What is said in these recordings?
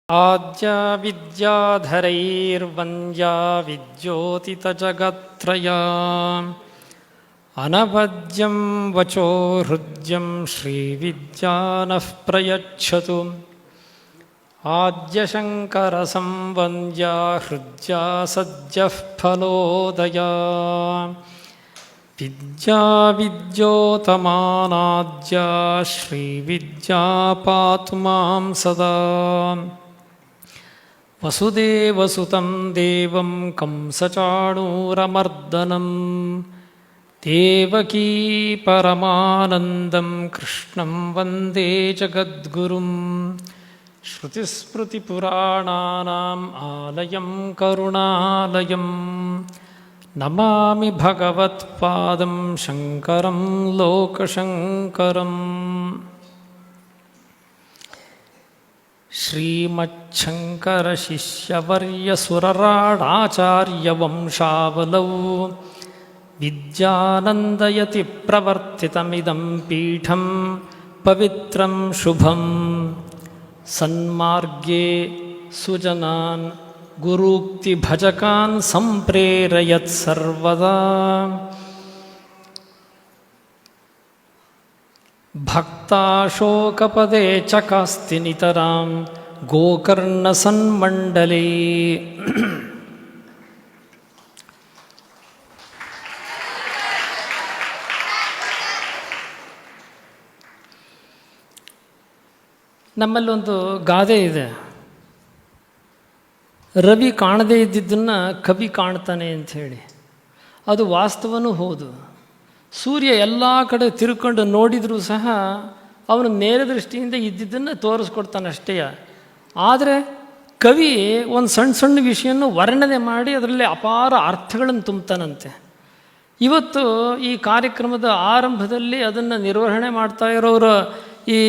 ಆದ್ಯ ವಿದ್ಯಾಧರೈರ್ವಂದ್ಯಾ ವಿದ್ಯೋತಿತಜಗತ್ರಯಾ ಅನವದ್ಯಂ ವಚೋ ಹೃದ್ಯಂ ಶ್ರೀವಿದ್ಯಾನಃ ಪ್ರಯಚ್ಛತು. ಆದ್ಯಶಂಕರಸಂವಂದ್ಯಾ ಹೃದ್ಯಾ ಸದ್ಯಃ ಫಲೋದಯಾ ವಿದ್ಯಾ ವಿದ್ಯೋತಮಾನಾದ್ಯಾ ಶ್ರೀವಿದ್ಯಾ ಪಾತು ಮಾಂ ಸದಾ. ವಸುದೇವಸುತಂ ದೇವಂ ಕಂಸಚಾಣೂರಮರ್ದನಂ ದೇವಕೀ ಪರಮಾನಂದಂ ಕೃಷ್ಣಂ ವಂದೇ ಜಗದ್ಗುರುಂ. ಶ್ರುತಿಸ್ಮೃತಿಪುರಾಣಾನಾಂ ಆಲಯಂ ಕರುಣಾಲಯಂ ನಮಾಮಿ ಭಗವತ್ಪಾದಂ ಶಂಕರಂ ಲೋಕಶಂಕರಂ. ಶ್ರೀಮಚ್ಛಂಕರಶಿಷ್ಯವರ್ಯಸುರರಾಡಾಚಾರ್ಯವಂಶಾವಲೌ ವಿದ್ಯಾನಂದಯತಿ ಪ್ರವರ್ತಿತಮಿದಂ ಪೀಠಂ ಪವಿತ್ರಂ ಶುಭಂ. ಸನ್ಮಾರ್ಗೇ ಸುಜನಾನ್ ಗುರೂಕ್ತಿ ಭಜಕಾನ್ ಸಂಪ್ರೇರಯತ್ ಸರ್ವದಾ. ಭಕ್ತಾಶೋಕಪದೇ ಚಕಾಸ್ತಿ ನಿತರಾಂ ಗೋಕರ್ಣ ಸನ್ಮಂಡಲೇ. ನಮ್ಮಲ್ಲೊಂದು ಗಾದೆ ಇದೆ, ರವಿ ಕಾಣದೇ ಇದ್ದಿದ್ದನ್ನು ಕವಿ ಕಾಣ್ತಾನೆ ಅಂಥೇಳಿ. ಅದು ವಾಸ್ತವನೂ ಹೌದು. ಸೂರ್ಯ ಎಲ್ಲ ಕಡೆ ತಿರ್ಕೊಂಡು ನೋಡಿದರೂ ಸಹ ಅವನು ನೇರ ದೃಷ್ಟಿಯಿಂದ ಇದ್ದಿದ್ದನ್ನು ತೋರಿಸ್ಕೊಡ್ತಾನೆ ಅಷ್ಟೇ. ಆದರೆ ಕವಿ ಒಂದು ಸಣ್ಣ ಸಣ್ಣ ವಿಷಯವನ್ನು ವರ್ಣನೆ ಮಾಡಿ ಅದರಲ್ಲಿ ಅಪಾರ ಅರ್ಥಗಳನ್ನು ತುಂಬ್ತಾನಂತೆ. ಇವತ್ತು ಈ ಕಾರ್ಯಕ್ರಮದ ಆರಂಭದಲ್ಲಿ ಅದನ್ನು ನಿರ್ವಹಣೆ ಮಾಡ್ತಾ ಇರೋರ ಈ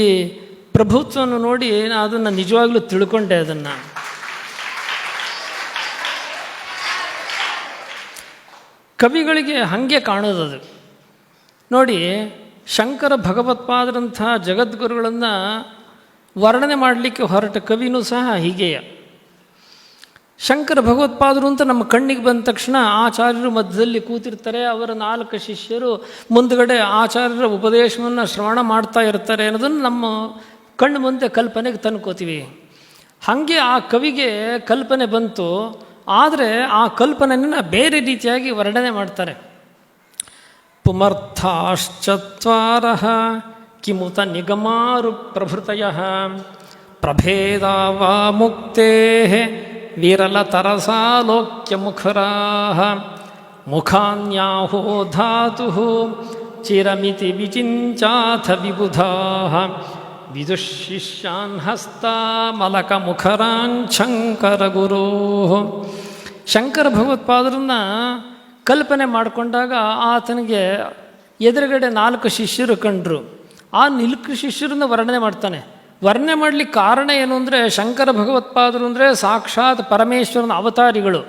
ಪ್ರಭುತ್ವವನ್ನು ನೋಡಿ ನಾನು ಅದನ್ನು ನಿಜವಾಗ್ಲೂ ತಿಳ್ಕೊಂಡೆ. ಅದನ್ನು ಕವಿಗಳಿಗೆ ಹಾಗೆ ಕಾಣೋದದು ನೋಡಿ. ಶಂಕರ ಭಗವತ್ಪಾದರಂಥ ಜಗದ್ಗುರುಗಳನ್ನು ವರ್ಣನೆ ಮಾಡಲಿಕ್ಕೆ ಹೊರಟ ಕವಿನೂ ಸಹ ಹೀಗೆಯೇ. ಶಂಕರ ಭಗವತ್ಪಾದರು ಅಂತ ನಮ್ಮ ಕಣ್ಣಿಗೆ ಬಂದ ತಕ್ಷಣ ಆಚಾರ್ಯರು ಮಧ್ಯದಲ್ಲಿ ಕೂತಿರ್ತಾರೆ, ಅವರ 4 ಶಿಷ್ಯರು ಮುಂದುಗಡೆ ಆಚಾರ್ಯರ ಉಪದೇಶವನ್ನು ಶ್ರವಣ ಮಾಡ್ತಾ ಇರ್ತಾರೆ ಅನ್ನೋದನ್ನು ನಮ್ಮ ಕಣ್ಣು ಮುಂದೆ ಕಲ್ಪನೆಗೆ ತಂದ್ಕೋತೀವಿ. ಹಾಗೆ ಆ ಕವಿಗೆ ಕಲ್ಪನೆ ಬಂತು, ಆದರೆ ಆ ಕಲ್ಪನೆಯನ್ನು ಬೇರೆ ರೀತಿಯಾಗಿ ವರ್ಣನೆ ಮಾಡ್ತಾರೆ. ಪುಮರ್ಥಾಶ್ಚತ್ವಾರಃ ಕಿಮುತ ನಿಗಮಾರು ಪ್ರಭೃತಯಃ ಪ್ರಭೇದಾ ವಾ ಮುಕ್ತೇಃ ವಿರಲತರಸಾಲೋಕ್ಯ ಮುಖರಾಃ ಮುಖಾನ್ಯಾಹೋ ಧಾತುಃ ಚಿರಮಿತಿ ವಿಚಿಂಚಾಥ ವಿಬುಧಾಃ ವಿದುಶಿಷ್ಯಾನ್ ಹಸ್ತಾಮಲಕ ಮುಖರಾನ್ ಶಂಕರ ಗುರೋಃ. ಶಂಕರ ಭಗವತ್ಪಾದರನ್ನು ಕಲ್ಪನೆ ಮಾಡಿಕೊಂಡಾಗ ಆತನಿಗೆ ಎದುರುಗಡೆ 4 ಶಿಷ್ಯರು ಕಂಡರು. ಆ 4 ಶಿಷ್ಯರನ್ನು ವರ್ಣನೆ ಮಾಡ್ತಾನೆ. ವರ್ಣನೆ ಮಾಡಲಿಕ್ಕೆ ಕಾರಣ ಏನು ಅಂದರೆ, ಶಂಕರ ಭಗವತ್ಪಾದರು ಅಂದರೆ ಸಾಕ್ಷಾತ್ ಪರಮೇಶ್ವರನ ಅವತಾರಿಗಳು.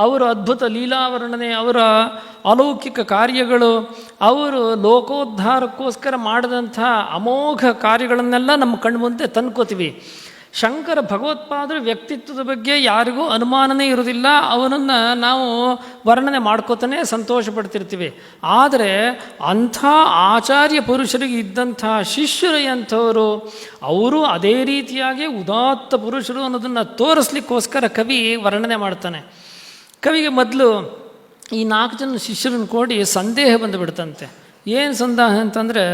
ಅವರು ಅದ್ಭುತ ಲೀಲಾವರ್ಣನೆ, ಅವರ ಅಲೌಕಿಕ ಕಾರ್ಯಗಳು, ಅವರು ಲೋಕೋದ್ಧಾರಕ್ಕೋಸ್ಕರ ಮಾಡಿದಂಥ ಅಮೋಘ ಕಾರ್ಯಗಳನ್ನೆಲ್ಲ ನಮ್ಮ ಕಣ್ಣು ಮುಂದೆ ತಂದ್ಕೋತೀವಿ. ಶಂಕರ ಭಗವತ್ಪಾದರ ವ್ಯಕ್ತಿತ್ವದ ಬಗ್ಗೆ ಯಾರಿಗೂ ಅನುಮಾನನೇ ಇರೋದಿಲ್ಲ. ಅವನನ್ನು ನಾವು ವರ್ಣನೆ ಮಾಡ್ಕೋತಾನೆ ಸಂತೋಷ ಪಡ್ತಿರ್ತೀವಿ. ಆದರೆ ಅಂಥ ಆಚಾರ್ಯ ಪುರುಷರಿಗೆ ಇದ್ದಂಥ ಶಿಷ್ಯರು ಎಂಥವರು, ಅವರು ಅದೇ ರೀತಿಯಾಗಿ ಉದಾತ್ತ ಪುರುಷರು ಅನ್ನೋದನ್ನು ತೋರಿಸ್ಲಿಕ್ಕೋಸ್ಕರ ಕವಿ ವರ್ಣನೆ ಮಾಡ್ತಾನೆ. ಕವಿಗೆ ಮೊದಲು ಈ 4 ಜನ ಶಿಷ್ಯರನ್ನು ಕೂಡಿ ಸಂದೇಹ ಬಂದುಬಿಡ್ತಂತೆ. ಏನು ಸಂದೇಹ ಅಂತಂದರೆ,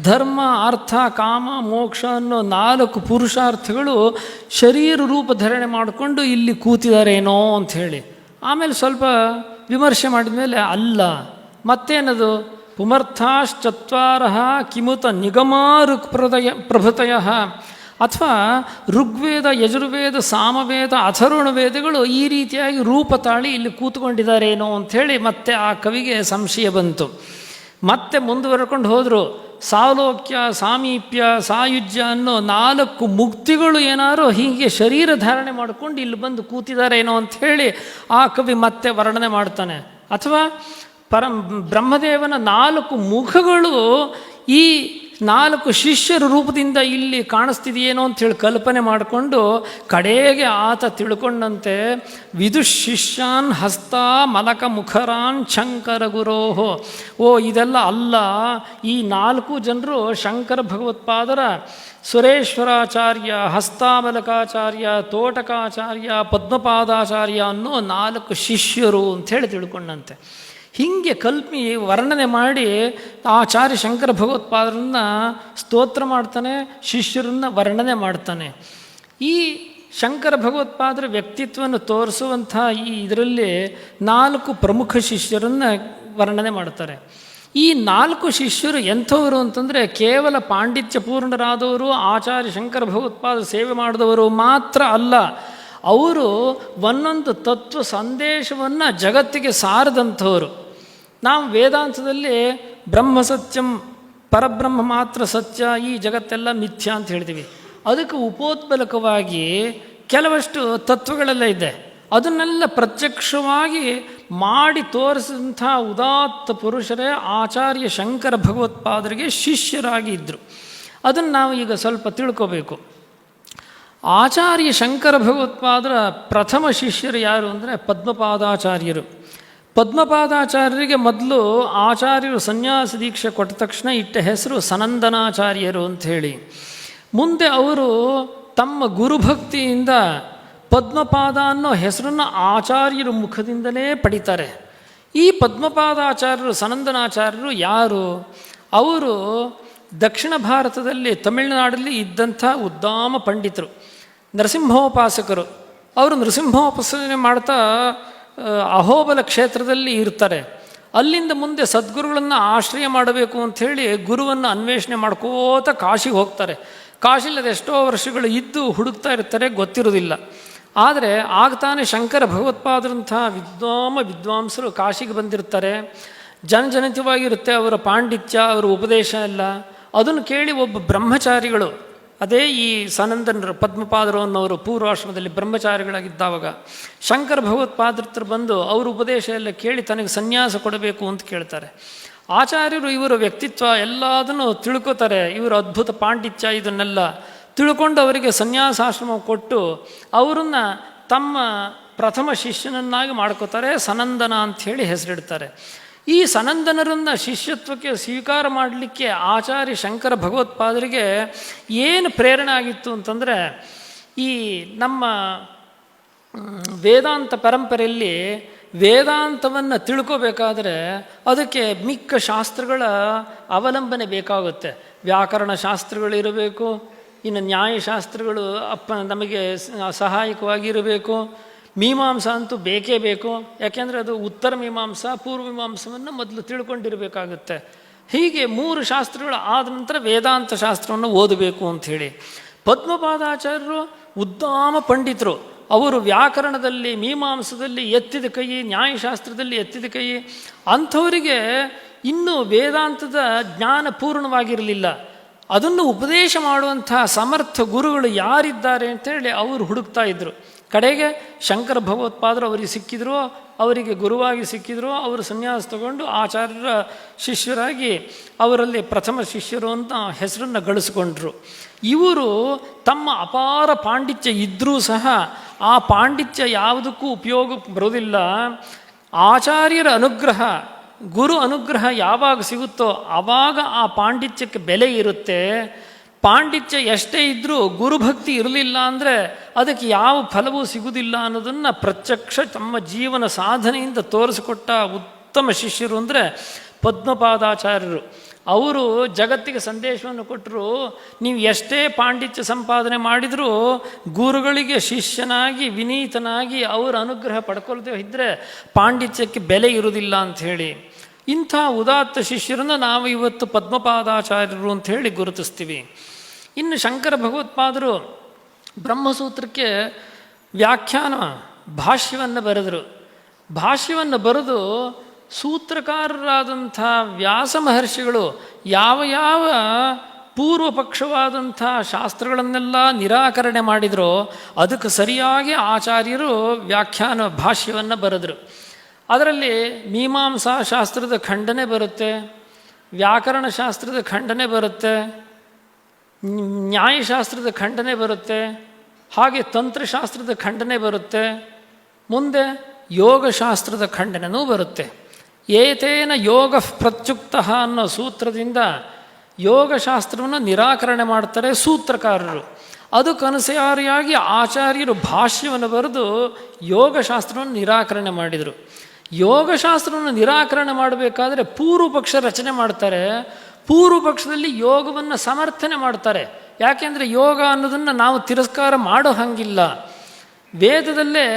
ಧರ್ಮ ಅರ್ಥ ಕಾಮ ಮೋಕ್ಷ ಅನ್ನೋ 4 ಪುರುಷಾರ್ಥಗಳು ಶರೀರ ರೂಪ ಧರಣೆ ಮಾಡಿಕೊಂಡು ಇಲ್ಲಿ ಕೂತಿದ್ದಾರೇನೋ ಅಂಥೇಳಿ. ಆಮೇಲೆ ಸ್ವಲ್ಪ ವಿಮರ್ಶೆ ಮಾಡಿದ ಮೇಲೆ ಅಲ್ಲ, ಮತ್ತೇನದು, ಪುಮರ್ಥಾಶ್ಚತ್ವಾರಃ ಕಿಮುತ ನಿಗಮಾರು ಪ್ರಭೃತಯಃ, ಅಥವಾ ಋಗ್ವೇದ ಯಜುರ್ವೇದ ಸಾಮವೇದ ಅಥರ್ವಣ ವೇದಗಳು ಈ ರೀತಿಯಾಗಿ ರೂಪ ತಾಳಿ ಇಲ್ಲಿ ಕೂತ್ಕೊಂಡಿದ್ದಾರೇನೋ ಅಂಥೇಳಿ ಮತ್ತೆ ಆ ಕವಿಗೆ ಸಂಶಯ ಬಂತು. ಮತ್ತೆ ಮುಂದುವರ್ಕೊಂಡು ಹೋದರು. ಸಾಲೋಕ್ಯ ಸಾಮೀಪ್ಯ ಸಾಯುಜ್ಯ ಅನ್ನೋ 4 ಮುಕ್ತಿಗಳು ಏನಾರು ಹೀಗೆ ಶರೀರ ಧಾರಣೆ ಮಾಡಿಕೊಂಡು ಇಲ್ಲಿ ಬಂದು ಕೂತಿದ್ದಾರೇನೋ ಅಂಥೇಳಿ ಆ ಕವಿ ಮತ್ತೆ ವರ್ಣನೆ ಮಾಡ್ತಾನೆ. ಅಥವಾ ಬ್ರಹ್ಮದೇವನ 4 ಮುಖಗಳು ಈ 4 ಶಿಷ್ಯರ ರೂಪದಿಂದ ಇಲ್ಲಿ ಕಾಣಿಸ್ತಿದೆಯೇನೋ ಅಂಥೇಳಿ ಕಲ್ಪನೆ ಮಾಡಿಕೊಂಡು ಕಡೆಗೆ ಆತ ತಿಳ್ಕೊಂಡಂತೆ ವಿದುಶಿಷ್ಯಾನ್ ಹಸ್ತ ಮಲಕ ಮುಖರಾನ್ ಶಂಕರ ಗುರೋಹೋ. ಇದೆಲ್ಲ ಅಲ್ಲ, ಈ 4 ಜನರು ಶಂಕರ ಭಗವತ್ಪಾದರ ಸುರೇಶ್ವರಾಚಾರ್ಯ, ಹಸ್ತಾಮಲಕಾಚಾರ್ಯ, ತೋಟಕಾಚಾರ್ಯ, ಪದ್ಮಪಾದಾಚಾರ್ಯ ಅನ್ನೋ 4 ಶಿಷ್ಯರು ಅಂಥೇಳಿ ತಿಳ್ಕೊಂಡಂತೆ. ಹೀಗೆ ಕಲ್ಪಿ ವರ್ಣನೆ ಮಾಡಿ ಆಚಾರ್ಯ ಶಂಕರ ಭಗವತ್ಪಾದರನ್ನು ಸ್ತೋತ್ರ ಮಾಡ್ತಾನೆ, ಶಿಷ್ಯರನ್ನು ವರ್ಣನೆ ಮಾಡ್ತಾನೆ. ಈ ಶಂಕರ ಭಗವತ್ಪಾದರ ವ್ಯಕ್ತಿತ್ವವನ್ನು ತೋರಿಸುವಂಥ ಈ ಇದರಲ್ಲಿ 4 ಪ್ರಮುಖ ಶಿಷ್ಯರನ್ನು ವರ್ಣನೆ ಮಾಡ್ತಾರೆ. ಈ 4 ಶಿಷ್ಯರು ಎಂಥವರು ಅಂತಂದರೆ ಕೇವಲ ಪಾಂಡಿತ್ಯ ಪೂರ್ಣರಾದವರು, ಆಚಾರ್ಯ ಶಂಕರ ಭಗವತ್ಪಾದ ಸೇವೆ ಮಾಡಿದವರು ಮಾತ್ರ ಅಲ್ಲ, ಅವರು ಒಂದೊಂದು ತತ್ವ ಸಂದೇಶವನ್ನು ಜಗತ್ತಿಗೆ ಸಾರದಂಥವರು. ನಾವು ವೇದಾಂತದಲ್ಲಿ ಬ್ರಹ್ಮ ಸತ್ಯಂ, ಪರಬ್ರಹ್ಮ ಮಾತ್ರ ಸತ್ಯ, ಈ ಜಗತ್ತೆಲ್ಲ ಮಿಥ್ಯ ಅಂತ ಹೇಳ್ತೀವಿ. ಅದಕ್ಕೆ ಉಪೋತ್ಬಲಕವಾಗಿ ಕೆಲವಷ್ಟು ತತ್ವಗಳೆಲ್ಲ ಇದೆ. ಅದನ್ನೆಲ್ಲ ಪ್ರತ್ಯಕ್ಷವಾಗಿ ಮಾಡಿ ತೋರಿಸಿದಂಥ ಉದಾತ್ತ ಪುರುಷರೇ ಆಚಾರ್ಯ ಶಂಕರ ಭಗವತ್ಪಾದರಿಗೆ ಶಿಷ್ಯರಾಗಿ ಇದ್ದರು. ಅದನ್ನು ನಾವು ಈಗ ಸ್ವಲ್ಪ ತಿಳ್ಕೋಬೇಕು. ಆಚಾರ್ಯ ಶಂಕರ ಭಗವತ್ಪಾದರ ಪ್ರಥಮ ಶಿಷ್ಯರು ಯಾರು ಅಂದರೆ ಪದ್ಮಪಾದಾಚಾರ್ಯರು. ಪದ್ಮಪಾದಾಚಾರ್ಯರಿಗೆ ಮೊದಲು ಆಚಾರ್ಯರು ಸನ್ಯಾಸ ದೀಕ್ಷೆ ಕೊಟ್ಟ ತಕ್ಷಣ ಇಟ್ಟ ಹೆಸರು ಸನಂದನಾಚಾರ್ಯರು ಅಂಥೇಳಿ. ಮುಂದೆ ಅವರು ತಮ್ಮ ಗುರುಭಕ್ತಿಯಿಂದ ಪದ್ಮಪಾದ ಅನ್ನೋ ಹೆಸರನ್ನು ಆಚಾರ್ಯರ ಮುಖದಿಂದಲೇ ಪಡಿತಾರೆ. ಈ ಪದ್ಮಪಾದಾಚಾರ್ಯರು ಸನಂದನಾಚಾರ್ಯರು ಯಾರು? ಅವರು ದಕ್ಷಿಣ ಭಾರತದಲ್ಲಿ ತಮಿಳುನಾಡಲ್ಲಿ ಇದ್ದಂಥ ಉದ್ದಾಮ ಪಂಡಿತರು, ನರಸಿಂಹೋಪಾಸಕರು. ಅವರು ನರಸಿಂಹೋಪಾಸನೆ ಮಾಡ್ತಾ ಅಹೋಬಲ ಕ್ಷೇತ್ರದಲ್ಲಿ ಇರ್ತಾರೆ. ಅಲ್ಲಿಂದ ಮುಂದೆ ಸದ್ಗುರುಗಳನ್ನು ಆಶ್ರಯ ಮಾಡಬೇಕು ಅಂಥೇಳಿ ಗುರುವನ್ನು ಅನ್ವೇಷಣೆ ಮಾಡ್ಕೋತ ಕಾಶಿಗೆ ಹೋಗ್ತಾರೆ. ಕಾಶಿಲದ ಎಷ್ಟೋ ವರ್ಷಗಳು ಇದ್ದು ಹುಡುಕ್ತಾ ಇರ್ತಾರೆ, ಗೊತ್ತಿರೋದಿಲ್ಲ. ಆದರೆ ಆಗ್ತಾನೆ ಶಂಕರ ಭಗವತ್ಪಾದರಂಥ ವಿದ್ವಾಂಸರು ಕಾಶಿಗೆ ಬಂದಿರ್ತಾರೆ. ಜನಜನಿತವಾಗಿರುತ್ತೆ ಅವರ ಪಾಂಡಿತ್ಯ, ಅವರ ಉಪದೇಶ ಎಲ್ಲ. ಅದನ್ನು ಕೇಳಿ ಒಬ್ಬ ಬ್ರಹ್ಮಚಾರಿಗಳು, ಅದೇ ಈ ಸನಂದನರು ಪದ್ಮಪಾದರು ಅನ್ನೋರು ಪೂರ್ವಾಶ್ರಮದಲ್ಲಿ ಬ್ರಹ್ಮಚಾರಿಗಳಾಗಿದ್ದಾವಾಗ ಶಂಕರ ಭಗವತ್ಪಾದರ ಬಂದು ಅವ್ರ ಉಪದೇಶ ಎಲ್ಲ ಕೇಳಿ ತನಗೆ ಸನ್ಯಾಸ ಕೊಡಬೇಕು ಅಂತ ಕೇಳ್ತಾರೆ. ಆಚಾರ್ಯರು ಇವರ ವ್ಯಕ್ತಿತ್ವ ಎಲ್ಲದನ್ನು ತಿಳ್ಕೊತಾರೆ, ಇವರ ಅದ್ಭುತ ಪಾಂಡಿತ್ಯ ಇದನ್ನೆಲ್ಲ ತಿಳ್ಕೊಂಡು ಅವರಿಗೆ ಸನ್ಯಾಸಾಶ್ರಮ ಕೊಟ್ಟು ಅವರನ್ನು ತಮ್ಮ ಪ್ರಥಮ ಶಿಷ್ಯನನ್ನಾಗಿ ಮಾಡ್ಕೋತಾರೆ. ಸನಂದನ ಅಂಥೇಳಿ ಹೆಸರಿಡ್ತಾರೆ. ಈ ಸನಂದನರನ್ನು ಶಿಷ್ಯತ್ವಕ್ಕೆ ಸ್ವೀಕಾರ ಮಾಡಲಿಕ್ಕೆ ಆಚಾರ್ಯ ಶಂಕರ ಭಗವತ್ಪಾದರಿಗೆ ಏನು ಪ್ರೇರಣೆ ಆಗಿತ್ತು ಅಂತಂದರೆ, ಈ ನಮ್ಮ ವೇದಾಂತ ಪರಂಪರೆಯಲ್ಲಿ ವೇದಾಂತವನ್ನು ತಿಳ್ಕೋಬೇಕಾದ್ರೆ ಅದಕ್ಕೆ ಮಿಕ್ಕ ಶಾಸ್ತ್ರಗಳ ಅವಲಂಬನೆ ಬೇಕಾಗುತ್ತೆ. ವ್ಯಾಕರಣ ಶಾಸ್ತ್ರಗಳಿರಬೇಕು, ಇನ್ನು ನ್ಯಾಯಶಾಸ್ತ್ರಗಳು ನಮಗೆ ಸಹಾಯಕವಾಗಿರಬೇಕು. ಮೀಮಾಂಸ ಅಂತೂ ಬೇಕೇ ಬೇಕು, ಯಾಕೆಂದರೆ ಅದು ಉತ್ತರ ಮೀಮಾಂಸ ಪೂರ್ವ ಮೀಮಾಂಸವನ್ನು ಮೊದಲು ತಿಳ್ಕೊಂಡಿರಬೇಕಾಗುತ್ತೆ. ಹೀಗೆ 3 ಶಾಸ್ತ್ರಗಳು ಆದ ನಂತರ ವೇದಾಂತ ಶಾಸ್ತ್ರವನ್ನು ಓದಬೇಕು ಅಂಥೇಳಿ. ಪದ್ಮಪಾದಾಚಾರ್ಯರು ಉದ್ದಾಮ ಪಂಡಿತರು. ಅವರು ವ್ಯಾಕರಣದಲ್ಲಿ, ಮೀಮಾಂಸದಲ್ಲಿ ಎತ್ತಿದ ಕೈ, ನ್ಯಾಯಶಾಸ್ತ್ರದಲ್ಲಿ ಎತ್ತಿದ ಕೈ. ಅಂಥವರಿಗೆ ಇನ್ನೂ ವೇದಾಂತದ ಜ್ಞಾನ ಪೂರ್ಣವಾಗಿರಲಿಲ್ಲ. ಅದನ್ನು ಉಪದೇಶ ಮಾಡುವಂಥ ಸಮರ್ಥ ಗುರುಗಳು ಯಾರಿದ್ದಾರೆ ಅಂತೇಳಿ ಅವರು ಹುಡುಕ್ತಾ ಇದ್ದರು. ಕಡೆಗೆ ಶಂಕರ ಭಗವತ್ಪಾದರು ಅವರಿಗೆ ಸಿಕ್ಕಿದ್ರು, ಅವರಿಗೆ ಗುರುವಾಗಿ ಸಿಕ್ಕಿದ್ರು. ಅವರು ಸನ್ಯಾಸ ತಗೊಂಡು ಆಚಾರ್ಯರ ಶಿಷ್ಯರಾಗಿ ಅವರಲ್ಲಿ ಪ್ರಥಮ ಶಿಷ್ಯರು ಅಂತ ಹೆಸರನ್ನು ಗಳಿಸ್ಕೊಂಡ್ರು. ಇವರು ತಮ್ಮ ಅಪಾರ ಪಾಂಡಿತ್ಯ ಇದ್ದರೂ ಸಹ ಆ ಪಾಂಡಿತ್ಯ ಯಾವುದಕ್ಕೂ ಉಪಯೋಗಕ್ಕೆ ಬರೋದಿಲ್ಲ. ಆಚಾರ್ಯರ ಅನುಗ್ರಹ, ಗುರು ಅನುಗ್ರಹ ಯಾವಾಗ ಸಿಗುತ್ತೋ ಆವಾಗ ಆ ಪಾಂಡಿತ್ಯಕ್ಕೆ ಬೆಲೆ ಇರುತ್ತೆ. ಪಾಂಡಿತ್ಯ ಎಷ್ಟೇ ಇದ್ದರೂ ಗುರುಭಕ್ತಿ ಇರಲಿಲ್ಲ ಅಂದರೆ ಅದಕ್ಕೆ ಯಾವ ಫಲವೂ ಸಿಗುವುದಿಲ್ಲ ಅನ್ನೋದನ್ನು ಪ್ರತ್ಯಕ್ಷ ತಮ್ಮ ಜೀವನ ಸಾಧನೆಯಿಂದ ತೋರಿಸಿಕೊಟ್ಟ ಉತ್ತಮ ಶಿಷ್ಯರು ಅಂದರೆ ಪದ್ಮಪಾದಾಚಾರ್ಯರು. ಅವರು ಜಗತ್ತಿಗೆ ಸಂದೇಶವನ್ನು ಕೊಟ್ಟರು, ನೀವು ಎಷ್ಟೇ ಪಾಂಡಿತ್ಯ ಸಂಪಾದನೆ ಮಾಡಿದರೂ ಗುರುಗಳಿಗೆ ಶಿಷ್ಯನಾಗಿ ವಿನೀತನಾಗಿ ಅವರ ಅನುಗ್ರಹ ಪಡ್ಕೊಳ್ದೇ ಇದ್ದರೆ ಪಾಂಡಿತ್ಯಕ್ಕೆ ಬೆಲೆ ಇರುವುದಿಲ್ಲ ಅಂಥೇಳಿ. ಇಂಥ ಉದಾತ್ತ ಶಿಷ್ಯರನ್ನು ನಾವು ಇವತ್ತು ಪದ್ಮಪಾದಾಚಾರ್ಯರು ಅಂಥೇಳಿ ಗುರುತಿಸ್ತೀವಿ. ಇನ್ನು ಶಂಕರ ಭಗವತ್ಪಾದರು ಬ್ರಹ್ಮಸೂತ್ರಕ್ಕೆ ವ್ಯಾಖ್ಯಾನ ಭಾಷ್ಯವನ್ನು ಬರೆದರು. ಭಾಷ್ಯವನ್ನು ಬರೆದು ಸೂತ್ರಕಾರರಾದಂಥ ವ್ಯಾಸ ಮಹರ್ಷಿಗಳು ಯಾವ ಯಾವ ಪೂರ್ವ ಪಕ್ಷವಾದಂಥ ಶಾಸ್ತ್ರಗಳನ್ನೆಲ್ಲ ನಿರಾಕರಣೆ ಮಾಡಿದರೋ ಅದಕ್ಕೆ ಸರಿಯಾಗಿ ಆಚಾರ್ಯರು ವ್ಯಾಖ್ಯಾನ ಭಾಷ್ಯವನ್ನು ಬರೆದರು. ಅದರಲ್ಲಿ ಮೀಮಾಂಸಾ ಶಾಸ್ತ್ರದ ಖಂಡನೆ ಬರುತ್ತೆ, ವ್ಯಾಕರಣಶಾಸ್ತ್ರದ ಖಂಡನೆ ಬರುತ್ತೆ, ನ್ಯಾಯಶಾಸ್ತ್ರದ ಖಂಡನೆ ಬರುತ್ತೆ, ಹಾಗೆ ತಂತ್ರಶಾಸ್ತ್ರದ ಖಂಡನೆ ಬರುತ್ತೆ, ಮುಂದೆ ಯೋಗಶಾಸ್ತ್ರದ ಖಂಡನೆಯೂ ಬರುತ್ತೆ. ಏತೇನ ಯೋಗ ಪ್ರತ್ಯುಕ್ತ ಅನ್ನೋ ಸೂತ್ರದಿಂದ ಯೋಗಶಾಸ್ತ್ರವನ್ನು ನಿರಾಕರಣೆ ಮಾಡ್ತಾರೆ ಸೂತ್ರಕಾರರು. ಅದಕ್ಕನುಸಾರಿಯಾಗಿ ಆಚಾರ್ಯರು ಭಾಷ್ಯವನ್ನು ಬರೆದು ಯೋಗಶಾಸ್ತ್ರವನ್ನು ನಿರಾಕರಣೆ ಮಾಡಿದರು. ಯೋಗಶಾಸ್ತ್ರವನ್ನು ನಿರಾಕರಣೆ ಮಾಡಬೇಕಾದ್ರೆ ಪೂರ್ವಪಕ್ಷ ರಚನೆ ಮಾಡ್ತಾರೆ. ಪೂರ್ವಪಕ್ಷದಲ್ಲಿ ಯೋಗವನ್ನು ಸಮರ್ಥನೆ ಮಾಡ್ತಾರೆ. ಯಾಕೆಂದರೆ ಯೋಗ ಅನ್ನೋದನ್ನು ನಾವು ತಿರಸ್ಕಾರ ಮಾಡೋ ಹಾಗಿಲ್ಲ. ವೇದದಲ್ಲೇ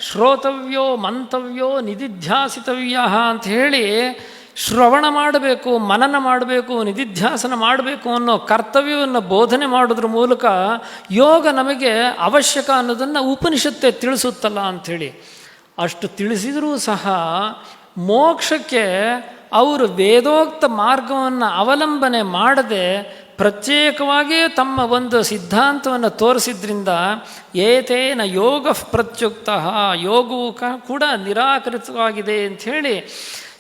ಶ್ರೋತವ್ಯೋ ಮಂತವ್ಯೋ ನಿಧಿಧ್ಯಾಸಿತವ್ಯ ಅಂತ ಹೇಳಿ ಶ್ರವಣ ಮಾಡಬೇಕು, ಮನನ ಮಾಡಬೇಕು, ನಿಧಿಧ್ಯಾಸನ ಮಾಡಬೇಕು ಅನ್ನೋ ಕರ್ತವ್ಯವನ್ನು ಬೋಧನೆ ಮಾಡೋದ್ರ ಮೂಲಕ ಯೋಗ ನಮಗೆ ಅವಶ್ಯಕ ಅನ್ನೋದನ್ನು ಉಪನಿಷತ್ತೇ ತಿಳಿಸುತ್ತಲ್ಲ ಅಂಥೇಳಿ. ಅಷ್ಟು ತಿಳಿಸಿದರೂ ಸಹ ಮೋಕ್ಷಕ್ಕೆ ಅವರು ವೇದೋಕ್ತ ಮಾರ್ಗವನ್ನು ಅವಲಂಬನೆ ಮಾಡದೆ ಪ್ರತ್ಯೇಕವಾಗಿಯೇ ತಮ್ಮ ಒಂದು ಸಿದ್ಧಾಂತವನ್ನು ತೋರಿಸಿದ್ರಿಂದ ಏತೇನ ಯೋಗ ಪ್ರತ್ಯುಕ್ತ ಯೋಗವು ಕೂಡ ನಿರಾಕರಿತವಾಗಿದೆ ಅಂಥೇಳಿ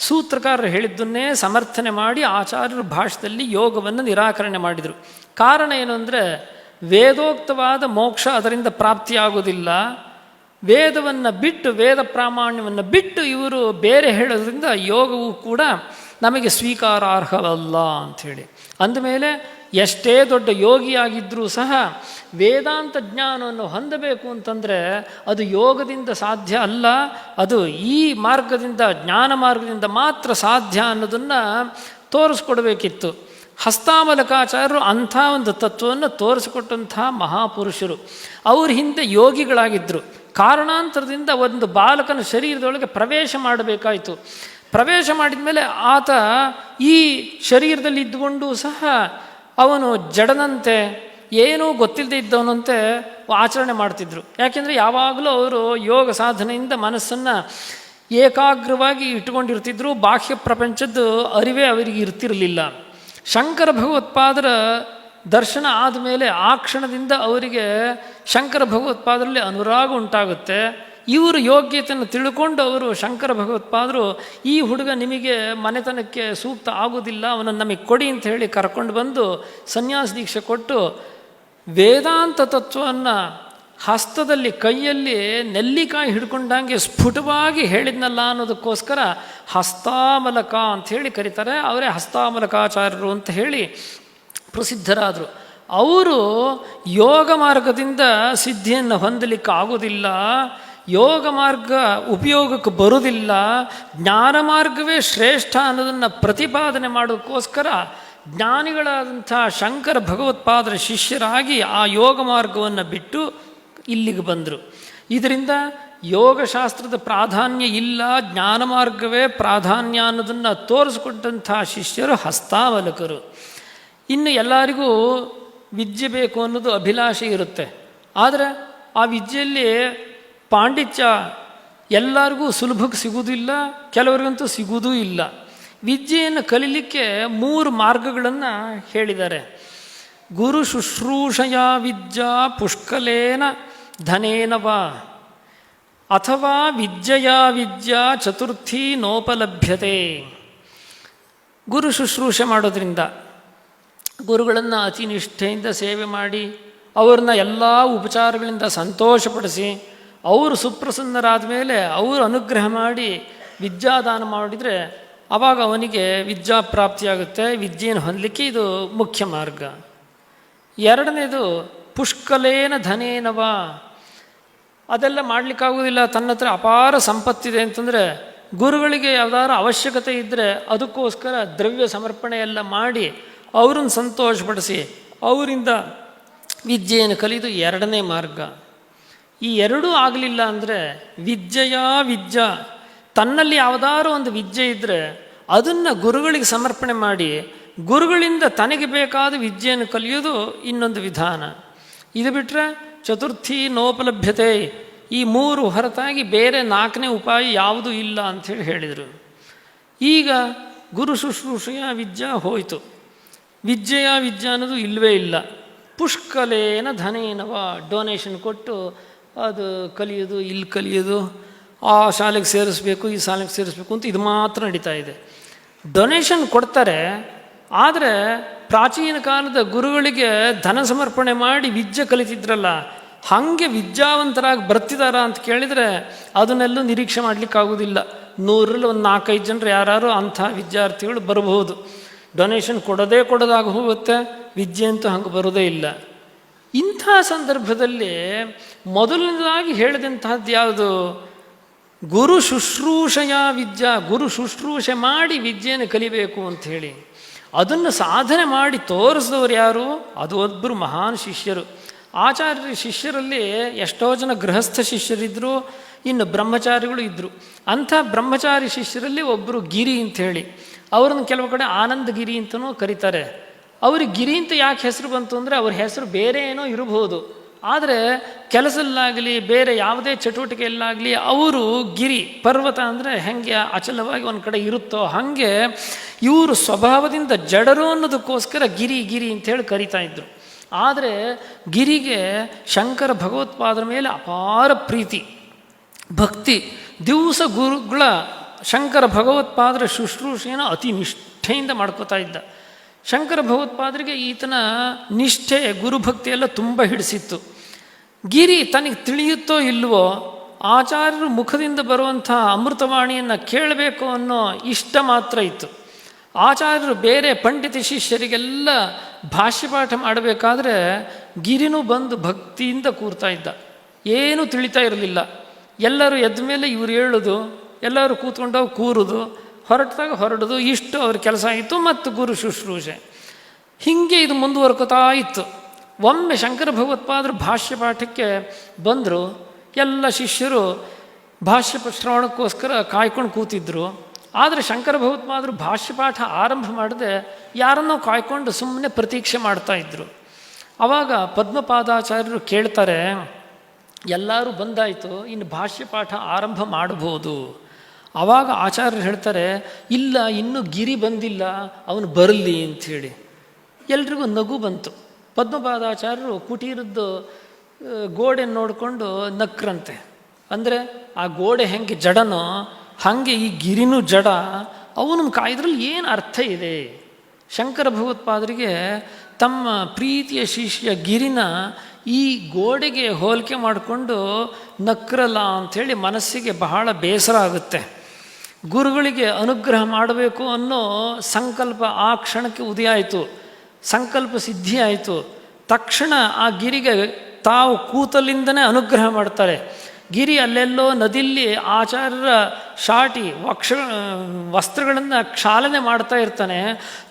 ಸೂತ್ರಕಾರರು ಹೇಳಿದ್ದನ್ನೇ ಸಮರ್ಥನೆ ಮಾಡಿ ಆಚಾರ್ಯರು ಭಾಷೆಯಲ್ಲಿ ಯೋಗವನ್ನು ನಿರಾಕರಣೆ ಮಾಡಿದರು. ಕಾರಣ ಏನು ಅಂದರೆ ವೇದೋಕ್ತವಾದ ಮೋಕ್ಷ ಅದರಿಂದ ಪ್ರಾಪ್ತಿಯಾಗುವುದಿಲ್ಲ. ವೇದವನ್ನು ಬಿಟ್ಟು, ವೇದ ಪ್ರಾಮಾಣ್ಯವನ್ನು ಬಿಟ್ಟು ಇವರು ಬೇರೆ ಹೇಳೋದ್ರಿಂದ ಯೋಗವು ಕೂಡ ನಮಗೆ ಸ್ವೀಕಾರಾರ್ಹವಲ್ಲ ಅಂಥೇಳಿ. ಅಂದಮೇಲೆ ಎಷ್ಟೇ ದೊಡ್ಡ ಯೋಗಿಯಾಗಿದ್ದರೂ ಸಹ ವೇದಾಂತ ಜ್ಞಾನವನ್ನು ಹೊಂದಬೇಕು ಅಂತಂದರೆ ಅದು ಯೋಗದಿಂದ ಸಾಧ್ಯ ಅಲ್ಲ, ಅದು ಈ ಮಾರ್ಗದಿಂದ, ಜ್ಞಾನ ಮಾರ್ಗದಿಂದ ಮಾತ್ರ ಸಾಧ್ಯ ಅನ್ನೋದನ್ನು ತೋರಿಸ್ಕೊಡ್ಬೇಕಿತ್ತು. ಹಸ್ತಾಮಲಕಾಚಾರ್ಯರು ಅಂಥ ಒಂದು ತತ್ವವನ್ನು ತೋರಿಸಿಕೊಟ್ಟಂಥ ಮಹಾಪುರುಷರು. ಅವ್ರ ಹಿಂದೆ ಯೋಗಿಗಳಾಗಿದ್ದರು. ಕಾರಣಾಂತರದಿಂದ ಒಂದು ಬಾಲಕನ ಶರೀರದೊಳಗೆ ಪ್ರವೇಶ ಮಾಡಬೇಕಾಯಿತು. ಪ್ರವೇಶ ಮಾಡಿದ ಮೇಲೆ ಆತ ಈ ಶರೀರದಲ್ಲಿ ಇದ್ದುಕೊಂಡು ಸಹ ಅವನು ಜಡನಂತೆ, ಏನೂ ಗೊತ್ತಿಲ್ಲದೆ ಇದ್ದವನಂತೆ ಆಚರಣೆ ಮಾಡ್ತಿದ್ರು. ಯಾಕೆಂದರೆ ಯಾವಾಗಲೂ ಅವರು ಯೋಗ ಸಾಧನೆಯಿಂದ ಮನಸ್ಸನ್ನು ಏಕಾಗ್ರವಾಗಿ ಇಟ್ಟುಕೊಂಡಿರ್ತಿದ್ರು. ಬಾಹ್ಯ ಪ್ರಪಂಚದ್ದು ಅರಿವೇ ಅವರಿಗೆ ಇರ್ತಿರಲಿಲ್ಲ. ಶಂಕರ ಭಗವತ್ಪಾದರ ದರ್ಶನ ಆದಮೇಲೆ ಆ ಕ್ಷಣದಿಂದ ಅವರಿಗೆ ಶಂಕರ ಭಗವತ್ಪಾದರಲ್ಲಿ ಅನುರಾಗ ಉಂಟಾಗುತ್ತೆ. ಇವರು ಯೋಗ್ಯತೆಯನ್ನು ತಿಳ್ಕೊಂಡು ಅವರು ಶಂಕರ ಭಗವತ್ಪಾದರು ಈ ಹುಡುಗ ನಿಮಗೆ ಮನೆತನಕ್ಕೆ ಸೂಕ್ತ ಆಗೋದಿಲ್ಲ, ಅವನನ್ನು ನಮಗೆ ಕೊಡಿ ಅಂತ ಹೇಳಿ ಕರ್ಕೊಂಡು ಬಂದು ಸನ್ಯಾಸ ದೀಕ್ಷೆ ಕೊಟ್ಟು ವೇದಾಂತ ತತ್ವವನ್ನು ಹಸ್ತದಲ್ಲಿ, ಕೈಯಲ್ಲಿ ನೆಲ್ಲಿಕಾಯಿ ಹಿಡ್ಕೊಂಡಂಗೆ ಸ್ಫುಟವಾಗಿ ಹೇಳಿದ್ನಲ್ಲ ಅನ್ನೋದಕ್ಕೋಸ್ಕರ ಹಸ್ತಾಮಲಕ ಅಂಥೇಳಿ ಕರೀತಾರೆ. ಅವರೇ ಹಸ್ತಾಮಲಕಾಚಾರ್ಯರು ಅಂತ ಹೇಳಿ ಪ್ರಸಿದ್ಧರಾದರು. ಅವರು ಯೋಗ ಮಾರ್ಗದಿಂದ ಸಿದ್ಧಿಯನ್ನು ಹೊಂದಲಿಕ್ಕೆ ಆಗೋದಿಲ್ಲ, ಯೋಗ ಮಾರ್ಗ ಉಪಯೋಗಕ್ಕೆ ಬರುವುದಿಲ್ಲ, ಜ್ಞಾನ ಮಾರ್ಗವೇ ಶ್ರೇಷ್ಠ ಅನ್ನೋದನ್ನು ಪ್ರತಿಪಾದನೆ ಮಾಡೋದಕ್ಕೋಸ್ಕರ ಜ್ಞಾನಿಗಳಾದಂಥ ಶಂಕರ ಭಗವತ್ಪಾದರ ಶಿಷ್ಯರಾಗಿ ಆ ಯೋಗ ಮಾರ್ಗವನ್ನು ಬಿಟ್ಟು ಇಲ್ಲಿಗೆ ಬಂದರು. ಇದರಿಂದ ಯೋಗಶಾಸ್ತ್ರದ ಪ್ರಾಧಾನ್ಯ ಇಲ್ಲ, ಜ್ಞಾನ ಮಾರ್ಗವೇ ಪ್ರಾಧಾನ್ಯ ಅನ್ನೋದನ್ನು ತೋರಿಸ್ಕೊಟ್ಟಂಥ ಶಿಷ್ಯರು ಹಸ್ತಾಮಲಕರು. ಇನ್ನು ಎಲ್ಲರಿಗೂ ವಿದ್ಯೆ ಬೇಕು ಅನ್ನೋದು ಅಭಿಲಾಷೆ ಇರುತ್ತೆ. ಆದರೆ ಆ ವಿದ್ಯೆಯಲ್ಲಿ ಪಾಂಡಿತ್ಯ ಎಲ್ಲರಿಗೂ ಸುಲಭಕ್ಕೆ ಸಿಗುವುದಿಲ್ಲ, ಕೆಲವರಿಗಂತೂ ಸಿಗುವುದೂ ಇಲ್ಲ. ವಿದ್ಯೆಯನ್ನು ಕಲೀಲಿಕ್ಕೆ 3 ಮಾರ್ಗಗಳನ್ನು ಹೇಳಿದ್ದಾರೆ. ಗುರು ಶುಶ್ರೂಷಯ ವಿದ್ಯಾ ಪುಷ್ಕಲೇನ ಧನೇನವ ಅಥವಾ ವಿದ್ಯೆಯ ವಿದ್ಯಾ ಚತುರ್ಥಿ ನೋಪಲಭ್ಯತೆ. ಗುರು ಶುಶ್ರೂಷೆ ಮಾಡೋದ್ರಿಂದ, ಗುರುಗಳನ್ನು ಅತಿ ನಿಷ್ಠೆಯಿಂದ ಸೇವೆ ಮಾಡಿ ಅವ್ರನ್ನ ಎಲ್ಲ ಉಪಚಾರಗಳಿಂದ ಸಂತೋಷಪಡಿಸಿ ಅವರು ಸುಪ್ರಸನ್ನರಾದ ಮೇಲೆ ಅವರು ಅನುಗ್ರಹ ಮಾಡಿ ವಿದ್ಯಾದಾನ ಮಾಡಿದರೆ ಆವಾಗ ಅವನಿಗೆ ವಿದ್ಯಾಪ್ರಾಪ್ತಿಯಾಗುತ್ತೆ. ವಿದ್ಯೆಯನ್ನು ಹೊಂದಲಿಕ್ಕೆ ಇದು ಮುಖ್ಯ ಮಾರ್ಗ. ಎರಡನೇದು ಪುಷ್ಕಲೇನ ಧನೇನವ. ಅದೆಲ್ಲ ಮಾಡಲಿಕ್ಕಾಗೋದಿಲ್ಲ, ತನ್ನ ಹತ್ರ ಅಪಾರ ಸಂಪತ್ತಿದೆ ಅಂತಂದರೆ ಗುರುಗಳಿಗೆ ಯಾವ್ದಾದ್ರು ಅವಶ್ಯಕತೆ ಇದ್ದರೆ ಅದಕ್ಕೋಸ್ಕರ ದ್ರವ್ಯ ಸಮರ್ಪಣೆ ಎಲ್ಲ ಮಾಡಿ ಅವರನ್ನು ಸಂತೋಷಪಡಿಸಿ ಅವರಿಂದ ವಿದ್ಯೆಯನ್ನು ಕಲಿದು ಎರಡನೇ ಮಾರ್ಗ. ಈ ಎರಡೂ ಆಗಲಿಲ್ಲ ಅಂದರೆ ವಿದ್ಯೆಯ ವಿದ್ಯಾ, ತನ್ನಲ್ಲಿ ಯಾವುದಾದ್ರೂ ಒಂದು ವಿದ್ಯೆ ಇದ್ದರೆ ಅದನ್ನು ಗುರುಗಳಿಗೆ ಸಮರ್ಪಣೆ ಮಾಡಿ ಗುರುಗಳಿಂದ ತನಗೆ ಬೇಕಾದ ವಿದ್ಯೆಯನ್ನು ಕಲಿಯೋದು ಇನ್ನೊಂದು ವಿಧಾನ. ಇದು ಬಿಟ್ಟರೆ ಚತುರ್ಥಿ ನೋಪಲಭ್ಯತೆ, ಈ 3 ಹೊರತಾಗಿ ಬೇರೆ 4ನೇ ಉಪಾಯ ಯಾವುದೂ ಇಲ್ಲ ಅಂಥೇಳಿ ಹೇಳಿದರು. ಈಗ ಗುರು ಶುಶ್ರೂಷೆಯ ವಿದ್ಯಾ ಹೋಯಿತು, ವಿದ್ಯೆಯ ವಿದ್ಯಾ ಅನ್ನೋದು ಇಲ್ಲವೇ ಇಲ್ಲ. ಪುಷ್ಕಲೇನ ಧನೇನವ, ಡೊನೇಷನ್ ಕೊಟ್ಟು ಅದು ಕಲಿಯೋದು, ಇಲ್ಲಿ ಕಲಿಯೋದು, ಆ ಶಾಲೆಗೆ ಸೇರಿಸ್ಬೇಕು, ಈ ಶಾಲೆಗೆ ಸೇರಿಸ್ಬೇಕು ಅಂತ ಇದು ಮಾತ್ರ ನಡೀತಾ ಇದೆ. ಡೊನೇಷನ್ ಕೊಡ್ತಾರೆ, ಆದರೆ ಪ್ರಾಚೀನ ಕಾಲದ ಗುರುಗಳಿಗೆ ಧನ ಸಮರ್ಪಣೆ ಮಾಡಿ ವಿದ್ಯೆ ಕಲಿತಿದ್ರಲ್ಲ, ಹಾಗೆ ವಿದ್ಯಾವಂತರಾಗಿ ಬರ್ತಿದಾರ ಅಂತ ಕೇಳಿದರೆ ಅದನ್ನೆಲ್ಲೂ ನಿರೀಕ್ಷೆ ಮಾಡಲಿಕ್ಕಾಗೋದಿಲ್ಲ. 100ರಲ್ಲಿ ಒಂದು 4-5 ಜನರು ಯಾರು ಅಂಥ ವಿದ್ಯಾರ್ಥಿಗಳು ಬರಬಹುದು. ಡೊನೇಷನ್ ಕೊಡೋದಾಗ ಹೋಗುತ್ತೆ, ವಿದ್ಯೆ ಅಂತೂ ಹಂಗೆ ಬರೋದೇ ಇಲ್ಲ. ಇಂಥ ಸಂದರ್ಭದಲ್ಲಿ ಮೊದಲನೇದಾಗಿ ಹೇಳಿದಂತಹದ್ದು ಯಾವುದು? ಗುರು ಶುಶ್ರೂಷೆಯ ವಿದ್ಯಾ, ಗುರು ಶುಶ್ರೂಷೆ ಮಾಡಿ ವಿದ್ಯೆಯನ್ನು ಕಲಿಬೇಕು ಅಂಥೇಳಿ ಅದನ್ನು ಸಾಧನೆ ಮಾಡಿ ತೋರಿಸಿದವರು ಯಾರು? ಅದು ಒಬ್ಬರು ಮಹಾನ್ ಶಿಷ್ಯರು. ಆಚಾರ್ಯ ಶಿಷ್ಯರಲ್ಲಿ ಎಷ್ಟೋ ಜನ ಗೃಹಸ್ಥ ಶಿಷ್ಯರಿದ್ದರು, ಇನ್ನು ಬ್ರಹ್ಮಚಾರಿಗಳು ಇದ್ದರು. ಅಂಥ ಬ್ರಹ್ಮಚಾರಿ ಶಿಷ್ಯರಲ್ಲಿ ಒಬ್ಬರು ಗಿರಿ ಅಂಥೇಳಿ, ಅವ್ರನ್ನ ಕೆಲವು ಕಡೆ ಆನಂದಗಿರಿ ಅಂತಲೂ ಕರೀತಾರೆ. ಅವ್ರಿಗೆ ಗಿರಿ ಅಂತ ಯಾಕೆ ಹೆಸರು ಬಂತು ಅಂದರೆ ಅವ್ರ ಹೆಸರು ಬೇರೆ ಏನೋ ಇರಬಹುದು, ಆದರೆ ಕೆಲಸದಲ್ಲಾಗಲಿ ಬೇರೆ ಯಾವುದೇ ಚಟುವಟಿಕೆಯಲ್ಲಾಗಲಿ ಅವರು ಗಿರಿ, ಪರ್ವತ ಅಂದರೆ ಹೆಂಗೆ ಅಚಲವಾಗಿ ಒಂದು ಕಡೆ ಇರುತ್ತೋ ಹಾಗೆ ಇವರು ಸ್ವಭಾವದಿಂದ ಜಡರು ಅನ್ನೋದಕ್ಕೋಸ್ಕರ ಗಿರಿ ಅಂಥೇಳಿ ಕರಿತಾ ಇದ್ದರು. ಆದರೆ ಗಿರಿಗೆ ಶಂಕರ ಭಗವತ್ಪಾದರ ಮೇಲೆ ಅಪಾರ ಪ್ರೀತಿ ಭಕ್ತಿ. ದಿವಸ ಗುರುಗಳ ಶಂಕರ ಭಗವತ್ಪಾದರ ಶುಶ್ರೂಷೆಯನ್ನು ಅತಿ ನಿಷ್ಠೆಯಿಂದ ಮಾಡ್ಕೋತಾ ಇದ್ದ. ಶಂಕರ ಭಗವತ್ಪಾದರಿಗೆ ಈತನ ನಿಷ್ಠೆ ಗುರುಭಕ್ತಿ ಎಲ್ಲ ತುಂಬ ಹಿಡಿಸಿತ್ತು. ಗಿರಿ ತನಗೆ ತಿಳಿಯುತ್ತೋ ಇಲ್ವೋ ಆಚಾರ್ಯರ ಮುಖದಿಂದ ಬರುವಂಥ ಅಮೃತವಾಣಿಯನ್ನು ಕೇಳಬೇಕು ಅನ್ನೋ ಇಷ್ಟ ಮಾತ್ರ ಇತ್ತು. ಆಚಾರ್ಯರು ಬೇರೆ ಪಂಡಿತ ಶಿಷ್ಯರಿಗೆಲ್ಲ ಭಾಷ್ಯಪಾಠ ಮಾಡಬೇಕಾದ್ರೆ ಗಿರಿನೂ ಬಂದು ಭಕ್ತಿಯಿಂದ ಕೂರ್ತಾ ಇದ್ದ. ಏನೂ ತಿಳಿತಾ ಇರಲಿಲ್ಲ. ಎಲ್ಲರೂ ಎದ್ದ ಮೇಲೆ ಇವ್ರು ಹೇಳೋದು, ಎಲ್ಲರೂ ಕೂತ್ಕೊಂಡಾಗ ಕೂರೋದು, ಹೊರಟಾಗ ಹೊರಡೋದು, ಇಷ್ಟು ಅವ್ರ ಕೆಲಸ ಆಯಿತು. ಮತ್ತು ಗುರು ಶುಶ್ರೂಷೆ ಹೀಗೆ ಇದು ಮುಂದುವರ್ಕೋತಾ ಇತ್ತು. ಒಮ್ಮೆ ಶಂಕರ ಭಗವತ್ಪಾದರು ಭಾಷ್ಯಪಾಠಕ್ಕೆ ಬಂದರು. ಎಲ್ಲ ಶಿಷ್ಯರು ಭಾಷ್ಯ ಶ್ರವಣಕ್ಕೋಸ್ಕರ ಕಾಯ್ಕೊಂಡು ಕೂತಿದ್ರು. ಆದರೆ ಶಂಕರ ಭಗವತ್ಪಾದರು ಭಾಷ್ಯಪಾಠ ಆರಂಭ ಮಾಡದೆ ಯಾರನ್ನೋ ಕಾಯ್ಕೊಂಡು ಸುಮ್ಮನೆ ಪ್ರತೀಕ್ಷೆ ಮಾಡ್ತಾಯಿದ್ರು. ಆವಾಗ ಪದ್ಮಪಾದಾಚಾರ್ಯರು ಕೇಳ್ತಾರೆ, ಎಲ್ಲರೂ ಬಂದಾಯಿತು, ಇನ್ನು ಭಾಷ್ಯಪಾಠ ಆರಂಭ ಮಾಡಬಹುದು. ಆವಾಗ ಆಚಾರ್ಯರು ಹೇಳ್ತಾರೆ, ಇಲ್ಲ ಇನ್ನೂ ಗಿರಿ ಬಂದಿಲ್ಲ, ಅವನು ಬರಲಿ ಅಂಥೇಳಿ. ಎಲ್ರಿಗೂ ನಗು ಬಂತು. ಪದ್ಮಪಾದಾಚಾರ್ಯರು ಕುಟೀರದ್ದು ಗೋಡೆ ನೋಡಿಕೊಂಡು ನಕ್ರಂತೆ. ಅಂದರೆ ಆ ಗೋಡೆ ಹೆಂಗೆ ಜಡನೋ ಹಾಗೆ ಈ ಗಿರಿನೂ ಜಡ, ಅವನನ್ನು ಕಾಯ್ದ್ರಲ್ಲಿ ಏನು ಅರ್ಥ ಇದೆ? ಶಂಕರ ಭಗವತ್ಪಾದರಿಗೆ ತಮ್ಮ ಪ್ರೀತಿಯ ಶಿಷ್ಯ ಗಿರಿನ ಈ ಗೋಡೆಗೆ ಹೋಲಿಕೆ ಮಾಡಿಕೊಂಡು ನಕ್ರಲ್ಲ ಅಂಥೇಳಿ ಮನಸ್ಸಿಗೆ ಬಹಳ ಬೇಸರ ಆಗುತ್ತೆ. ಗುರುಗಳಿಗೆ ಅನುಗ್ರಹ ಮಾಡಬೇಕು ಅನ್ನೋ ಸಂಕಲ್ಪ ಆ ಕ್ಷಣಕ್ಕೆ ಉದಯ ಆಯಿತು. ಸಂಕಲ್ಪ ಸಿದ್ಧಿ ಆಯಿತು. ತಕ್ಷಣ ಆ ಗಿರಿಗೆ ತಾವು ಕೂತಲಿಂದನೇ ಅನುಗ್ರಹ ಮಾಡ್ತಾರೆ. ಗಿರಿ ಅಲ್ಲೆಲ್ಲೋ ನದಿಯಲ್ಲಿ ಆಚಾರ್ಯರ ಶಾಟಿ ವಸ್ತ್ರಗಳನ್ನು ಕ್ಷಾಲನೆ ಮಾಡ್ತಾ ಇರ್ತಾನೆ.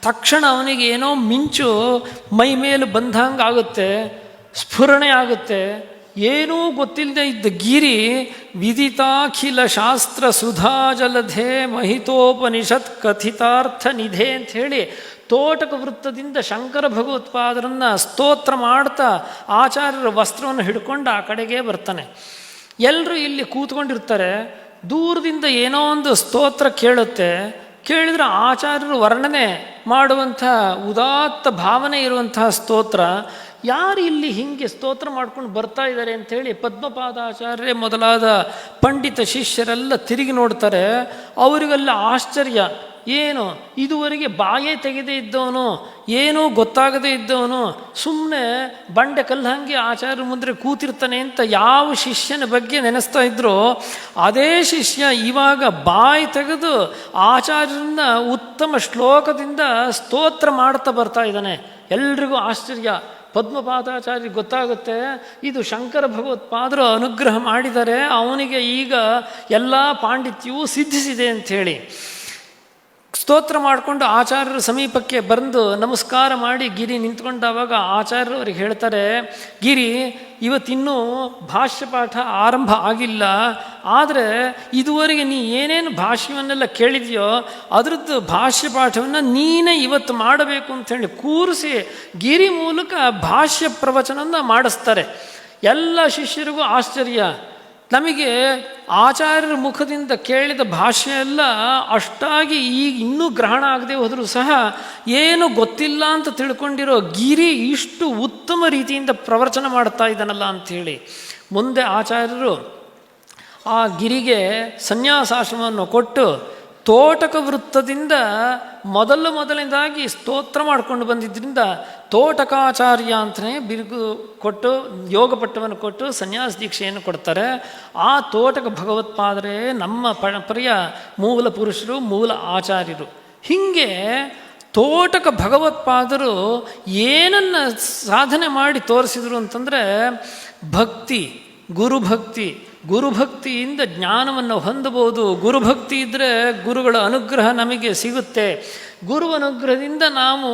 ತಕ್ಷಣ ಅವನಿಗೆ ಏನೋ ಮಿಂಚು ಮೈ ಮೇಲೆ ಬಂದಂಗೆ ಆಗುತ್ತೆ, ಸ್ಫುರಣೆ ಆಗುತ್ತೆ. ಏನೂ ಗೊತ್ತಿಲ್ಲದೆ ಇದ್ದ ಗಿರಿ ವಿದಿತಾಖಿಲ ಶಾಸ್ತ್ರ ಸುಧಾ ಜಲಧೆ ಮಹಿತೋಪನಿಷತ್ ಕಥಿತಾರ್ಥ ನಿಧೆ ಅಂಥೇಳಿ ತೋಟಕ ವೃತ್ತದಿಂದ ಶಂಕರ ಭಗವತ್ಪಾದರನ್ನು ಸ್ತೋತ್ರ ಮಾಡ್ತಾ ಆಚಾರ್ಯರ ವಸ್ತ್ರವನ್ನು ಹಿಡ್ಕೊಂಡು ಆ ಕಡೆಗೆ ಬರ್ತಾನೆ. ಎಲ್ಲರೂ ಇಲ್ಲಿ ಕೂತ್ಕೊಂಡಿರ್ತಾರೆ. ದೂರದಿಂದ ಏನೋ ಒಂದು ಸ್ತೋತ್ರ ಕೇಳುತ್ತೆ. ಕೇಳಿದರೆ ಆಚಾರ್ಯರು ವರ್ಣನೆ ಮಾಡುವಂಥ ಉದಾತ್ತ ಭಾವನೆ ಇರುವಂತಹ ಸ್ತೋತ್ರ. ಯಾರು ಇಲ್ಲಿ ಹೀಗೆ ಸ್ತೋತ್ರ ಮಾಡ್ಕೊಂಡು ಬರ್ತಾ ಇದ್ದಾರೆ ಅಂಥೇಳಿ ಪದ್ಮಪಾದಾಚಾರ್ಯ ಮೊದಲಾದ ಪಂಡಿತ ಶಿಷ್ಯರೆಲ್ಲ ತಿರುಗಿ ನೋಡ್ತಾರೆ. ಅವರಿಗೆಲ್ಲ ಆಶ್ಚರ್ಯ. ಏನು ಇದುವರೆಗೆ ಬಾಯೇ ತೆಗೆದೇ ಇದ್ದವನು, ಏನೂ ಗೊತ್ತಾಗದೇ ಇದ್ದವನು ಸುಮ್ಮನೆ ಬಂಡೆ ಕಲ್ಲಂಗೆ ಆಚಾರ್ಯ ಮುಂದೆ ಕೂತಿರ್ತಾನೆ ಅಂತ ಯಾವ ಶಿಷ್ಯನ ಬಗ್ಗೆ ನೆನೆಸ್ತಾ ಇದ್ರೋ ಅದೇ ಶಿಷ್ಯ ಇವಾಗ ಬಾಯಿ ತೆಗೆದು ಆಚಾರ್ಯರನ್ನ ಉತ್ತಮ ಶ್ಲೋಕದಿಂದ ಸ್ತೋತ್ರ ಮಾಡ್ತಾ ಬರ್ತಾ ಇದ್ದಾನೆ. ಎಲ್ರಿಗೂ ಆಶ್ಚರ್ಯ. ಪದ್ಮಪಾದಾಚಾರ್ಯ ಗೊತ್ತಾಗುತ್ತೆ, ಇದು ಶಂಕರ ಭಗವತ್ಪಾದರು ಅನುಗ್ರಹ ಮಾಡಿದರೆ ಅವನಿಗೆ ಈಗ ಎಲ್ಲ ಪಾಂಡಿತ್ಯವೂ ಸಿದ್ಧಿಸಿದೆ ಅಂಥೇಳಿ. ಸ್ತೋತ್ರ ಮಾಡಿಕೊಂಡು ಆಚಾರ್ಯರ ಸಮೀಪಕ್ಕೆ ಬಂದು ನಮಸ್ಕಾರ ಮಾಡಿ ಗಿರಿ ನಿಂತ್ಕೊಂಡಾಗ ಆಚಾರ್ಯರು ಅವ್ರಿಗೆ ಹೇಳ್ತಾರೆ, ಗಿರಿ ಇವತ್ತಿನ್ನೂ ಭಾಷ್ಯಪಾಠ ಆರಂಭ ಆಗಿಲ್ಲ, ಆದರೆ ಇದುವರೆಗೆ ನೀ ಏನೇನು ಭಾಷ್ಯವನ್ನೆಲ್ಲ ಕೇಳಿದೆಯೋ ಅದರದ್ದು ಭಾಷ್ಯಪಾಠವನ್ನು ನೀನೇ ಇವತ್ತು ಮಾಡಬೇಕು ಅಂಥೇಳಿ ಕೂರಿಸಿ ಗಿರಿ ಮೂಲಕ ಭಾಷ್ಯ ಪ್ರವಚನವನ್ನು ಮಾಡಿಸ್ತಾರೆ. ಎಲ್ಲ ಶಿಷ್ಯರಿಗೂ ಆಶ್ಚರ್ಯ. ನಮಗೆ ಆಚಾರ್ಯರ ಮುಖದಿಂದ ಕೇಳಿದ ಭಾಷೆ ಎಲ್ಲ ಅಷ್ಟಾಗಿ ಈಗ ಇನ್ನೂ ಗ್ರಹಣ ಆಗದೆ ಹೋದರೂ ಸಹ ಏನು ಗೊತ್ತಿಲ್ಲ ಅಂತ ತಿಳ್ಕೊಂಡಿರೋ ಗಿರಿ ಇಷ್ಟು ಉತ್ತಮ ರೀತಿಯಿಂದ ಪ್ರವಚನ ಮಾಡ್ತಾ ಇದ್ದಾನಲ್ಲ ಅಂಥೇಳಿ ಮುಂದೆ ಆಚಾರ್ಯರು ಆ ಗಿರಿಗೆ ಸನ್ಯಾಸಾಶ್ರಮವನ್ನು ಕೊಟ್ಟು ತೋಟಕ ವೃತ್ತದಿಂದ ಮೊದಲನೇದಾಗಿ ಸ್ತೋತ್ರ ಮಾಡಿಕೊಂಡು ಬಂದಿದ್ದರಿಂದ ತೋಟಕಾಚಾರ್ಯ ಅಂತಲೇ ಬಿರುಕು ಕೊಟ್ಟು ಯೋಗ ಪಟ್ಟವನ್ನು ಕೊಟ್ಟು ಸನ್ಯಾಸ ದೀಕ್ಷೆಯನ್ನು ಕೊಡ್ತಾರೆ. ಆ ತೋಟಕ ಭಗವತ್ಪಾದರೆ ನಮ್ಮ ಪರಂಪರೆಯ ಮೂಲ ಪುರುಷರು, ಮೂಲ ಆಚಾರ್ಯರು. ಹೀಗೆ ತೋಟಕ ಭಗವತ್ಪಾದರು ಏನನ್ನು ಸಾಧನೆ ಮಾಡಿ ತೋರಿಸಿದರು ಅಂತಂದರೆ ಭಕ್ತಿ, ಗುರುಭಕ್ತಿಯಿಂದ ಜ್ಞಾನವನ್ನು ಹೊಂದಬಹುದು. ಗುರುಭಕ್ತಿ ಇದ್ದರೆ ಗುರುಗಳ ಅನುಗ್ರಹ ನಮಗೆ ಸಿಗುತ್ತೆ. ಗುರು ಅನುಗ್ರಹದಿಂದ ನಾವು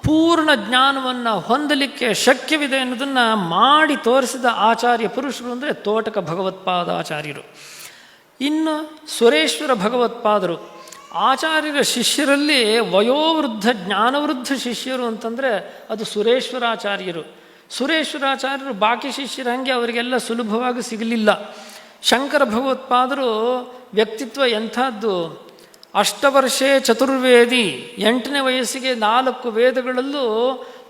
ಪೂರ್ಣ ಜ್ಞಾನವನ್ನು ಹೊಂದಲಿಕ್ಕೆ ಶಕ್ಯವಿದೆ ಅನ್ನೋದನ್ನು ಮಾಡಿ ತೋರಿಸಿದ ಆಚಾರ್ಯ ಪುರುಷರು ಅಂದರೆ ತೋಟಕ ಭಗವತ್ಪಾದ ಆಚಾರ್ಯರು. ಇನ್ನು ಸುರೇಶ್ವರ ಭಗವತ್ಪಾದರು ಆಚಾರ್ಯರ ಶಿಷ್ಯರಲ್ಲಿ ವಯೋವೃದ್ಧ ಜ್ಞಾನವೃದ್ಧ ಶಿಷ್ಯರು ಅಂತಂದರೆ ಅದು ಸುರೇಶ್ವರಾಚಾರ್ಯರು. ಸುರೇಶ್ವರಾಚಾರ್ಯರು ಬಾಕಿ ಶಿಷ್ಯರ ಹಾಗೆ ಅವರಿಗೆಲ್ಲ ಸುಲಭವಾಗಿ ಸಿಗಲಿಲ್ಲ. ಶಂಕರ ಭಗವತ್ಪಾದರು ವ್ಯಕ್ತಿತ್ವ ಎಂಥದ್ದು, ಅಷ್ಟವರ್ಷೇ ಚತುರ್ವೇದಿ, 8ನೇ ವಯಸ್ಸಿಗೆ 4 ವೇದಗಳಲ್ಲೂ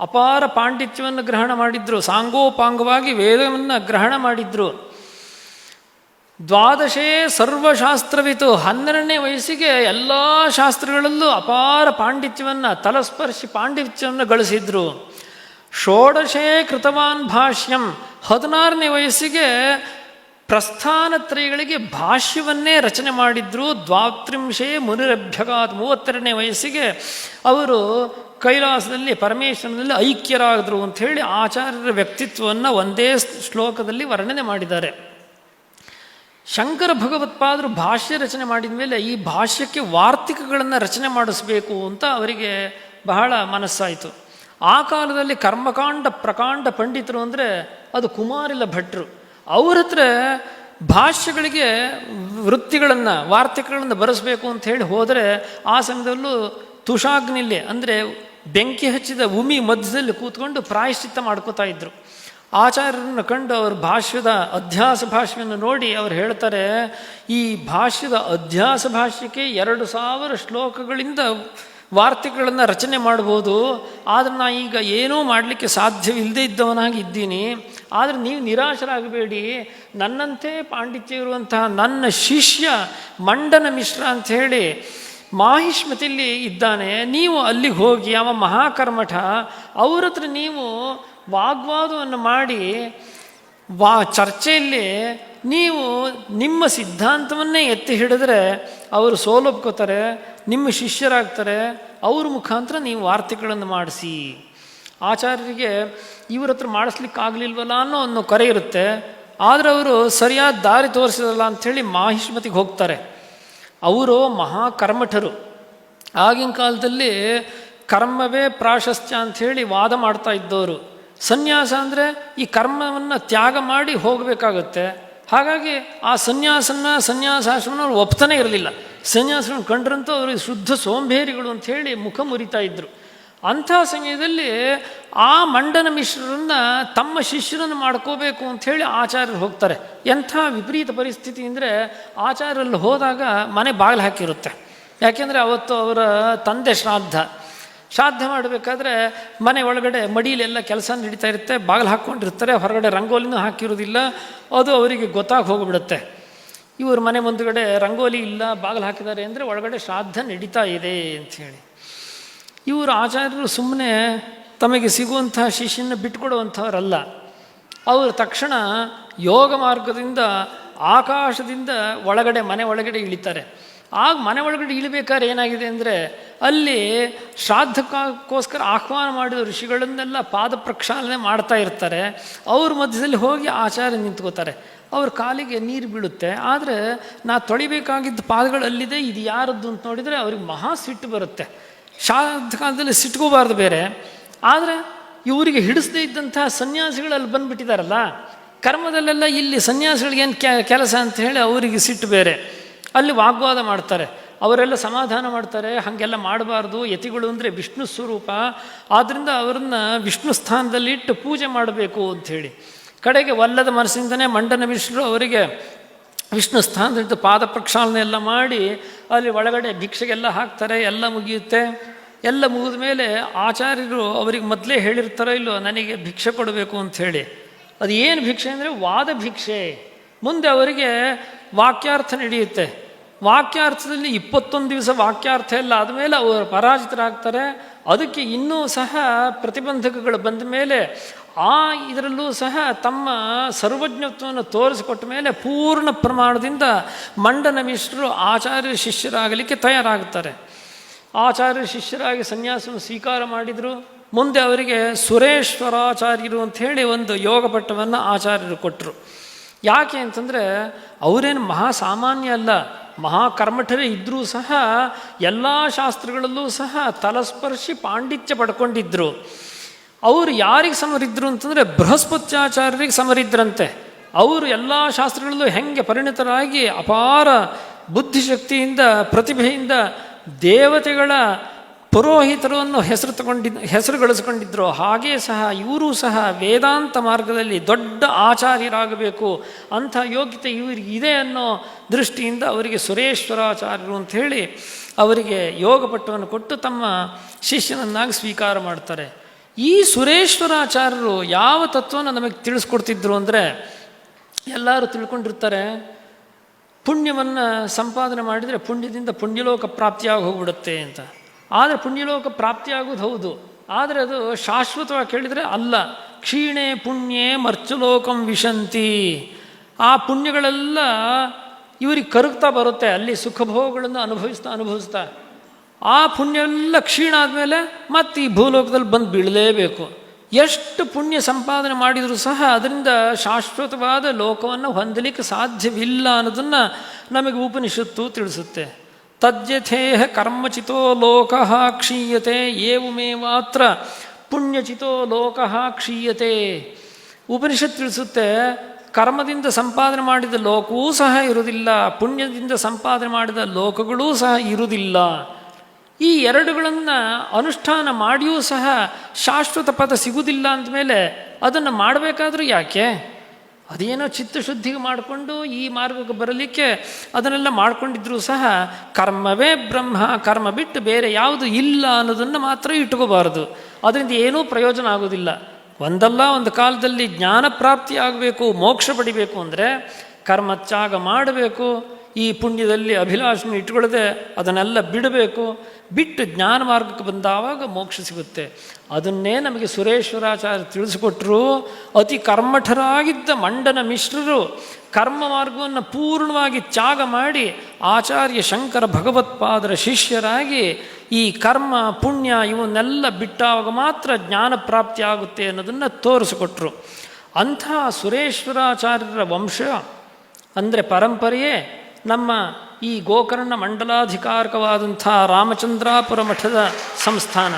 ಅಪಾರ ಪಾಂಡಿತ್ಯವನ್ನು ಗ್ರಹಣ ಮಾಡಿದ್ರು. ಸಾಂಗೋಪಾಂಗವಾಗಿ ವೇದವನ್ನು ಗ್ರಹಣ ಮಾಡಿದ್ರು. 12 ಸರ್ವಶಾಸ್ತ್ರವಿತು, 12ನೇ ವಯಸ್ಸಿಗೆ ಎಲ್ಲ ಶಾಸ್ತ್ರಗಳಲ್ಲೂ ಅಪಾರ ಪಾಂಡಿತ್ಯವನ್ನು, ತಲಸ್ಪರ್ಶಿ ಪಾಂಡಿತ್ಯವನ್ನು ಗಳಿಸಿದ್ರು. 16 ಕೃತವಾನ್ ಭಾಷ್ಯಂ, 16ನೇ ವಯಸ್ಸಿಗೆ ಪ್ರಸ್ಥಾನತ್ರಯಗಳಿಗೆ ಭಾಷ್ಯವನ್ನೇ ರಚನೆ ಮಾಡಿದ್ರು. 32 ಮುನಿರಭ್ಯಗಾತ್, 32ನೇ ವಯಸ್ಸಿಗೆ ಅವರು ಕೈಲಾಸದಲ್ಲಿ ಪರಮೇಶ್ವರನಲ್ಲಿ ಐಕ್ಯರಾದರು ಅಂಥೇಳಿ ಆಚಾರ್ಯರ ವ್ಯಕ್ತಿತ್ವವನ್ನು ಒಂದೇ ಶ್ಲೋಕದಲ್ಲಿ ವರ್ಣನೆ ಮಾಡಿದ್ದಾರೆ. ಶಂಕರ ಭಗವತ್ಪಾದರು ಭಾಷ್ಯ ರಚನೆ ಮಾಡಿದ ಮೇಲೆ ಈ ಭಾಷ್ಯಕ್ಕೆ ವಾರ್ತಿಕಗಳನ್ನು ರಚನೆ ಮಾಡಿಸ್ಬೇಕು ಅಂತ ಅವರಿಗೆ ಬಹಳ ಮನಸ್ಸಾಯಿತು. ಆ ಕಾಲದಲ್ಲಿ ಕರ್ಮಕಾಂಡ ಪ್ರಕಾಂಡ ಪಂಡಿತರು ಅಂದರೆ ಅದು ಕುಮಾರಿಲ ಭಟ್ರು. ಅವ್ರ ಹತ್ರ ಭಾಷ್ಯಗಳಿಗೆ ವೃತ್ತಿಗಳನ್ನು, ವಾರ್ತಿಕಗಳನ್ನು ಬರೆಸಬೇಕು ಅಂತ ಹೇಳಿ ಹೋದರೆ ಆ ಸಮಯದಲ್ಲೂ ತುಷಾಗ್ನಿಲ್ಲಿ ಅಂದರೆ ಬೆಂಕಿ ಹಚ್ಚಿದ ಉಮಿ ಮಧ್ಯದಲ್ಲಿ ಕೂತ್ಕೊಂಡು ಪ್ರಾಯಶ್ಚಿತ್ತ ಮಾಡ್ಕೋತಾ ಇದ್ರು. ಆಚಾರ್ಯರನ್ನು ಕಂಡು ಅವ್ರ ಭಾಷ್ಯದ ಅಧ್ಯಾಸ ಭಾಷ್ಯವನ್ನು ನೋಡಿ ಅವ್ರು ಹೇಳ್ತಾರೆ, ಈ ಭಾಷ್ಯದ ಅಧ್ಯಾಸ ಭಾಷ್ಯಕ್ಕೆ 2000 ಶ್ಲೋಕಗಳಿಂದ ವಾರ್ತೆಗಳನ್ನು ರಚನೆ ಮಾಡ್ಬೋದು. ಆದರೆ ನಾ ಈಗ ಏನೂ ಮಾಡಲಿಕ್ಕೆ ಸಾಧ್ಯವಿಲ್ಲದೆ ಇದ್ದವನಾಗಿ ಇದ್ದೀನಿ. ಆದರೆ ನೀವು ನಿರಾಶರಾಗಬೇಡಿ, ನನ್ನಂತೆ ಪಾಂಡಿತ್ಯ ಇರುವಂತಹ ನನ್ನ ಶಿಷ್ಯ ಮಂಡನ ಮಿಶ್ರ ಅಂಥೇಳಿ ಮಾಹಿಷ್ಮತಿಯಲ್ಲಿ ಇದ್ದಾನೆ. ನೀವು ಅಲ್ಲಿಗೆ ಹೋಗಿ, ಅವ ಮಹಾಕರ್ಮಠ, ಅವ್ರ ಹತ್ರ ನೀವು ವಾಗ್ವಾದವನ್ನು ಮಾಡಿ ಚರ್ಚೆಯಲ್ಲಿ ನೀವು ನಿಮ್ಮ ಸಿದ್ಧಾಂತವನ್ನೇ ಎತ್ತಿ ಹಿಡಿದ್ರೆ ಅವರು ಸೋಲೊಪ್ಕೋತಾರೆ, ನಿಮ್ಮ ಶಿಷ್ಯರಾಗ್ತಾರೆ. ಅವ್ರ ಮುಖಾಂತರ ನೀವು ವಾರ್ತೆಗಳನ್ನು ಮಾಡಿಸಿ. ಆಚಾರ್ಯರಿಗೆ ಇವ್ರ ಹತ್ರ ಮಾಡಿಸ್ಲಿಕ್ಕಾಗಲಿಲ್ವಲ್ಲ ಅನ್ನೋ ಕರೆ ಇರುತ್ತೆ. ಆದರೆ ಅವರು ಸರಿಯಾದ ದಾರಿ ತೋರಿಸಿದಲ್ಲ ಅಂಥೇಳಿ ಮಾಹಿಷ್ಮತಿಗೆ ಹೋಗ್ತಾರೆ. ಅವರು ಮಹಾಕರ್ಮಠರು. ಆಗಿನ ಕಾಲದಲ್ಲಿ ಕರ್ಮವೇ ಪ್ರಾಶಸ್ತ್ಯ ಅಂಥೇಳಿ ವಾದ ಮಾಡ್ತಾ ಇದ್ದವರು. ಸನ್ಯಾಸ ಅಂದರೆ ಈ ಕರ್ಮವನ್ನು ತ್ಯಾಗ ಮಾಡಿ ಹೋಗಬೇಕಾಗತ್ತೆ. ಹಾಗಾಗಿ ಆ ಸನ್ಯಾಸಾಶ್ರಮನ ಅವ್ರು ಒಪ್ತಾನೆ ಇರಲಿಲ್ಲ. ಸನ್ಯಾಸರನ್ನು ಕಂಡ್ರಂತೂ ಅವರು ಶುದ್ಧ ಸೋಂಬೇರಿಗಳು ಅಂಥೇಳಿ ಮುಖ ಮುರಿತಾ ಇದ್ದರು. ಅಂಥ ಸಮಯದಲ್ಲಿ ಆ ಮಂಡನ ಮಿಶ್ರರನ್ನು ತಮ್ಮ ಶಿಷ್ಯರನ್ನು ಮಾಡ್ಕೋಬೇಕು ಅಂಥೇಳಿ ಆಚಾರ್ಯರು ಹೋಗ್ತಾರೆ. ಎಂಥ ವಿಪರೀತ ಪರಿಸ್ಥಿತಿ ಅಂದರೆ, ಆಚಾರ್ಯರಲ್ಲಿ ಹೋದಾಗ ಮನೆ ಬಾಗಿಲು ಹಾಕಿರುತ್ತೆ. ಯಾಕೆಂದರೆ ಅವತ್ತು ಅವರ ತಂದೆ ಶ್ರಾದ್ದ ಮಾಡಬೇಕಾದ್ರೆ ಮನೆ ಒಳಗಡೆ ಮಡಿಯಲೆಲ್ಲ ಕೆಲಸ ನಡೀತಾ ಇರುತ್ತೆ, ಬಾಗಿಲು ಹಾಕ್ಕೊಂಡಿರ್ತಾರೆ, ಹೊರಗಡೆ ರಂಗೋಲಿನೂ ಹಾಕಿರೋದಿಲ್ಲ. ಅದು ಅವರಿಗೆ ಗೊತ್ತಾಗಿ ಹೋಗಿಬಿಡುತ್ತೆ. ಇವ್ರ ಮನೆ ಮುಂದುಗಡೆ ರಂಗೋಲಿ ಇಲ್ಲ, ಬಾಗಿಲು ಹಾಕಿದ್ದಾರೆ ಅಂದರೆ ಒಳಗಡೆ ಶ್ರಾದ್ದ ನಡೀತಾ ಇದೆ ಅಂಥೇಳಿ. ಇವರು ಆಚಾರ್ಯರು ಸುಮ್ಮನೆ ತಮಗೆ ಸಿಗುವಂಥ ಶಿಷ್ಯನ ಬಿಟ್ಕೊಡುವಂಥವರಲ್ಲ. ಅವರು ತಕ್ಷಣ ಯೋಗ ಮಾರ್ಗದಿಂದ ಆಕಾಶದಿಂದ ಮನೆ ಒಳಗಡೆ ಇಳಿತಾರೆ. ಆಗ ಮನೆ ಒಳಗಡೆ ಇಳಿಬೇಕಾದ್ರೆ ಏನಾಗಿದೆ ಅಂದರೆ, ಅಲ್ಲಿ ಶ್ರಾದ್ದಕ್ಕೋಸ್ಕರ ಆಹ್ವಾನ ಮಾಡಿದ ಋಷಿಗಳನ್ನೆಲ್ಲ ಪಾದ ಪ್ರಕ್ಷಾಲನೆ ಮಾಡ್ತಾ ಇರ್ತಾರೆ. ಅವ್ರ ಮಧ್ಯದಲ್ಲಿ ಹೋಗಿ ಆಚಾರ್ಯ ನಿಂತ್ಕೋತಾರೆ. ಅವ್ರ ಕಾಲಿಗೆ ನೀರು ಬೀಳುತ್ತೆ. ಆದರೆ ನಾ ತೊಳಿಬೇಕಾಗಿದ್ದ ಪಾದಗಳಲ್ಲಿದೆ, ಇದು ಯಾರದ್ದು ಅಂತ ನೋಡಿದರೆ ಅವ್ರಿಗೆ ಮಹಾ ಸಿಟ್ಟು ಬರುತ್ತೆ. ಶ್ರಾದ್ದ ಕಾಲದಲ್ಲಿ ಸಿಟ್ಕೋಬಾರ್ದು ಬೇರೆ. ಆದರೆ ಇವರಿಗೆ ಹಿಡಿಸದೇ ಇದ್ದಂತಹ ಸನ್ಯಾಸಿಗಳಲ್ಲಿ ಬಂದುಬಿಟ್ಟಿದ್ದಾರಲ್ಲ, ಕರ್ಮದಲ್ಲೆಲ್ಲ ಇಲ್ಲಿ ಸನ್ಯಾಸಿಗಳಿಗೇನು ಕೆಲಸ ಅಂತ ಹೇಳಿ ಅವರಿಗೆ ಸಿಟ್ಟು ಬೇರೆ. ಅಲ್ಲಿ ವಾಗ್ವಾದ ಮಾಡ್ತಾರೆ. ಅವರೆಲ್ಲ ಸಮಾಧಾನ ಮಾಡ್ತಾರೆ, ಹಾಗೆಲ್ಲ ಮಾಡಬಾರ್ದು, ಯತಿಗಳು ಅಂದರೆ ವಿಷ್ಣು ಸ್ವರೂಪ, ಆದ್ದರಿಂದ ಅವರನ್ನು ವಿಷ್ಣು ಸ್ಥಾನದಲ್ಲಿ ಇಟ್ಟು ಪೂಜೆ ಮಾಡಬೇಕು ಅಂಥೇಳಿ. ಕಡೆಗೆ ಒಲ್ಲದ ಮನಸ್ಸಿಂದನೇ ಮಂಡನ ಮಿಶ್ರರು ಅವರಿಗೆ ವಿಷ್ಣು ಸ್ಥಾನದಿಂದ ಪಾದ ಪ್ರಕ್ಷಾಲನೆ ಎಲ್ಲ ಮಾಡಿ ಅಲ್ಲಿ ಒಳಗಡೆ ಭಿಕ್ಷೆಗೆಲ್ಲ ಹಾಕ್ತಾರೆ. ಎಲ್ಲ ಮುಗಿಯುತ್ತೆ. ಎಲ್ಲ ಮುಗಿದ ಮೇಲೆ ಆಚಾರ್ಯರು ಅವರಿಗೆ ಮೊದಲೇ ಹೇಳಿರ್ತಾರೋ ಇಲ್ಲೋ, ನನಗೆ ಭಿಕ್ಷೆ ಕೊಡಬೇಕು ಅಂಥೇಳಿ. ಅದು ಏನು ಭಿಕ್ಷೆ ಅಂದರೆ ವಾದ ಭಿಕ್ಷೆ. ಮುಂದೆ ಅವರಿಗೆ ವಾಕ್ಯಾರ್ಥ ನಡೆಯುತ್ತೆ. ವಾಕ್ಯಾರ್ಥದಲ್ಲಿ 21 ದಿವಸ ವಾಕ್ಯಾರ್ಥ ಎಲ್ಲ ಆದಮೇಲೆ ಅವರು ಪರಾಜಿತರಾಗ್ತಾರೆ. ಅದಕ್ಕೆ ಇನ್ನೂ ಸಹ ಪ್ರತಿಬಂಧಕಗಳು ಬಂದ ಮೇಲೆ ಇದರಲ್ಲೂ ಸಹ ತಮ್ಮ ಸರ್ವಜ್ಞತ್ವವನ್ನು ತೋರಿಸಿಕೊಟ್ಟ ಮೇಲೆ ಪೂರ್ಣ ಪ್ರಮಾಣದಿಂದ ಮಂಡನ ಮಿಶ್ರರು ಆಚಾರ್ಯ ಶಿಷ್ಯರಾಗಲಿಕ್ಕೆ ತಯಾರಾಗುತ್ತಾರೆ. ಆಚಾರ್ಯ ಶಿಷ್ಯರಾಗಿ ಸನ್ಯಾಸವನ್ನು ಸ್ವೀಕಾರ ಮಾಡಿದರು. ಮುಂದೆ ಅವರಿಗೆ ಸುರೇಶ್ವರಾಚಾರ್ಯರು ಅಂಥೇಳಿ ಒಂದು ಯೋಗ ಪಟ್ಟವನ್ನು ಆಚಾರ್ಯರು ಕೊಟ್ಟರು. ಯಾಕೆ ಅಂತಂದರೆ ಅವರೇನು ಮಹಾಸಾಮಾನ್ಯ ಅಲ್ಲ, ಮಹಾಕರ್ಮಠರೇ ಇದ್ದರೂ ಸಹ ಎಲ್ಲ ಶಾಸ್ತ್ರಗಳಲ್ಲೂ ಸಹ ತಲಸ್ಪರ್ಶಿ ಪಾಂಡಿತ್ಯ ಪಡ್ಕೊಂಡಿದ್ದರು. ಅವರು ಯಾರಿಗೆ ಸಮರಿದ್ರು ಅಂತಂದರೆ ಬೃಹಸ್ಪತ್ಯಾಚಾರ್ಯರಿಗೆ ಸಮರಿದ್ರಂತೆ. ಅವರು ಎಲ್ಲ ಶಾಸ್ತ್ರಗಳಲ್ಲೂ ಹೆಂಗೆ ಪರಿಣಿತರಾಗಿ ಅಪಾರ ಬುದ್ಧಿಶಕ್ತಿಯಿಂದ ಪ್ರತಿಭೆಯಿಂದ ದೇವತೆಗಳ ಪುರೋಹಿತರನ್ನು ಹೆಸರು ಗಳಿಸ್ಕೊಂಡಿದ್ರು, ಹಾಗೇ ಸಹ ಇವರು ಸಹ ವೇದಾಂತ ಮಾರ್ಗದಲ್ಲಿ ದೊಡ್ಡ ಆಚಾರ್ಯರಾಗಬೇಕು ಅಂಥ ಯೋಗ್ಯತೆ ಇವರಿಗೆ ಇದೆ ಅನ್ನೋ ದೃಷ್ಟಿಯಿಂದ ಅವರಿಗೆ ಸುರೇಶ್ವರಾಚಾರ್ಯರು ಅಂಥೇಳಿ ಅವರಿಗೆ ಯೋಗ ಪಟ್ಟವನ್ನು ಕೊಟ್ಟು ತಮ್ಮ ಶಿಷ್ಯನನ್ನಾಗಿ ಸ್ವೀಕಾರ ಮಾಡ್ತಾರೆ. ಈ ಸುರೇಶ್ವರಾಚಾರ್ಯರು ಯಾವ ತತ್ವವನ್ನು ನಮಗೆ ತಿಳಿಸ್ಕೊಡ್ತಿದ್ರು ಅಂದರೆ, ಎಲ್ಲರೂ ತಿಳ್ಕೊಂಡಿರ್ತಾರೆ ಪುಣ್ಯವನ್ನು ಸಂಪಾದನೆ ಮಾಡಿದರೆ ಪುಣ್ಯದಿಂದ ಪುಣ್ಯಲೋಕ ಪ್ರಾಪ್ತಿಯಾಗಿ ಹೋಗ್ಬಿಡುತ್ತೆ ಅಂತ. ಆದರೆ ಪುಣ್ಯಲೋಕ ಪ್ರಾಪ್ತಿಯಾಗೋದು ಹೌದು, ಆದರೆ ಅದು ಶಾಶ್ವತವಾಗಿ ಕೇಳಿದರೆ ಅಲ್ಲ. ಕ್ಷೀಣೆ ಪುಣ್ಯೇ ಮರ್ಚಲೋಕಂ ವಿಶಂತಿ. ಆ ಪುಣ್ಯಗಳೆಲ್ಲ ಇವರಿಗೆ ಕರಗ್ತಾ ಬರುತ್ತೆ, ಅಲ್ಲಿ ಸುಖಭೋಗಗಳನ್ನು ಅನುಭವಿಸ್ತಾ ಆ ಪುಣ್ಯ ಎಲ್ಲ ಕ್ಷೀಣ ಆದಮೇಲೆ ಮತ್ತೆ ಈ ಭೂಲೋಕದಲ್ಲಿ ಬಂದು ಬೀಳಲೇಬೇಕು. ಎಷ್ಟು ಪುಣ್ಯ ಸಂಪಾದನೆ ಮಾಡಿದರೂ ಸಹ ಅದರಿಂದ ಶಾಶ್ವತವಾದ ಲೋಕವನ್ನು ಹೊಂದಲಿಕ್ಕೆ ಸಾಧ್ಯವಿಲ್ಲ ಅನ್ನೋದನ್ನು ನಮಗೆ ಉಪನಿಷತ್ತು ತಿಳಿಸುತ್ತೆ. ತದ್ಯಥೇಹ ಕರ್ಮಚಿತೋ ಲೋಕಃ ಕ್ಷೀಯತೆ ಏವಮೇವಾತ್ರ ಪುಣ್ಯಚಿತೋ ಲೋಕಃ ಕ್ಷೀಯತೆ. ಉಪನಿಷತ್ತು ತಿಳಿಸುತ್ತೆ, ಕರ್ಮದಿಂದ ಸಂಪಾದನೆ ಮಾಡಿದ ಲೋಕವೂ ಸಹ ಇರುವುದಿಲ್ಲ, ಪುಣ್ಯದಿಂದ ಸಂಪಾದನೆ ಮಾಡಿದ ಲೋಕಗಳೂ ಸಹ ಇರುವುದಿಲ್ಲ. ಈ ಎರಡುಗಳನ್ನು ಅನುಷ್ಠಾನ ಮಾಡಿಯೂ ಸಹ ಶಾಶ್ವತ ಪದ ಸಿಗುವುದಿಲ್ಲ ಅಂದಮೇಲೆ ಅದನ್ನು ಮಾಡಬೇಕಾದ್ರೂ ಯಾಕೆ? ಅದೇನೋ ಚಿತ್ತಶುದ್ಧಿಗೆ ಮಾಡಿಕೊಂಡು ಈ ಮಾರ್ಗಕ್ಕೆ ಬರಲಿಕ್ಕೆ ಅದನ್ನೆಲ್ಲ ಮಾಡಿಕೊಂಡಿದ್ರೂ ಸಹ ಕರ್ಮವೇ ಬ್ರಹ್ಮ, ಕರ್ಮ ಬಿಟ್ಟು ಬೇರೆ ಯಾವುದು ಇಲ್ಲ ಅನ್ನೋದನ್ನು ಮಾತ್ರ ಇಟ್ಕೋಬಾರದು. ಅದರಿಂದ ಏನೂ ಪ್ರಯೋಜನ ಆಗೋದಿಲ್ಲ. ಒಂದಲ್ಲ ಒಂದು ಕಾಲದಲ್ಲಿ ಜ್ಞಾನ ಪ್ರಾಪ್ತಿ ಆಗಬೇಕು, ಮೋಕ್ಷ ಪಡಿಬೇಕು ಅಂದರೆ ಕರ್ಮತ್ಯಾಗ ಮಾಡಬೇಕು. ಈ ಪುಣ್ಯದಲ್ಲಿ ಅಭಿಲಾಷಣೆ ಇಟ್ಕೊಳ್ಳದೆ ಅದನ್ನೆಲ್ಲ ಬಿಡಬೇಕು. ಬಿಟ್ಟು ಜ್ಞಾನ ಮಾರ್ಗಕ್ಕೆ ಬಂದಾವಾಗ ಮೋಕ್ಷ ಸಿಗುತ್ತೆ. ಅದನ್ನೇ ನಮಗೆ ಸುರೇಶ್ವರಾಚಾರ್ಯ ತಿಳಿಸಿಕೊಟ್ರು. ಅತಿ ಕರ್ಮಠರಾಗಿದ್ದ ಮಂಡನ ಮಿಶ್ರರು ಕರ್ಮ ಮಾರ್ಗವನ್ನು ಪೂರ್ಣವಾಗಿ ತ್ಯಾಗ ಮಾಡಿ ಆಚಾರ್ಯ ಶಂಕರ ಭಗವತ್ಪಾದರ ಶಿಷ್ಯರಾಗಿ ಈ ಕರ್ಮ ಪುಣ್ಯ ಇವನ್ನೆಲ್ಲ ಬಿಟ್ಟಾಗ ಮಾತ್ರ ಜ್ಞಾನ ಪ್ರಾಪ್ತಿ ಆಗುತ್ತೆ ಅನ್ನೋದನ್ನು ತೋರಿಸಿಕೊಟ್ರು. ಅಂಥ ಸುರೇಶ್ವರಾಚಾರ್ಯರ ವಂಶ ಅಂದರೆ ಪರಂಪರೆಯೇ ನಮ್ಮ ಈ ಗೋಕರ್ಣ ಮಂಡಲಾಧಿಕಾರಕವಾದಂಥ ರಾಮಚಂದ್ರಾಪುರ ಮಠದ ಸಂಸ್ಥಾನ.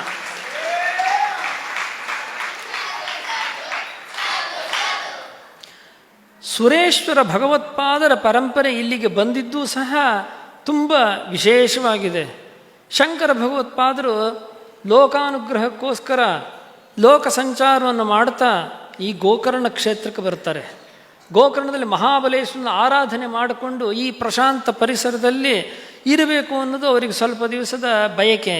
ಸುರೇಶ್ವರ ಭಗವತ್ಪಾದರ ಪರಂಪರೆ ಇಲ್ಲಿಗೆ ಬಂದಿದ್ದೂ ಸಹ ತುಂಬ ವಿಶೇಷವಾಗಿದೆ. ಶಂಕರ ಭಗವತ್ಪಾದರು ಲೋಕಾನುಗ್ರಹಕ್ಕೋಸ್ಕರ ಲೋಕ ಸಂಚಾರವನ್ನು ಮಾಡ್ತಾ ಈ ಗೋಕರ್ಣ ಕ್ಷೇತ್ರಕ್ಕೆ ಬರ್ತಾರೆ. ಗೋಕರ್ಣದಲ್ಲಿ ಮಹಾಬಲೇಶ್ವರನ ಆರಾಧನೆ ಮಾಡಿಕೊಂಡು ಈ ಪ್ರಶಾಂತ ಪರಿಸರದಲ್ಲಿ ಇರಬೇಕು ಅನ್ನೋದು ಅವರಿಗೆ ಸ್ವಲ್ಪ ದಿವಸದ ಬಯಕೆ.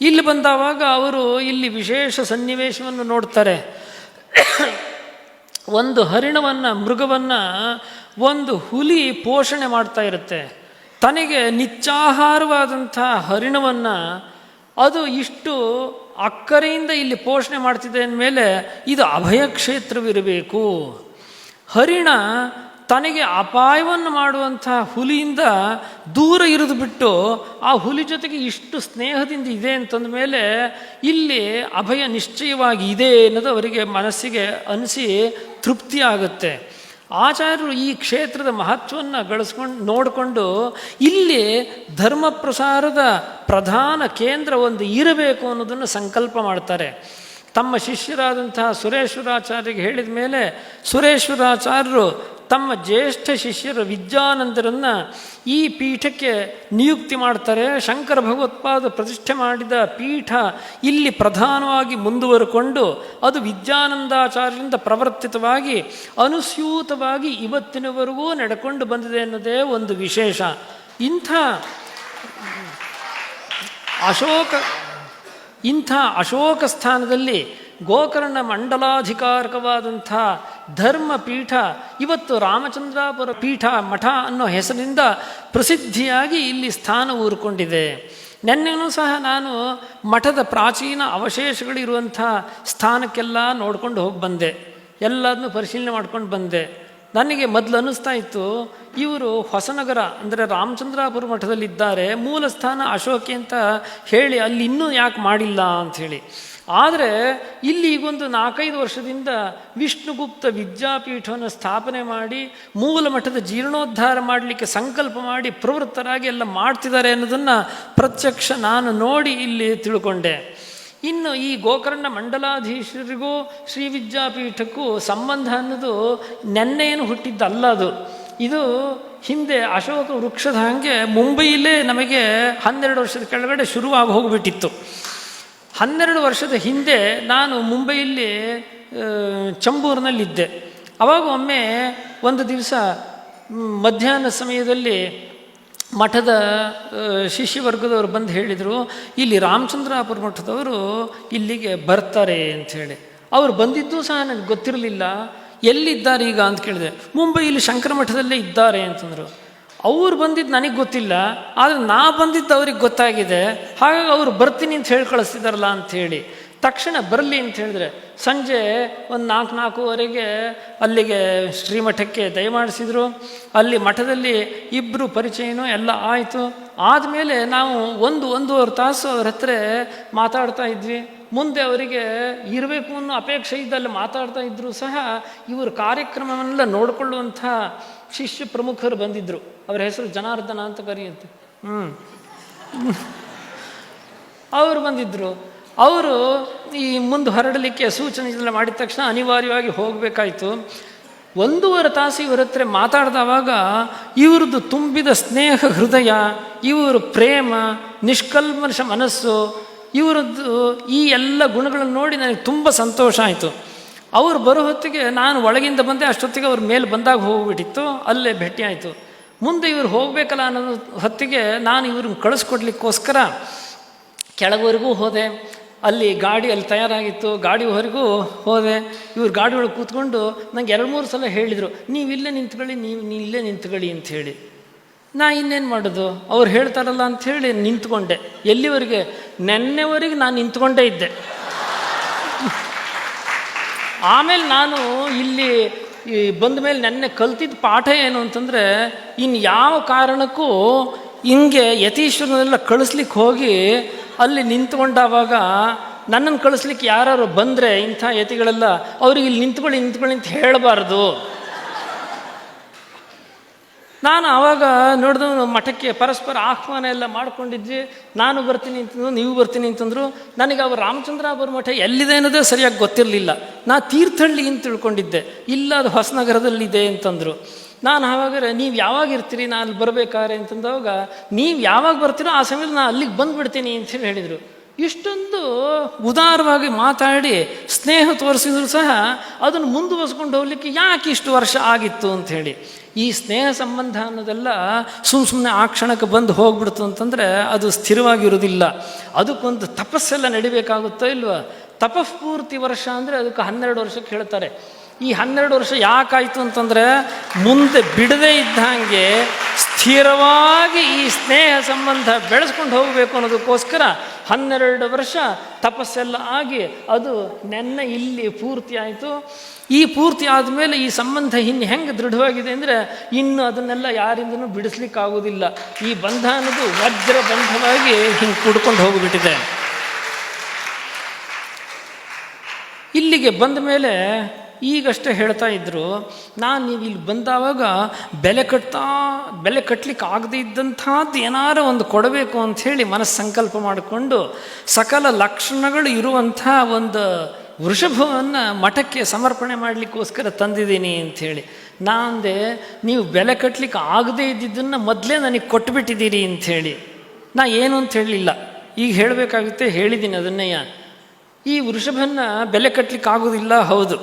ಇಲ್ಲಿ ಬಂದಾವಾಗ ಅವರು ಇಲ್ಲಿ ವಿಶೇಷ ಸನ್ನಿವೇಶವನ್ನು ನೋಡ್ತಾರೆ. ಒಂದು ಹರಿಣವನ್ನು, ಮೃಗವನ್ನು ಒಂದು ಹುಲಿ ಪೋಷಣೆ ಮಾಡ್ತಾ ಇರುತ್ತೆ. ತನಗೆ ನಿತ್ಯಾಹಾರವಾದಂಥ ಹರಿಣವನ್ನು ಅದು ಇಷ್ಟು ಅಕ್ಕರೆಯಿಂದ ಇಲ್ಲಿ ಪೋಷಣೆ ಮಾಡ್ತಿದೆ ಅಂದಮೇಲೆ ಇದು ಅಭಯ ಕ್ಷೇತ್ರವಿರಬೇಕು. ಹರಿಣ ತನಗೆ ಅಪಾಯವನ್ನು ಮಾಡುವಂಥ ಹುಲಿಯಿಂದ ದೂರ ಇರಿದು ಬಿಟ್ಟು ಆ ಹುಲಿ ಜೊತೆಗೆ ಇಷ್ಟು ಸ್ನೇಹದಿಂದ ಇದೆ ಅಂತಂದ ಮೇಲೆ ಇಲ್ಲಿ ಅಭಯ ನಿಶ್ಚಯವಾಗಿ ಇದೆ ಅನ್ನೋದು ಅವರಿಗೆ ಮನಸ್ಸಿಗೆ ಅನಿಸಿ ತೃಪ್ತಿ ಆಗುತ್ತೆ. ಆಚಾರ್ಯರು ಈ ಕ್ಷೇತ್ರದ ಮಹತ್ವವನ್ನು ನೋಡಿಕೊಂಡು ಇಲ್ಲಿ ಧರ್ಮ ಪ್ರಸಾರದ ಪ್ರಧಾನ ಕೇಂದ್ರ ಒಂದು ಇರಬೇಕು ಅನ್ನೋದನ್ನು ಸಂಕಲ್ಪ ಮಾಡ್ತಾರೆ. ತಮ್ಮ ಶಿಷ್ಯರಾದಂತಹ ಸುರೇಶ್ವರಾಚಾರ್ಯರಿಗೆ ಹೇಳಿದ ಮೇಲೆ ಸುರೇಶ್ವರಾಚಾರ್ಯರು ತಮ್ಮ ಜ್ಯೇಷ್ಠ ಶಿಷ್ಯರ ವಿದ್ಯಾನಂದರನ್ನು ಈ ಪೀಠಕ್ಕೆ ನಿಯುಕ್ತಿ ಮಾಡ್ತಾರೆ. ಶಂಕರ ಭಗವತ್ಪಾದ ಪ್ರತಿಷ್ಠೆ ಮಾಡಿದ ಪೀಠ ಇಲ್ಲಿ ಪ್ರಧಾನವಾಗಿ ಮುಂದುವರೆಕೊಂಡು ಅದು ವಿದ್ಯಾನಂದಾಚಾರ್ಯರಿಂದ ಪ್ರವರ್ತಿತವಾಗಿ ಅನುಸ್ಯೂತವಾಗಿ ಇವತ್ತಿನವರೆಗೂ ನಡೆಕೊಂಡು ಬಂದಿದೆ ಅನ್ನೋದೇ ಒಂದು ವಿಶೇಷ. ಇಂಥ ಅಶೋಕ ಸ್ಥಾನದಲ್ಲಿ ಗೋಕರ್ಣ ಮಂಡಲಾಧಿಕಾರಕವಾದಂಥ ಧರ್ಮಪೀಠ ಇವತ್ತು ರಾಮಚಂದ್ರಾಪುರ ಪೀಠ ಮಠ ಅನ್ನೋ ಹೆಸರಿನಿಂದ ಪ್ರಸಿದ್ಧಿಯಾಗಿ ಇಲ್ಲಿ ಸ್ಥಾನ ಊರಿಕೊಂಡಿದೆ. ನೆನ್ನೆನೂ ಸಹ ನಾನು ಮಠದ ಪ್ರಾಚೀನ ಅವಶೇಷಗಳಿರುವಂಥ ಸ್ಥಾನಕ್ಕೆಲ್ಲ ನೋಡ್ಕೊಂಡು ಹೋಗಿ ಬಂದೆ, ಎಲ್ಲದನ್ನೂ ಪರಿಶೀಲನೆ ಮಾಡ್ಕೊಂಡು ಬಂದೆ. ನನಗೆ ಮೊದಲು ಅನ್ನಿಸ್ತಾ ಇತ್ತು, ಇವರು ಹೊಸನಗರ ಅಂದರೆ ರಾಮಚಂದ್ರಾಪುರ ಮಠದಲ್ಲಿದ್ದಾರೆ, ಮೂಲ ಸ್ಥಾನ ಅಶೋಕಿ ಅಂತ ಹೇಳಿ ಅಲ್ಲಿ ಇನ್ನೂ ಯಾಕೆ ಮಾಡಿಲ್ಲ ಅಂಥೇಳಿ. ಆದರೆ ಇಲ್ಲಿ ಈಗೊಂದು 4-5 ವರ್ಷದಿಂದ ವಿಷ್ಣುಗುಪ್ತ ವಿದ್ಯಾಪೀಠವನ್ನು ಸ್ಥಾಪನೆ ಮಾಡಿ ಮೂಲ ಮಠದ ಜೀರ್ಣೋದ್ಧಾರ ಮಾಡಲಿಕ್ಕೆ ಸಂಕಲ್ಪ ಮಾಡಿ ಪ್ರವೃತ್ತರಾಗಿ ಎಲ್ಲ ಮಾಡ್ತಿದ್ದಾರೆ ಅನ್ನೋದನ್ನು ಪ್ರತ್ಯಕ್ಷ ನಾನು ನೋಡಿ ಇಲ್ಲಿ ತಿಳ್ಕೊಂಡೆ. ಇನ್ನು ಈ ಗೋಕರ್ಣ ಮಂಡಲಾಧೀಶರಿಗೂ ಶ್ರೀ ವಿದ್ಯಾಪೀಠಕ್ಕೂ ಸಂಬಂಧ ಅನ್ನೋದು ನೆನ್ನೆಯನ್ನು ಹುಟ್ಟಿದ್ದಲ್ಲ. ಇದು ಹಿಂದೆ ಅಶೋಕ ವೃಕ್ಷದ ಹಾಗೆ ಮುಂಬೈಯಲ್ಲೇ ನಮಗೆ 12 ವರ್ಷದ ಕೆಳಗಡೆ ಶುರುವಾಗಿ ಹೋಗಿಬಿಟ್ಟಿತ್ತು. 12 ವರ್ಷದ ಹಿಂದೆ ನಾನು ಮುಂಬೈಯಲ್ಲಿ ಚಂಬೂರಿನಲ್ಲಿದ್ದೆ. ಆವಾಗ ಒಮ್ಮೆ ಒಂದು ದಿವಸ ಮಧ್ಯಾಹ್ನ ಸಮಯದಲ್ಲಿ ಮಠದ ಶಿಷ್ಯವರ್ಗದವರು ಬಂದು ಹೇಳಿದರು, ಇಲ್ಲಿ ರಾಮಚಂದ್ರಾಪುರ ಮಠದವರು ಇಲ್ಲಿಗೆ ಬರ್ತಾರೆ ಅಂಥೇಳಿ. ಅವರು ಬಂದಿದ್ದೂ ಸಹ ನನಗೆ ಗೊತ್ತಿರಲಿಲ್ಲ. ಎಲ್ಲಿದ್ದಾರೆ ಈಗ ಅಂತ ಕೇಳಿದೆ. ಮುಂಬೈಯಲ್ಲಿ ಶಂಕರ ಮಠದಲ್ಲೇ ಇದ್ದಾರೆ ಅಂತಂದರು. ಅವ್ರು ಬಂದಿದ್ದು ನನಗೆ ಗೊತ್ತಿಲ್ಲ, ಆದರೆ ನಾ ಬಂದಿದ್ದು ಅವ್ರಿಗೆ ಗೊತ್ತಾಗಿದೆ. ಹಾಗಾಗಿ ಅವರು ಬರ್ತೀನಿ ಅಂತ ಹೇಳಿ ಕಳಿಸ್ತಿದ್ದಾರಲ್ಲ ಅಂಥೇಳಿ ತಕ್ಷಣ ಬರಲಿ ಅಂತ ಹೇಳಿದ್ರೆ ಸಂಜೆ ಒಂದು 4-4:15 ಅಲ್ಲಿಗೆ ಶ್ರೀಮಠಕ್ಕೆ ದಯಮಾಡಿಸಿದರು. ಅಲ್ಲಿ ಮಠದಲ್ಲಿ ಇಬ್ಬರು ಪರಿಚಯನೂ ಎಲ್ಲ ಆಯಿತು. ಆದಮೇಲೆ ನಾವು 1-1.5 ತಾಸು ಅವ್ರ ಹತ್ರ ಮಾತಾಡ್ತಾ ಇದ್ವಿ. ಮುಂದೆ ಅವರಿಗೆ ಇರಬೇಕು ಅನ್ನೋ ಅಪೇಕ್ಷೆ ಇದ್ದಲ್ಲಿ ಮಾತಾಡ್ತಾ ಇದ್ದರೂ ಸಹ ಇವರು ಕಾರ್ಯಕ್ರಮವನ್ನೆಲ್ಲ ನೋಡಿಕೊಳ್ಳುವಂಥ ಶಿಷ್ಯ ಪ್ರಮುಖರು ಬಂದಿದ್ದರು. ಅವರ ಹೆಸರು ಜನಾರ್ದನ ಅಂತ ಕರೆಯುತ್ತೆ. ಅವರು ಬಂದಿದ್ದರು. ಅವರು ಈ ಮುಂದೆ ಹೊರಡಲಿಕ್ಕೆ ಸೂಚನೆ ಇದೆಲ್ಲ ಮಾಡಿದ ತಕ್ಷಣ ಅನಿವಾರ್ಯವಾಗಿ ಹೋಗಬೇಕಾಯಿತು. 1.5 ತಾಸು ಇವರ ಹತ್ರ ಮಾತಾಡಿದವಾಗ ಇವ್ರದ್ದು ತುಂಬಿದ ಸ್ನೇಹ ಹೃದಯ, ಇವರು ಪ್ರೇಮ, ನಿಷ್ಕಲ್ಮಶ ಮನಸ್ಸು, ಇವರದ್ದು ಈ ಎಲ್ಲ ಗುಣಗಳನ್ನು ನೋಡಿ ನನಗೆ ತುಂಬ ಸಂತೋಷ ಆಯಿತು. ಅವರು ಬರೋ ಹೊತ್ತಿಗೆ ನಾನು ಒಳಗಿಂದ ಬಂದೆ. ಅಷ್ಟೊತ್ತಿಗೆ ಅವ್ರ ಮೇಲೆ ಬಂದಾಗ ಹೋಗ್ಬಿಟ್ಟಿತ್ತು, ಅಲ್ಲೇ ಭೇಟಿ ಆಯಿತು. ಮುಂದೆ ಇವರು ಹೋಗಬೇಕಲ್ಲ ಅನ್ನೋ ಹೊತ್ತಿಗೆ ನಾನು ಇವ್ರನ್ನ ಕಳಿಸ್ಕೊಡ್ಲಿಕ್ಕೋಸ್ಕರ ಕೆಳಗವರೆಗೂ ಹೋದೆ. ಅಲ್ಲಿ ಗಾಡಿ ಅಲ್ಲಿ ತಯಾರಾಗಿತ್ತು, ಗಾಡಿವರೆಗೂ ಹೋದೆ. ಇವ್ರು ಗಾಡಿ ಒಳಗೆ ಕೂತ್ಕೊಂಡು ನಂಗೆ 2-3 ಸಲ ಹೇಳಿದರು, ನೀವಿಲ್ಲೇ ನಿಂತ್ಕೊಳ್ಳಿ, ನೀವು ಇಲ್ಲೇ ನಿಂತ್ಕೊಳ್ಳಿ ಅಂಥೇಳಿ. ನಾ ಇನ್ನೇನು ಮಾಡೋದು, ಅವ್ರು ಹೇಳ್ತಾರಲ್ಲ ಅಂಥೇಳಿ ನಿಂತ್ಕೊಂಡೆ. ಎಲ್ಲಿವರೆಗೆ? ನೆನ್ನೆವರೆಗೆ ನಾನು ನಿಂತ್ಕೊಂಡೇ ಇದ್ದೆ. ಆಮೇಲೆ ನಾನು ಇಲ್ಲಿ ಬಂದ ಮೇಲೆ ನೆನ್ನೆ ಕಲ್ತಿದ್ದ ಪಾಠ ಏನು ಅಂತಂದರೆ, ಇನ್ನು ಯಾವ ಕಾರಣಕ್ಕೂ ಹಿಂಗೆ ಯತೀಶ್ವರನೆಲ್ಲ ಕಳಿಸ್ಲಿಕ್ಕೆ ಹೋಗಿ ಅಲ್ಲಿ ನಿಂತ್ಕೊಂಡಾವಾಗ ನನ್ನನ್ನು ಕಳಿಸ್ಲಿಕ್ಕೆ ಯಾರು ಬಂದರೆ ಇಂಥ ಯತಿಗಳೆಲ್ಲ ಅವ್ರಿಗೆ ಇಲ್ಲಿ ನಿಂತ್ಕೊಳ್ಳಿ ಅಂತ ಹೇಳಬಾರ್ದು. ನಾನು ಆವಾಗ ನೋಡಿದವನು ಮಠಕ್ಕೆ ಪರಸ್ಪರ ಆಹ್ವಾನ ಎಲ್ಲ ಮಾಡ್ಕೊಂಡಿದ್ವಿ. ನಾನು ಬರ್ತೀನಿ ಅಂತಂದ್ರು, ನೀವು ಬರ್ತೀನಿ ಅಂತಂದರು. ನನಗೆ ಅವರು ರಾಮಚಂದ್ರಾಪುರ ಮಠ ಎಲ್ಲಿದೆ ಅನ್ನೋದೇ ಸರಿಯಾಗಿ ಗೊತ್ತಿರಲಿಲ್ಲ. ನಾ ತೀರ್ಥಹಳ್ಳಿ ಅಂತ ತಿಳ್ಕೊಂಡಿದ್ದೆ. ಇಲ್ಲ, ಅದು ಹೊಸನಗರದಲ್ಲಿದೆ ಅಂತಂದರು. ನಾನು ಆವಾಗ ನೀವು ಯಾವಾಗ ಇರ್ತೀರಿ, ನಾನು ಅಲ್ಲಿ ಬರಬೇಕಾರೆ ಅಂತಂದವಾಗ, ನೀವು ಯಾವಾಗ ಬರ್ತೀರೋ ಆ ಸಮಯದಲ್ಲಿ ನಾನು ಅಲ್ಲಿಗೆ ಬಂದುಬಿಡ್ತೀನಿ ಅಂತೇಳಿ ಹೇಳಿದರು. ಇಷ್ಟೊಂದು ಉದಾರವಾಗಿ ಮಾತಾಡಿ ಸ್ನೇಹ ತೋರಿಸಿದ್ರು ಸಹ ಅದನ್ನು ಮುಂದುವರಿಸ್ಕೊಂಡು ಹೋಗಲಿಕ್ಕೆ ಯಾಕೆ ಇಷ್ಟು ವರ್ಷ ಆಗಿತ್ತು ಅಂಥೇಳಿ. ಈ ಸ್ನೇಹ ಸಂಬಂಧ ಅನ್ನೋದೆಲ್ಲ ಸುಮ್ಮನೆ ಆ ಕ್ಷಣಕ್ಕೆ ಬಂದು ಹೋಗ್ಬಿಡ್ತು ಅಂತಂದರೆ ಅದು ಸ್ಥಿರವಾಗಿರೋದಿಲ್ಲ. ಅದಕ್ಕೊಂದು ತಪಸ್ಸೆಲ್ಲ ನಡಿಬೇಕಾಗುತ್ತೋ ಇಲ್ವಾ? ತಪಸ್ಫೂರ್ತಿ ವರ್ಷ ಅಂದರೆ ಅದಕ್ಕೆ 12 ವರ್ಷಕ್ಕೆ ಹೇಳ್ತಾರೆ. ಈ 12 ವರ್ಷ ಯಾಕಾಯಿತು ಅಂತಂದರೆ, ಮುಂದೆ ಬಿಡದೇ ಇದ್ದಂಗೆ ಸ್ಥಿರವಾಗಿ ಈ ಸ್ನೇಹ ಸಂಬಂಧ ಬೆಳೆಸ್ಕೊಂಡು ಹೋಗಬೇಕು ಅನ್ನೋದಕ್ಕೋಸ್ಕರ 12 ವರ್ಷ ತಪಸ್ಸೆಲ್ಲ ಆಗಿ ಅದು ನೆನ್ನೆ ಇಲ್ಲಿ ಪೂರ್ತಿ ಆಯಿತು. ಈ ಪೂರ್ತಿ ಆದಮೇಲೆ ಈ ಸಂಬಂಧ ಇನ್ನು ಹೆಂಗೆ ದೃಢವಾಗಿದೆ ಅಂದರೆ, ಇನ್ನು ಅದನ್ನೆಲ್ಲ ಯಾರಿಂದನೂ ಬಿಡಿಸ್ಲಿಕ್ಕಾಗೋದಿಲ್ಲ. ಈ ಬಂಧ ಅನ್ನೋದು ವಜ್ರ ಬಂಧವಾಗಿ ಹಿಂಗೆ ಕುಡ್ಕೊಂಡು ಹೋಗಿಬಿಟ್ಟಿದೆ. ಇಲ್ಲಿಗೆ ಬಂದ ಮೇಲೆ ಈಗಷ್ಟೇ ಹೇಳ್ತಾ ಇದ್ದರು, ನಾನು ನೀವು ಇಲ್ಲಿ ಬಂದಾವಾಗ ಬೆಲೆ ಕಟ್ಟಲಿಕ್ಕೆ ಆಗದೇ ಇದ್ದಂಥದ್ದು ಏನಾರು ಒಂದು ಕೊಡಬೇಕು ಅಂಥೇಳಿ ಮನಸ್ಸು ಸಂಕಲ್ಪ ಮಾಡಿಕೊಂಡು ಸಕಲ ಲಕ್ಷಣಗಳು ಇರುವಂಥ ಒಂದು ವೃಷಭವನ್ನು ಮಠಕ್ಕೆ ಸಮರ್ಪಣೆ ಮಾಡಲಿಕ್ಕೋಸ್ಕರ ತಂದಿದ್ದೀನಿ ಅಂಥೇಳಿ. ನಾಂದೆ, ನೀವು ಬೆಲೆ ಕಟ್ಟಲಿಕ್ಕೆ ಆಗದೇ ಇದ್ದಿದ್ದನ್ನು ಮೊದಲೇ ನನಗೆ ಕೊಟ್ಟುಬಿಟ್ಟಿದ್ದೀರಿ ಅಂಥೇಳಿ. ನಾ ಏನು ಅಂತ ಹೇಳಲಿಲ್ಲ, ಈಗ ಹೇಳಬೇಕಾಗುತ್ತೆ, ಹೇಳಿದ್ದೀನಿ ಅದನ್ನೇ. ಈ ವೃಷಭನ್ನು ಬೆಲೆ ಕಟ್ಟಲಿಕ್ಕೆ ಆಗೋದಿಲ್ಲ, ಹೌದು.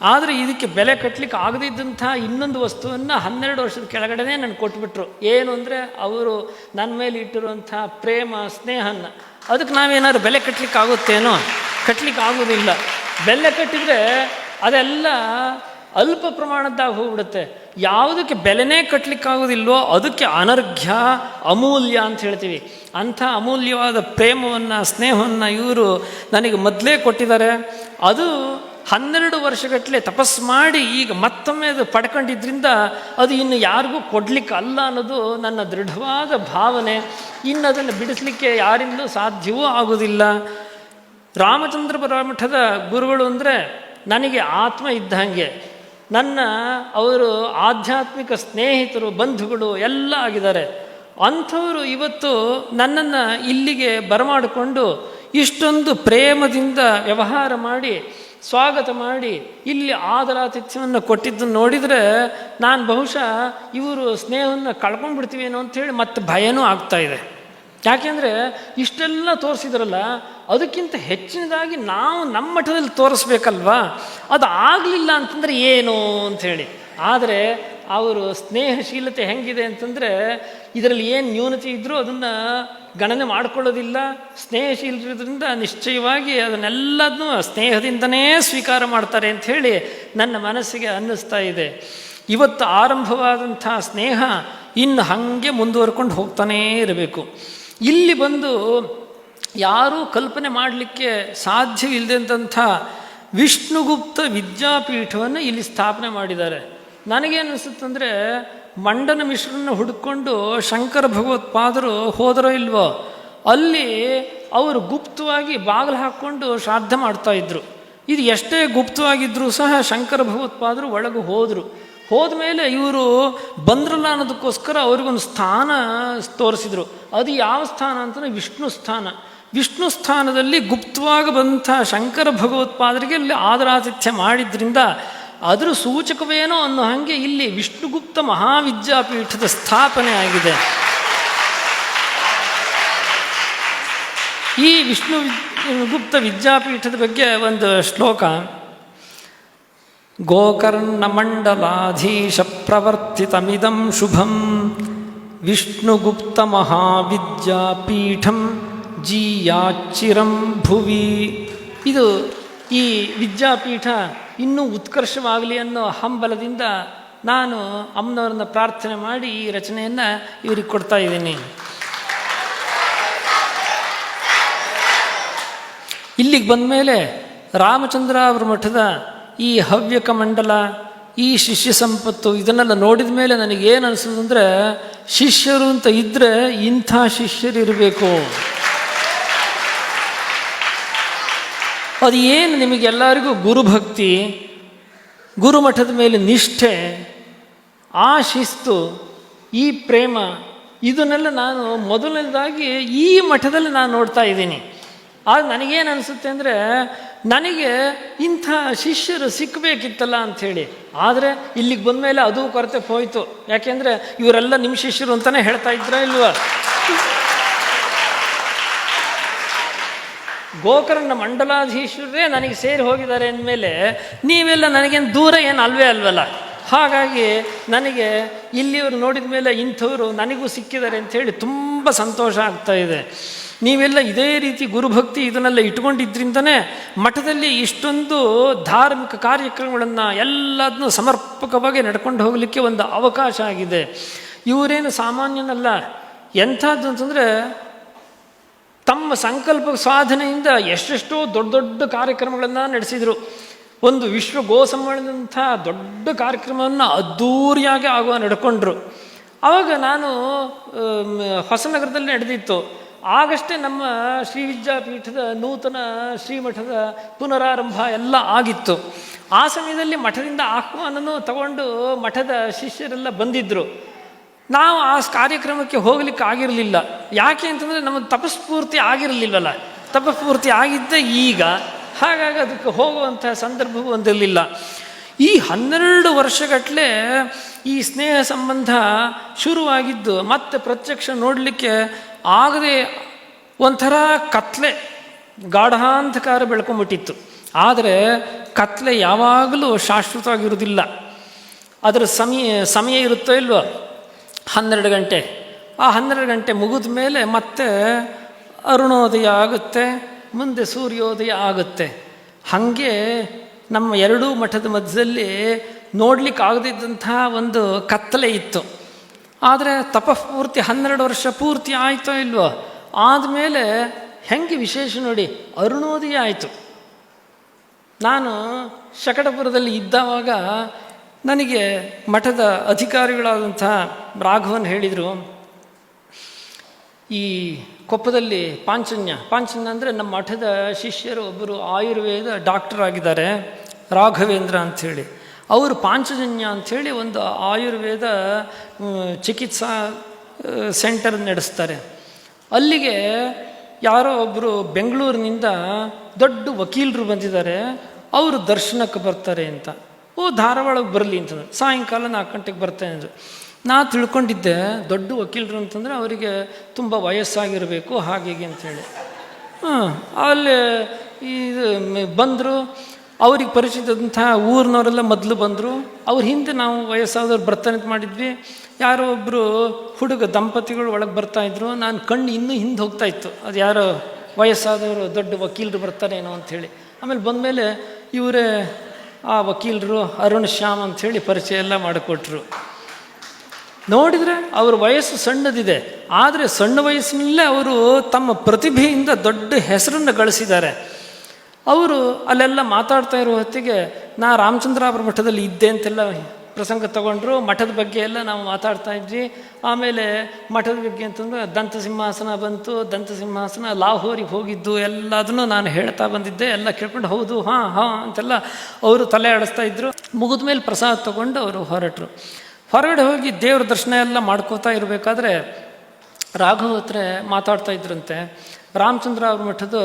ಆದರೆ ಇದಕ್ಕೆ ಬೆಲೆ ಕಟ್ಟಲಿಕ್ಕೆ ಆಗದಿದ್ದಂಥ ಇನ್ನೊಂದು ವಸ್ತುವನ್ನು 12 ವರ್ಷದ ಕೆಳಗಡೆ ನನಗೆ ಕೊಟ್ಬಿಟ್ರು. ಏನು ಅಂದರೆ, ಅವರು ನನ್ನ ಮೇಲೆ ಇಟ್ಟಿರುವಂಥ ಪ್ರೇಮ ಸ್ನೇಹನ. ಅದಕ್ಕೆ ನಾವೇನಾದ್ರು ಬೆಲೆ ಕಟ್ಟಲಿಕ್ಕೆ ಆಗುತ್ತೇನೋ? ಕಟ್ಟಲಿಕ್ಕೆ ಆಗೋದಿಲ್ಲ. ಬೆಲೆ ಕಟ್ಟಿದರೆ ಅದೆಲ್ಲ ಅಲ್ಪ ಪ್ರಮಾಣದಾಗ ಹೋಗ್ಬಿಡುತ್ತೆ. ಯಾವುದಕ್ಕೆ ಬೆಲೆನೇ ಕಟ್ಟಲಿಕ್ಕಾಗೋದಿಲ್ವೋ ಅದಕ್ಕೆ ಅನರ್ಘ್ಯ, ಅಮೂಲ್ಯ ಅಂತ ಹೇಳ್ತೀವಿ. ಅಂಥ ಅಮೂಲ್ಯವಾದ ಪ್ರೇಮವನ್ನು, ಸ್ನೇಹವನ್ನು ಇವರು ನನಗೆ ಮೊದಲೇ ಕೊಟ್ಟಿದ್ದಾರೆ. ಅದು 12 ವರ್ಷಗಟ್ಟಲೆ ತಪಸ್ಸು ಮಾಡಿ ಈಗ ಮತ್ತೊಮ್ಮೆ ಅದು ಪಡ್ಕೊಂಡಿದ್ರಿಂದ ಅದು ಇನ್ನು ಯಾರಿಗೂ ಕೊಡಲಿಕ್ಕೆ ಅಲ್ಲ ಅನ್ನೋದು ನನ್ನ ದೃಢವಾದ ಭಾವನೆ. ಇನ್ನು ಅದನ್ನು ಬಿಡಿಸ್ಲಿಕ್ಕೆ ಯಾರಿಂದಲೂ ಸಾಧ್ಯವೂ ಆಗೋದಿಲ್ಲ. ರಾಮಚಂದ್ರ ಪರಮಠದ ಗುರುಗಳು ಅಂದರೆ ನನಗೆ ಆತ್ಮ ಇದ್ದಂಗೆ, ಅವರು ಆಧ್ಯಾತ್ಮಿಕ ಸ್ನೇಹಿತರು, ಬಂಧುಗಳು ಎಲ್ಲ ಆಗಿದ್ದಾರೆ. ಅಂಥವರು ಇವತ್ತು ನನ್ನನ್ನು ಇಲ್ಲಿಗೆ ಬರಮಾಡಿಕೊಂಡು ಇಷ್ಟೊಂದು ಪ್ರೇಮದಿಂದ ವ್ಯವಹಾರ ಮಾಡಿ, ಸ್ವಾಗತ ಮಾಡಿ, ಇಲ್ಲಿ ಆದರಾತಿಥ್ಯವನ್ನು ಕೊಟ್ಟಿದ್ದನ್ನು ನೋಡಿದರೆ ನಾನು ಬಹುಶಃ ಇವರು ಸ್ನೇಹವನ್ನು ಕಳ್ಕೊಂಡ್ಬಿಡ್ತೀವೇನೋ ಅಂಥೇಳಿ ಮತ್ತೆ ಭಯನೂ ಆಗ್ತಾಯಿದೆ. ಯಾಕೆಂದರೆ ಇಷ್ಟೆಲ್ಲ ತೋರಿಸಿದ್ರಲ್ಲ, ಅದಕ್ಕಿಂತ ಹೆಚ್ಚಿನದಾಗಿ ನಾವು ನಮ್ಮ ಮಠದಲ್ಲಿ ತೋರಿಸ್ಬೇಕಲ್ವಾ. ಅದು ಆಗಲಿಲ್ಲ ಅಂತಂದರೆ ಏನು ಅಂಥೇಳಿ. ಆದರೆ ಅವರು ಸ್ನೇಹಶೀಲತೆ ಹೆಂಗಿದೆ ಅಂತಂದರೆ ಇದರಲ್ಲಿ ಏನು ನ್ಯೂನತೆ ಇದ್ದರೂ ಅದನ್ನು ಗಣನೆ ಮಾಡಿಕೊಳ್ಳೋದಿಲ್ಲ. ಸ್ನೇಹಶೀಲರಿಂದ ನಿಶ್ಚಯವಾಗಿ ಅದನ್ನೆಲ್ಲದನ್ನೂ ಸ್ನೇಹದಿಂದನೇ ಸ್ವೀಕಾರ ಮಾಡ್ತಾರೆ ಅಂಥೇಳಿ ನನ್ನ ಮನಸ್ಸಿಗೆ ಅನ್ನಿಸ್ತಾ ಇದೆ. ಇವತ್ತು ಆರಂಭವಾದಂಥ ಸ್ನೇಹ ಇನ್ನು ಹಾಗೆ ಮುಂದುವರ್ಕೊಂಡು ಹೋಗ್ತಾನೇ ಇರಬೇಕು. ಇಲ್ಲಿ ಬಂದು ಯಾರೂ ಕಲ್ಪನೆ ಮಾಡಲಿಕ್ಕೆ ಸಾಧ್ಯವಿಲ್ಲದಂಥ ವಿಷ್ಣುಗುಪ್ತ ವಿದ್ಯಾಪೀಠವನ್ನು ಇಲ್ಲಿ ಸ್ಥಾಪನೆ ಮಾಡಿದ್ದಾರೆ. ನನಗೇನಿಸುತ್ತಂದರೆ ಮಂಡನ ಮಿಶ್ರನ್ನು ಹುಡುಕೊಂಡು ಶಂಕರ ಭಗವತ್ಪಾದರು ಹೋದರೋ ಇಲ್ವೋ, ಅಲ್ಲಿ ಅವರು ಗುಪ್ತವಾಗಿ ಬಾಗಿಲು ಹಾಕ್ಕೊಂಡು ಶ್ರಾದ್ದ ಮಾಡ್ತಾಯಿದ್ರು. ಇದು ಎಷ್ಟೇ ಗುಪ್ತವಾಗಿದ್ದರೂ ಸಹ ಶಂಕರ ಭಗವತ್ಪಾದರು ಒಳಗೆ ಹೋದರು. ಹೋದ ಮೇಲೆ ಇವರು ಬಂದ್ರಲ್ಲ ಅನ್ನೋದಕ್ಕೋಸ್ಕರ ಅವ್ರಿಗೊಂದು ಸ್ಥಾನ ತೋರಿಸಿದರು. ಅದು ಯಾವ ಸ್ಥಾನ ಅಂತಂದರೆ ವಿಷ್ಣು ಸ್ಥಾನ. ವಿಷ್ಣು ಸ್ಥಾನದಲ್ಲಿ ಗುಪ್ತವಾಗಿ ಬಂಥ ಶಂಕರ ಭಗವತ್ಪಾದರಿಗೆ ಅಲ್ಲಿ ಆದರಾತಿಥ್ಯ ಮಾಡಿದ್ರಿಂದ ಅದರ ಸೂಚಕವೇನೋ ಅನ್ನೋ ಹಾಗೆ ಇಲ್ಲಿ ವಿಷ್ಣುಗುಪ್ತ ಮಹಾವಿದ್ಯಾಪೀಠದ ಸ್ಥಾಪನೆ ಆಗಿದೆ. ಈ ವಿಷ್ಣುಗುಪ್ತ ವಿದ್ಯಾಪೀಠದ ಬಗ್ಗೆ ಒಂದು ಶ್ಲೋಕ. ಗೋಕರ್ಣ ಮಂಡಲಾಧೀಶ ಪ್ರವರ್ತಿತಮಿದಂ ಶುಭಂ ವಿಷ್ಣುಗುಪ್ತ ಮಹಾವಿದ್ಯಾಪೀಠಂ ಜೀಯಾಚಿರಂ ಭುವಿ. ಇದು ಈ ವಿದ್ಯಾಪೀಠ ಇನ್ನೂ ಉತ್ಕರ್ಷವಾಗಲಿ ಅನ್ನೋ ಹಂಬಲದಿಂದ ನಾನು ಅಮ್ಮನವ್ರನ್ನ ಪ್ರಾರ್ಥನೆ ಮಾಡಿ ಈ ರಚನೆಯನ್ನು ಇವರಿಗೆ ಕೊಡ್ತಾ ಇದ್ದೀನಿ. ಇಲ್ಲಿಗೆ ಬಂದ ಮೇಲೆ ರಾಮಚಂದ್ರ ಅವರ ಮಠದ ಈ ಹವ್ಯಕ ಮಂಡಲ, ಈ ಶಿಷ್ಯ ಸಂಪತ್ತು ಇದನ್ನೆಲ್ಲ ನೋಡಿದ ಮೇಲೆ ನನಗೇನು ಅನಿಸೋದು ಅಂದರೆ, ಶಿಷ್ಯರು ಅಂತ ಇದ್ದರೆ ಇಂಥ ಶಿಷ್ಯರಿರಬೇಕು. ಅದು ಏನು ನಿಮಗೆಲ್ಲರಿಗೂ ಗುರುಭಕ್ತಿ, ಗುರುಮಠದ ಮೇಲೆ ನಿಷ್ಠೆ, ಆ ಶಿಸ್ತು, ಈ ಪ್ರೇಮ, ಇದನ್ನೆಲ್ಲ ನಾನು ಮೊದಲನೇದಾಗಿ ಈ ಮಠದಲ್ಲಿ ನಾನು ನೋಡ್ತಾ ಇದ್ದೀನಿ. ಆಗ ನನಗೇನು ಅನಿಸುತ್ತೆ ಅಂದರೆ, ನನಗೆ ಇಂಥ ಶಿಷ್ಯರು ಸಿಕ್ಕಬೇಕಿತ್ತಲ್ಲ ಅಂಥೇಳಿ. ಆದರೆ ಇಲ್ಲಿಗೆ ಬಂದ ಮೇಲೆ ಅದು ಕೊರತೆ ಹೋಯಿತು. ಯಾಕೆಂದರೆ ಇವರೆಲ್ಲ ನಿಮ್ಮ ಶಿಷ್ಯರು ಅಂತಲೇ ಹೇಳ್ತಾ ಇದ್ರ ಇಲ್ವಾ. ಗೋಕರ್ಣ ಮಂಡಲಾಧೀಶರೇ ನನಗೆ ಸೇರಿ ಹೋಗಿದ್ದಾರೆ ಅಂದಮೇಲೆ ನೀವೆಲ್ಲ ನನಗೇನು ದೂರ ಏನು ಅಲ್ವೇ ಅಲ್ವಲ್ಲ. ಹಾಗಾಗಿ ನನಗೆ ಇಲ್ಲಿಯವರು ನೋಡಿದ ಮೇಲೆ ಇಂಥವರು ನನಗೂ ಸಿಕ್ಕಿದ್ದಾರೆ ಅಂಥೇಳಿ ತುಂಬ ಸಂತೋಷ ಆಗ್ತಾ ಇದೆ. ನೀವೆಲ್ಲ ಇದೇ ರೀತಿ ಗುರುಭಕ್ತಿ ಇದನ್ನೆಲ್ಲ ಇಟ್ಕೊಂಡಿದ್ದರಿಂದನೇ ಮಠದಲ್ಲಿ ಇಷ್ಟೊಂದು ಧಾರ್ಮಿಕ ಕಾರ್ಯಕ್ರಮಗಳನ್ನು ಎಲ್ಲದನ್ನೂ ಸಮರ್ಪಕವಾಗಿ ನಡ್ಕೊಂಡು ಹೋಗಲಿಕ್ಕೆ ಒಂದು ಅವಕಾಶ ಆಗಿದೆ. ಇವರೇನು ಸಾಮಾನ್ಯನಲ್ಲ. ಎಂಥದ್ದು ಅಂತಂದರೆ ತಮ್ಮ ಸಂಕಲ್ಪ ಸಾಧನೆಯಿಂದ ಎಷ್ಟೆಷ್ಟೋ ದೊಡ್ಡ ದೊಡ್ಡ ಕಾರ್ಯಕ್ರಮಗಳನ್ನು ನಡೆಸಿದರು. ಒಂದು ವಿಶ್ವ ಗೋ ಸಮ್ಮೇಳನದಂಥ ದೊಡ್ಡ ಕಾರ್ಯಕ್ರಮವನ್ನು ಅದ್ಧೂರಿಯಾಗಿ ಆಗುವ ನಡ್ಕೊಂಡ್ರು. ಆವಾಗ ನಾನು ಹೊಸನಗರದಲ್ಲಿ ನಡೆದಿತ್ತು. ಆಗಷ್ಟೇ ನಮ್ಮ ಶ್ರೀ ವಿದ್ಯಾಪೀಠದ ನೂತನ ಶ್ರೀಮಠದ ಪುನರಾರಂಭ ಎಲ್ಲ ಆಗಿತ್ತು. ಆ ಸಮಯದಲ್ಲಿ ಮಠದಿಂದ ಆಹ್ವಾನನೂ ತಗೊಂಡು ಮಠದ ಶಿಷ್ಯರೆಲ್ಲ ಬಂದಿದ್ದರು. ನಾವು ಆ ಕಾರ್ಯಕ್ರಮಕ್ಕೆ ಹೋಗ್ಲಿಕ್ಕೆ ಆಗಿರಲಿಲ್ಲ. ಯಾಕೆ ಅಂತಂದರೆ ನಮ್ಮ ತಪಸ್ಫೂರ್ತಿ ಆಗಿರಲಿಲ್ಲವಲ್ಲ. ತಪಸ್ಫೂರ್ತಿ ಆಗಿದ್ದೇ ಈಗ. ಹಾಗಾಗಿ ಅದಕ್ಕೆ ಹೋಗುವಂಥ ಸಂದರ್ಭವೂ ಒಂದಿರಲಿಲ್ಲ. ಈ 12 ವರ್ಷಗಟ್ಟಲೆ ಈ ಸ್ನೇಹ ಸಂಬಂಧ ಶುರುವಾಗಿದ್ದು ಮತ್ತೆ ಪ್ರತ್ಯಕ್ಷ ನೋಡಲಿಕ್ಕೆ ಆಗದೆ ಒಂಥರ ಕತ್ಲೆ, ಗಾಢಾಂಧಕಾರ ಬೆಳ್ಕೊಂಬಿಟ್ಟಿತ್ತು. ಆದರೆ ಕತ್ಲೆ ಯಾವಾಗಲೂ ಶಾಶ್ವತವಾಗಿರುವುದಿಲ್ಲ. ಅದರ ಸಮಯ ಇರುತ್ತೋ ಇಲ್ವೋ, 12 ಗಂಟೆ. ಆ 12 ಗಂಟೆ ಮುಗಿದ ಮೇಲೆ ಮತ್ತೆ ಅರುಣೋದಯ ಆಗುತ್ತೆ, ಮುಂದೆ ಸೂರ್ಯೋದಯ ಆಗುತ್ತೆ. ಹಾಗೆ ನಮ್ಮ ಎರಡೂ ಮಠದ ಮಧ್ಯದಲ್ಲಿ ನೋಡ್ಲಿಕ್ಕೆ ಆಗದಿದ್ದಂಥ ಒಂದು ಕತ್ತಲೆ ಇತ್ತು. ಆದರೆ ತಪಃಪೂರ್ತಿ 12 ವರ್ಷ ಪೂರ್ತಿ ಆಯಿತೋ ಇಲ್ವೋ, ಆದಮೇಲೆ ಹೆಂಗೆ ವಿಶೇಷ ನೋಡಿ, ಅರುಣೋದಯ ಆಯಿತು. ನಾನು ಶಕಟಪುರದಲ್ಲಿ ಇದ್ದಾವಾಗ ನನಗೆ ಮಠದ ಅಧಿಕಾರಿಗಳಾದಂಥ ರಾಘವನ್ ಹೇಳಿದರು, ಈ ಕೊಪ್ಪದಲ್ಲಿ ಪಾಂಚನ್ಯ ಅಂದರೆ ನಮ್ಮ ಮಠದ ಶಿಷ್ಯರು ಒಬ್ಬರು ಆಯುರ್ವೇದ ಡಾಕ್ಟರ್ ಆಗಿದ್ದಾರೆ, ರಾಘವೇಂದ್ರ ಅಂಥೇಳಿ. ಅವರು ಪಾಂಚಜನ್ಯ ಅಂಥೇಳಿ ಒಂದು ಆಯುರ್ವೇದ ಚಿಕಿತ್ಸಾ ಸೆಂಟರ್ ನಡೆಸ್ತಾರೆ. ಅಲ್ಲಿಗೆ ಯಾರೋ ಒಬ್ಬರು ಬೆಂಗಳೂರಿನಿಂದ ದೊಡ್ಡ ವಕೀಲರು ಬಂದಿದ್ದಾರೆ, ಅವರು ದರ್ಶನಕ್ಕೆ ಬರ್ತಾರೆ ಅಂತ. ಧಾರವಾಡಕ್ಕೆ ಬರಲಿ ಅಂತಂದ್ರೆ ಸಾಯಂಕಾಲ 4 ಗಂಟೆಗೆ ಬರ್ತೇನೆ ಅಂದರು. ನಾ ತಿಳ್ಕೊಂಡಿದ್ದೆ ದೊಡ್ಡ ವಕೀಲರು ಅಂತಂದರೆ ಅವರಿಗೆ ತುಂಬ ವಯಸ್ಸಾಗಿರಬೇಕು ಹಾಗೆ ಅಂಥೇಳಿ. ಅಲ್ಲಿ ಇದು ಬಂದರು, ಅವ್ರಿಗೆ ಪರಿಚಿತದಂಥ ಊರಿನವರೆಲ್ಲ ಮೊದಲು ಬಂದರು. ಅವ್ರ ಹಿಂದೆ ನಾವು ವಯಸ್ಸಾದವ್ರು ಬರ್ತಾನೆ ಅಂತ ಮಾಡಿದ್ವಿ. ಯಾರೋ ಒಬ್ಬರು ಹುಡುಗ ದಂಪತಿಗಳು ಒಳಗೆ ಬರ್ತಾಯಿದ್ರು. ನಾನು ಕಣ್ಣು ಇನ್ನೂ ಹಿಂದೆ ಹೋಗ್ತಾಯಿತ್ತು, ಅದು ಯಾರೋ ವಯಸ್ಸಾದವರು ದೊಡ್ಡ ವಕೀಲರು ಬರ್ತಾರೇನೋ ಅಂಥೇಳಿ. ಆಮೇಲೆ ಬಂದಮೇಲೆ ಇವರೇ ಆ ವಕೀಲರು ಅರುಣ್ ಶ್ಯಾಮ್ ಅಂಥೇಳಿ ಪರಿಚಯ ಎಲ್ಲ ಮಾಡಿಕೊಟ್ರು. ನೋಡಿದರೆ ಅವ್ರ ವಯಸ್ಸು ಸಣ್ಣದಿದೆ, ಆದರೆ ಸಣ್ಣ ವಯಸ್ಸಿನಲ್ಲೇ ಅವರು ತಮ್ಮ ಪ್ರತಿಭೆಯಿಂದ ದೊಡ್ಡ ಹೆಸರನ್ನು ಗಳಿಸಿದ್ದಾರೆ. ಅವರು ಅಲ್ಲೆಲ್ಲ ಮಾತಾಡ್ತಾ ಇರೋ ಹೊತ್ತಿಗೆ ನಾ ರಾಮಚಂದ್ರಾಪುರ ಮಠದಲ್ಲಿ ಇದ್ದೆ ಅಂತೆಲ್ಲ ಪ್ರಸಂಗ ತಗೊಂಡ್ರು. ಮಠದ ಬಗ್ಗೆ ಎಲ್ಲ ನಾವು ಮಾತಾಡ್ತಾ ಇದ್ವಿ. ಆಮೇಲೆ ಮಠದ ಬಗ್ಗೆ ಅಂತಂದ್ರೆ ದಂತಸಿಂಹಾಸನ ಬಂತು. ದಂತಸಿಂಹಾಸನ ಲಾಹೋರಿಗೆ ಹೋಗಿದ್ದು ಎಲ್ಲದನ್ನು ನಾನು ಹೇಳ್ತಾ ಬಂದಿದ್ದೆ. ಎಲ್ಲ ಕೇಳ್ಕೊಂಡು ಹೌದು ಹಾಂ ಅಂತೆಲ್ಲ ಅವರು ತಲೆ ಆಡಿಸ್ತಾ ಇದ್ರು. ಮುಗಿದ ಮೇಲೆ ಪ್ರಸಾದ ತಗೊಂಡು ಅವರು ಹೊರಟರು. ಹೊರಗಡೆ ಹೋಗಿ ದೇವ್ರ ದರ್ಶನ ಎಲ್ಲ ಮಾಡ್ಕೋತಾ ಇರಬೇಕಾದ್ರೆ ರಾಘವ ಹತ್ರ ಮಾತಾಡ್ತಾ ಇದ್ರಂತೆ, ರಾಮಚಂದ್ರ ಅವ್ರ ಮಠದ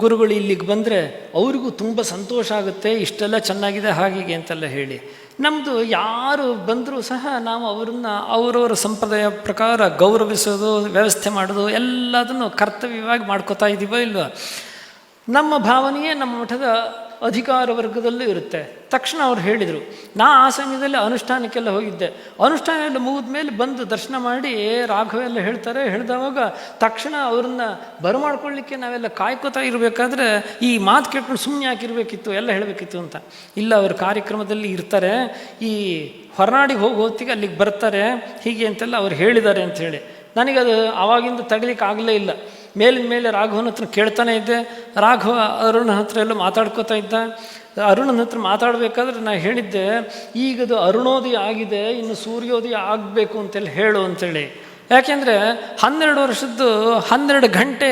ಗುರುಗಳು ಇಲ್ಲಿಗೆ ಬಂದರೆ ಅವರಿಗೂ ತುಂಬ ಸಂತೋಷ ಆಗುತ್ತೆ, ಇಷ್ಟೆಲ್ಲ ಚೆನ್ನಾಗಿದೆ ಹಾಗೆ ಅಂತೆಲ್ಲ ಹೇಳಿ. ನಮ್ಮದು ಯಾರು ಬಂದರೂ ಸಹ ನಾವು ಅವರನ್ನು ಅವರವರ ಸಂಪ್ರದಾಯ ಪ್ರಕಾರ ಗೌರವಿಸೋದು, ವ್ಯವಸ್ಥೆ ಮಾಡೋದು ಎಲ್ಲದನ್ನು ಕರ್ತವ್ಯವಾಗಿ ಮಾಡ್ಕೋತಾ ಇದ್ದೀವೋ ಇಲ್ವ. ನಮ್ಮ ಭಾವನೆಯೇ ನಮ್ಮ ಮಠದ ಅಧಿಕಾರ ವರ್ಗದಲ್ಲೂ ಇರುತ್ತೆ. ತಕ್ಷಣ ಅವ್ರು ಹೇಳಿದರು, ನಾ ಆ ಸಮಯದಲ್ಲಿ ಅನುಷ್ಠಾನಕ್ಕೆಲ್ಲ ಹೋಗಿದ್ದೆ. ಅನುಷ್ಠಾನ ಎಲ್ಲ ಮುಗಿದ ಮೇಲೆ ಬಂದು ದರ್ಶನ ಮಾಡಿ ರಾಘವ ಎಲ್ಲ ಹೇಳ್ತಾರೆ. ಹೇಳಿದವಾಗ ತಕ್ಷಣ ಅವ್ರನ್ನ ಬರಮಾಡ್ಕೊಳ್ಳಿಕ್ಕೆ ನಾವೆಲ್ಲ ಕಾಯ್ಕೋತಾ ಇರಬೇಕಾದ್ರೆ ಈ ಮಾತು ಕೇಳ್ಕೊಂಡು ಸುಮ್ಮನೆ ಯಾಕಿರಬೇಕಿತ್ತು, ಎಲ್ಲ ಹೇಳಬೇಕಿತ್ತು ಅಂತ. ಇಲ್ಲ, ಅವರು ಕಾರ್ಯಕ್ರಮದಲ್ಲಿ ಇರ್ತಾರೆ, ಈ ಹೊರನಾಡಿಗೆ ಹೋಗಿ ಹೊತ್ತಿಗೆ ಅಲ್ಲಿಗೆ ಬರ್ತಾರೆ ಹೀಗೆ ಅಂತೆಲ್ಲ ಅವ್ರು ಹೇಳಿದ್ದಾರೆ ಅಂಥೇಳಿ. ನನಗದು ಆವಾಗಿಂದ ತಗಲಿಕ್ಕೆ ಆಗಲೇ ಇಲ್ಲ. ಮೇಲಿನ ಮೇಲೆ ರಾಘವನ ಹತ್ರ ಕೇಳ್ತಾನೆ ಇದ್ದೆ. ರಾಘವ ಅರುಣನ ಹತ್ರ ಎಲ್ಲ ಮಾತಾಡ್ಕೋತಾ ಇದ್ದ. ಅರುಣನ ಹತ್ರ ಮಾತಾಡಬೇಕಾದ್ರೆ ನಾನು ಹೇಳಿದ್ದೆ, ಈಗದು ಅರುಣೋದಯ ಆಗಿದೆ, ಇನ್ನು ಸೂರ್ಯೋದಯ ಆಗಬೇಕು ಅಂತೆಲ್ಲ ಹೇಳು ಅಂತೇಳಿ. ಯಾಕೆಂದರೆ 12 ವರ್ಷದ್ದು 12 ಗಂಟೆ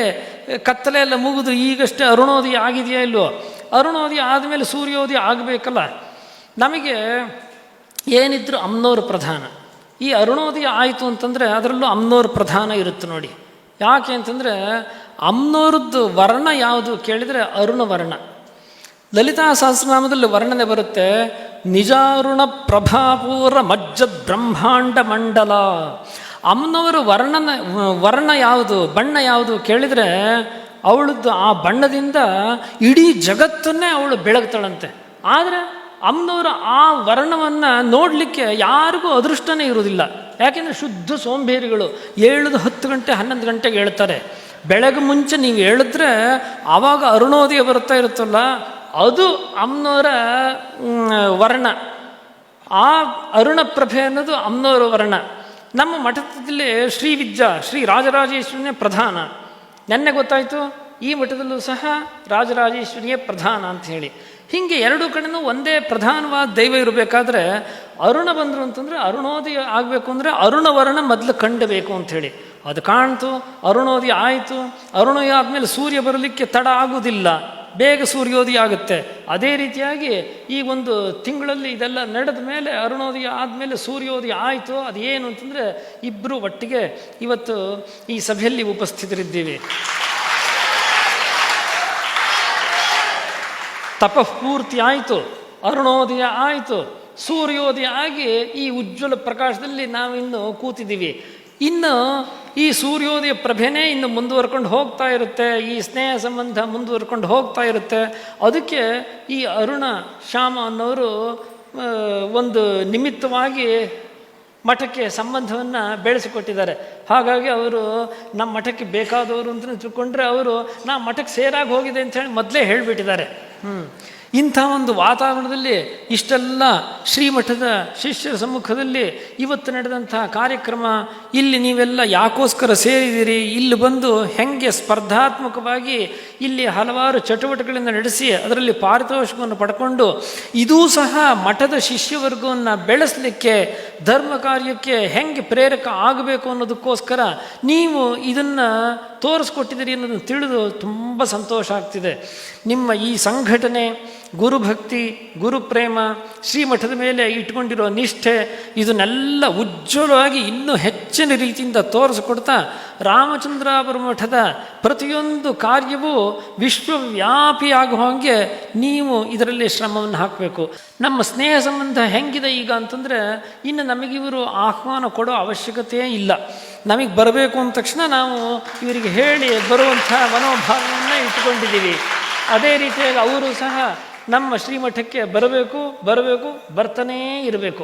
ಕತ್ತಲೆ ಎಲ್ಲ ಮುಗಿದು ಈಗಷ್ಟೇ ಅರುಣೋದಯ ಆಗಿದೆಯಾ ಇಲ್ವೋ. ಅರುಣೋದಯ ಆದಮೇಲೆ ಸೂರ್ಯೋದಯ ಆಗಬೇಕಲ್ಲ. ನಮಗೆ ಏನಿದ್ರು ಅಮ್ನೋರು ಪ್ರಧಾನ. ಈ ಅರುಣೋದಯ ಆಯಿತು ಅಂತಂದರೆ ಅದರಲ್ಲೂ ಅಮ್ನೋರು ಪ್ರಧಾನ ಇರುತ್ತೆ ನೋಡಿ. ಯಾಕೆ ಅಂತಂದರೆ ಅಮ್ನೋರದ್ದು ವರ್ಣ ಯಾವುದು ಕೇಳಿದರೆ ಅರುಣ ವರ್ಣ. ಲಲಿತಾ ಸಹಸ್ರನಾಮದಲ್ಲಿ ವರ್ಣನೆ ಬರುತ್ತೆ, ನಿಜಾರುಣ ಪ್ರಭಾಪೂರ ಮಜ್ಜದ್ ಬ್ರಹ್ಮಾಂಡ ಮಂಡಲ. ಅಮ್ಮನವರ ವರ್ಣ ಯಾವುದು, ಬಣ್ಣ ಯಾವುದು ಕೇಳಿದರೆ ಅವಳದ್ದು ಆ ಬಣ್ಣದಿಂದ ಇಡೀ ಜಗತ್ತನ್ನೇ ಅವಳು ಬೆಳಗ್ತಾಳಂತೆ. ಆದರೆ ಅಮ್ಮನವರು ಆ ವರ್ಣವನ್ನು ನೋಡಲಿಕ್ಕೆ ಯಾರಿಗೂ ಅದೃಷ್ಟನೇ ಇರುವುದಿಲ್ಲ. ಯಾಕೆಂದರೆ ಶುದ್ಧ ಸೋಂಬೇರಿಗಳು. 10 ಗಂಟೆ 11 ಗಂಟೆಗೆ ಹೇಳ್ತಾರೆ. ಬೆಳಗ್ಗೆ ಮುಂಚೆ ನೀವು ಹೇಳಿದ್ರೆ ಆವಾಗ ಅರುಣೋದಯ ಬರ್ತಾ ಇರುತ್ತಲ್ಲ, ಅದು ಅಮ್ಮನವರ ವರ್ಣ. ಆ ಅರುಣಪ್ರಭೆ ಅನ್ನೋದು ಅಮ್ಮನವರ ವರ್ಣ. ನಮ್ಮ ಮಠದಲ್ಲಿ ಶ್ರೀ ರಾಜರಾಜೇಶ್ವರಿಯೇ ಪ್ರಧಾನ. ನೆನ್ನೆ ಗೊತ್ತಾಯಿತು, ಈ ಮಠದಲ್ಲೂ ಸಹ ರಾಜರಾಜೇಶ್ವರಿಯೇ ಪ್ರಧಾನ ಅಂತ ಹೇಳಿ. ಹೀಗೆ 2 ಕಡೆನೂ ಒಂದೇ ಪ್ರಧಾನವಾದ ದೈವ ಇರಬೇಕಾದ್ರೆ ಅರುಣ ಬಂದರು ಅಂತಂದರೆ ಅರುಣೋದಯ ಆಗಬೇಕು ಅಂದರೆ ಅರುಣವರ್ಣ ಮೊದಲು ಕಂಡಬೇಕು ಅಂಥೇಳಿ. ಅದು ಕಾಣ್ತು, ಅರುಣೋದಯ ಆಯಿತು. ಅರುಣೋದಯ ಆದಮೇಲೆ ಸೂರ್ಯ ಬರಲಿಕ್ಕೆ ತಡ ಆಗೋದಿಲ್ಲ, ಬೇಗ ಸೂರ್ಯೋದಯ ಆಗುತ್ತೆ. ಅದೇ ರೀತಿಯಾಗಿ ಈ ಒಂದು ತಿಂಗಳಲ್ಲಿ ಇದೆಲ್ಲ ನಡೆದ ಮೇಲೆ ಅರುಣೋದಯ ಆದಮೇಲೆ ಸೂರ್ಯೋದಯ ಆಯಿತು. ಅದೇನು ಅಂತಂದರೆ ಇಬ್ಬರು ಒಟ್ಟಿಗೆ ಇವತ್ತು ಈ ಸಭೆಯಲ್ಲಿ ಉಪಸ್ಥಿತರಿದ್ದೀವಿ. ತಪಃಪೂರ್ತಿ ಆಯಿತು, ಅರುಣೋದಯ ಆಯಿತು, ಸೂರ್ಯೋದಯ ಆಗಿ ಈ ಉಜ್ವಲ ಪ್ರಕಾಶದಲ್ಲಿ ನಾವಿನ್ನು ಕೂತಿದ್ದೀವಿ. ಇನ್ನು ಈ ಸೂರ್ಯೋದಯ ಪ್ರಭೆನೇ ಇನ್ನು ಮುಂದುವರ್ಕೊಂಡು ಹೋಗ್ತಾ ಇರುತ್ತೆ, ಈ ಸ್ನೇಹ ಸಂಬಂಧ ಮುಂದುವರ್ಕೊಂಡು ಹೋಗ್ತಾ ಇರುತ್ತೆ. ಅದಕ್ಕೆ ಈ ಅರುಣ ಶ್ಯಾಮ ಅನ್ನೋರು ಒಂದು ನಿಮಿತ್ತವಾಗಿ ಮಠಕ್ಕೆ ಸಂಬಂಧವನ್ನು ಬೆಳೆಸಿಕೊಟ್ಟಿದ್ದಾರೆ. ಹಾಗಾಗಿ ಅವರು ನಮ್ಮ ಮಠಕ್ಕೆ ಬೇಕಾದವರು ಅಂತ ತಿಳ್ಕೊಂಡ್ರೆ ಅವರು ನಾ ಮಠಕ್ಕೆ ಸೇರಾಗಿ ಹೋಗಿದೆ ಅಂಥೇಳಿ ಮೊದಲೇ ಹೇಳಿಬಿಟ್ಟಿದ್ದಾರೆ. ಇಂಥ ಒಂದು ವಾತಾವರಣದಲ್ಲಿ ಇಷ್ಟೆಲ್ಲ ಶ್ರೀಮಠದ ಶಿಷ್ಯರ ಸಮ್ಮುಖದಲ್ಲಿ ಇವತ್ತು ನಡೆದಂಥ ಕಾರ್ಯಕ್ರಮ, ಇಲ್ಲಿ ನೀವೆಲ್ಲ ಯಾಕೋಸ್ಕರ ಸೇರಿದಿರಿ, ಇಲ್ಲಿ ಬಂದು ಹೆಂಗೆ ಸ್ಪರ್ಧಾತ್ಮಕವಾಗಿ ಇಲ್ಲಿ ಹಲವಾರು ಚಟುವಟಿಕೆಗಳನ್ನು ನಡೆಸಿ ಅದರಲ್ಲಿ ಪಾರಿತೋಷಿಕವನ್ನು ಪಡ್ಕೊಂಡು ಇದೂ ಸಹ ಮಠದ ಶಿಷ್ಯವರ್ಗವನ್ನು ಬೆಳೆಸಲಿಕ್ಕೆ, ಧರ್ಮ ಕಾರ್ಯಕ್ಕೆ ಹೆಂಗೆ ಪ್ರೇರಕ ಆಗಬೇಕು ಅನ್ನೋದಕ್ಕೋಸ್ಕರ ನೀವು ಇದನ್ನು ತೋರಿಸ್ಕೊಟ್ಟಿದ್ದೀರಿ ಅನ್ನೋದನ್ನು ತಿಳಿದು ತುಂಬ ಸಂತೋಷ ಆಗ್ತಿದೆ. ನಿಮ್ಮ ಈ ಸಂಘಟನೆ, ಗುರುಭಕ್ತಿ, ಗುರುಪ್ರೇಮ, ಶ್ರೀಮಠದ ಮೇಲೆ ಇಟ್ಕೊಂಡಿರೋ ನಿಷ್ಠೆ, ಇದನ್ನೆಲ್ಲ ಉಜ್ವಲವಾಗಿ ಇನ್ನೂ ಹೆಚ್ಚಿನ ರೀತಿಯಿಂದ ತೋರಿಸಿಕೊಡ್ತಾ ರಾಮಚಂದ್ರಾಪುರ ಮಠದ ಪ್ರತಿಯೊಂದು ಕಾರ್ಯವೂ ವಿಶ್ವವ್ಯಾಪಿ ಆಗುವ ಹಾಗೆ ನೀವು ಇದರಲ್ಲಿ ಶ್ರಮವನ್ನು ಹಾಕಬೇಕು. ನಮ್ಮ ಸ್ನೇಹ ಸಂಬಂಧ ಹೆಂಗಿದೆ ಈಗ ಅಂತಂದರೆ, ಇನ್ನು ನಮಗಿವರು ಆಹ್ವಾನ ಕೊಡೋ ಅವಶ್ಯಕತೆ ಇಲ್ಲ. ನಮಗೆ ಬರಬೇಕು ಅಂದ ತಕ್ಷಣ ನಾವು ಇವರಿಗೆ ಹೇಳಿ ಬರುವಂಥ ಮನೋಭಾವವನ್ನು ಇಟ್ಕೊಂಡಿದ್ದೀವಿ. ಅದೇ ರೀತಿಯಾಗಿ ಅವರು ಸಹ ನಮ್ಮ ಶ್ರೀಮಠಕ್ಕೆ ಬರಬೇಕು ಬರ್ತಾನೇ ಇರಬೇಕು.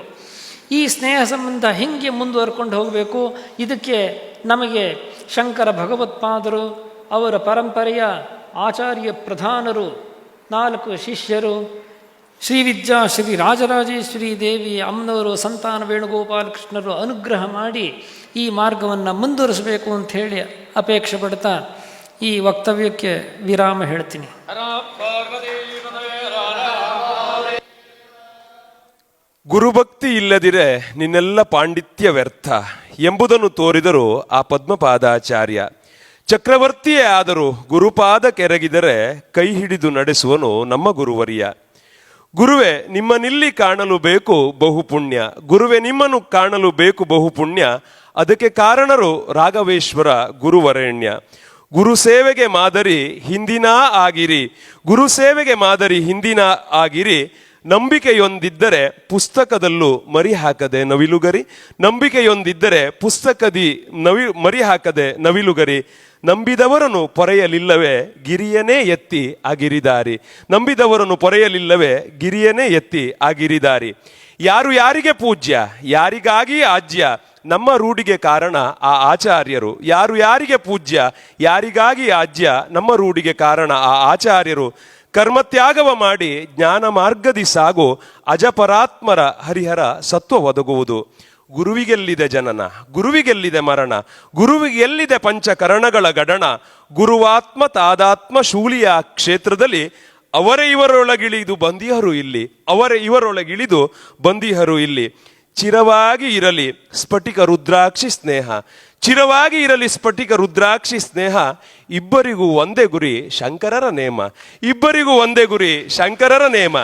ಈ ಸ್ನೇಹ ಸಂಬಂಧ ಹಿಂಗೆ ಮುಂದುವರ್ಕೊಂಡು ಹೋಗಬೇಕು. ಇದಕ್ಕೆ ನಮಗೆ ಶಂಕರ ಭಗವತ್ಪಾದರು, ಅವರ ಪರಂಪರೆಯ ಆಚಾರ್ಯ ಪ್ರಧಾನರು, 4 ಶಿಷ್ಯರು, ಶ್ರೀವಿದ್ಯಾ ಶ್ರೀ ರಾಜರಾಜೇಶ್ವರಿ ದೇವಿ ಅಮ್ಮನವರು, ಸಂತಾನ ವೇಣುಗೋಪಾಲಕೃಷ್ಣರು ಅನುಗ್ರಹ ಮಾಡಿ ಈ ಮಾರ್ಗವನ್ನು ಮುಂದುವರಿಸಬೇಕು ಅಂಥೇಳಿ ಅಪೇಕ್ಷೆ ಪಡ್ತಾ ಈ ವಕ್ತವ್ಯಕ್ಕೆ ವಿರಾಮ ಹೇಳ್ತೀನಿ. ಗುರುಭಕ್ತಿ ಇಲ್ಲದಿರೆ ನಿನ್ನೆಲ್ಲ ಪಾಂಡಿತ್ಯ ವ್ಯರ್ಥ ಎಂಬುದನ್ನು ತೋರಿದರು ಆ ಪದ್ಮಪಾದಾಚಾರ್ಯ. ಚಕ್ರವರ್ತಿಯೇ ಆದರೂ ಗುರುಪಾದ ಕೆರಗಿದರೆ ಕೈ ಹಿಡಿದು ನಡೆಸುವನು ನಮ್ಮ ಗುರುವರಿಯ. ಗುರುವೆ ನಿಮ್ಮನಿಲ್ಲಿ ಕಾಣಲು ಬೇಕು ಬಹುಪುಣ್ಯ, ಗುರುವೆ ನಿಮ್ಮನ್ನು ಕಾಣಲು ಬೇಕು ಬಹುಪುಣ್ಯ, ಅದಕ್ಕೆ ಕಾರಣರು ರಾಘವೇಶ್ವರ ಗುರುವರೇಣ್ಯ. ಗುರು ಸೇವೆಗೆ ಮಾದರಿ ಹಿಂದಿನ ಆಗಿರಿ, ಗುರು ಸೇವೆಗೆ ಮಾದರಿ ಹಿಂದಿನ ಆಗಿರಿ, ನಂಬಿಕೆಯೊಂದಿದ್ದರೆ ಪುಸ್ತಕದಲ್ಲೂ ಮರಿ ಹಾಕದೆ ನವಿಲುಗರಿ, ನಂಬಿಕೆಯೊಂದಿದ್ದರೆ ಪುಸ್ತಕದಿ ಮರಿ ಹಾಕದೆ ನವಿಲುಗರಿ, ನಂಬಿದವರನ್ನು ಪೊರೆಯಲಿಲ್ಲವೇ ಗಿರಿಯನೇ ಎತ್ತಿ ಆಗಿರಿದಾರಿ, ನಂಬಿದವರನ್ನು ಪೊರೆಯಲಿಲ್ಲವೇ ಗಿರಿಯನೇ ಎತ್ತಿ ಆಗಿರಿದಾರಿ. ಯಾರು ಯಾರಿಗೆ ಪೂಜ್ಯ, ಯಾರಿಗಾಗಿ ಆಜ್ಯ, ನಮ್ಮ ರೂಢಿಗೆ ಕಾರಣ ಆ ಆಚಾರ್ಯರು. ಯಾರು ಯಾರಿಗೆ ಪೂಜ್ಯ, ಯಾರಿಗಾಗಿ ಆಜ್ಯ, ನಮ್ಮ ರೂಢಿಗೆ ಕಾರಣ ಆ ಆಚಾರ್ಯರು. ಕರ್ಮತ್ಯಾಗವ ಮಾಡಿ ಜ್ಞಾನ ಮಾರ್ಗದಿ ಸಾಗು, ಅಜಪರಾತ್ಮರ ಹರಿಹರ ಸತ್ವ ಒದಗುವುದು. ಗುರುವಿಗೆಲ್ಲಿದೆ ಜನನ, ಗುರುವಿಗೆಲ್ಲಿದೆ ಮರಣ, ಗುರುವಿಗೆಲ್ಲಿದೆ ಪಂಚಕರಣಗಳ ಗಡಣ, ಗುರುವಾತ್ಮ ತಾದಾತ್ಮ ಶೂಲಿಯ ಕ್ಷೇತ್ರದಲ್ಲಿ ಅವರೇ ಇವರೊಳಗಿಳಿದು ಬಂದಿಹರು ಇಲ್ಲಿ, ಅವರೇ ಇವರೊಳಗಿಳಿದು ಬಂದಿಹರು ಇಲ್ಲಿ. ಚಿರವಾಗಿ ಇರಲಿ ಸ್ಫಟಿಕ ರುದ್ರಾಕ್ಷಿ ಸ್ನೇಹ, ಚಿರವಾಗಿ ಇರಲಿ ಸ್ಫಟಿಕ ರುದ್ರಾಕ್ಷಿ ಸ್ನೇಹ, ಇಬ್ಬರಿಗೂ ಒಂದೇ ಗುರಿ ಶಂಕರರ ನೇಮ, ಇಬ್ಬರಿಗೂ ಒಂದೇ ಗುರಿ ಶಂಕರರ ನೇಮ.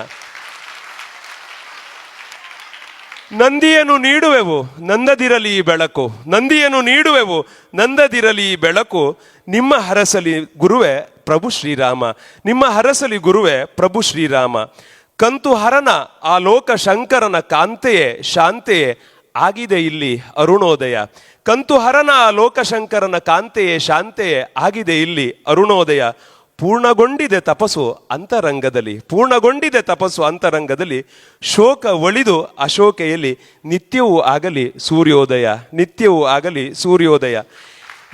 ನಂದಿಯನ್ನು ನೀಡುವೆವು ನಂದದಿರಲಿ ಬೆಳಕು, ನಂದಿಯನ್ನು ನೀಡುವೆವು ನಂದದಿರಲಿ ಬೆಳಕು, ನಿಮ್ಮ ಹರಸಲಿ ಗುರುವೆ ಪ್ರಭು ಶ್ರೀರಾಮ, ನಿಮ್ಮ ಹರಸಲಿ ಗುರುವೆ ಪ್ರಭು ಶ್ರೀರಾಮ. ಕಂತು ಹರನ ಆ ಲೋಕ ಶಂಕರನ ಕಾಂತೆಯೇ ಶಾಂತೆಯೇ ಆಗಿದೆ ಇಲ್ಲಿ ಅರುಣೋದಯ, ಕಂತು ಹರನ ಆ ಲೋಕಶಂಕರನ ಕಾಂತೆಯೇ ಶಾಂತೆಯೇ ಆಗಿದೆ ಇಲ್ಲಿ ಅರುಣೋದಯ. ಪೂರ್ಣಗೊಂಡಿದೆ ತಪಸ್ಸು ಅಂತರಂಗದಲ್ಲಿ, ಪೂರ್ಣಗೊಂಡಿದೆ ತಪಸ್ಸು ಅಂತರಂಗದಲ್ಲಿ, ಶೋಕ ಒಳಿದು ಅಶೋಕೆಯಲ್ಲಿ ನಿತ್ಯವೂ ಆಗಲಿ ಸೂರ್ಯೋದಯ, ನಿತ್ಯವೂ ಆಗಲಿ ಸೂರ್ಯೋದಯ.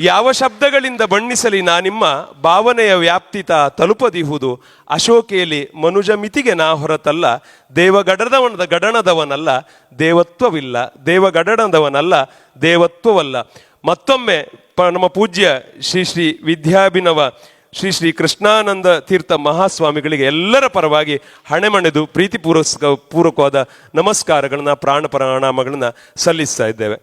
ಯಾವ ಶಬ್ದಗಳಿಂದ ಬಣ್ಣಿಸಲಿ ನಾ ನಿಮ್ಮ ಭಾವನೆಯ ವ್ಯಾಪ್ತಿತ ತಲುಪದಿಹುದು, ಅಶೋಕೆಯಲ್ಲಿ ಮನುಜ ಮಿತಿಗೆ ನಾ ಹೊರತಲ್ಲ, ಗಡಣದವನಲ್ಲ ದೇವತ್ವವಿಲ್ಲ, ದೇವಗಡಣದವನಲ್ಲ ದೇವತ್ವವಲ್ಲ. ಮತ್ತೊಮ್ಮೆ ನಮ್ಮ ಪೂಜ್ಯ ಶ್ರೀ ಶ್ರೀ ವಿದ್ಯಾಭಿನವ ಶ್ರೀ ಶ್ರೀ ಕೃಷ್ಣಾನಂದ ತೀರ್ಥ ಮಹಾಸ್ವಾಮಿಗಳಿಗೆ ಎಲ್ಲರ ಪರವಾಗಿ ಹಣೆಮಣೆದು ಪ್ರೀತಿಪೂರ್ವಕವಾದ ನಮಸ್ಕಾರಗಳನ್ನ ಪ್ರಾಣ ಪ್ರಣಾಮಗಳನ್ನ ಸಲ್ಲಿಸ್ತಾ ಇದ್ದೇವೆ.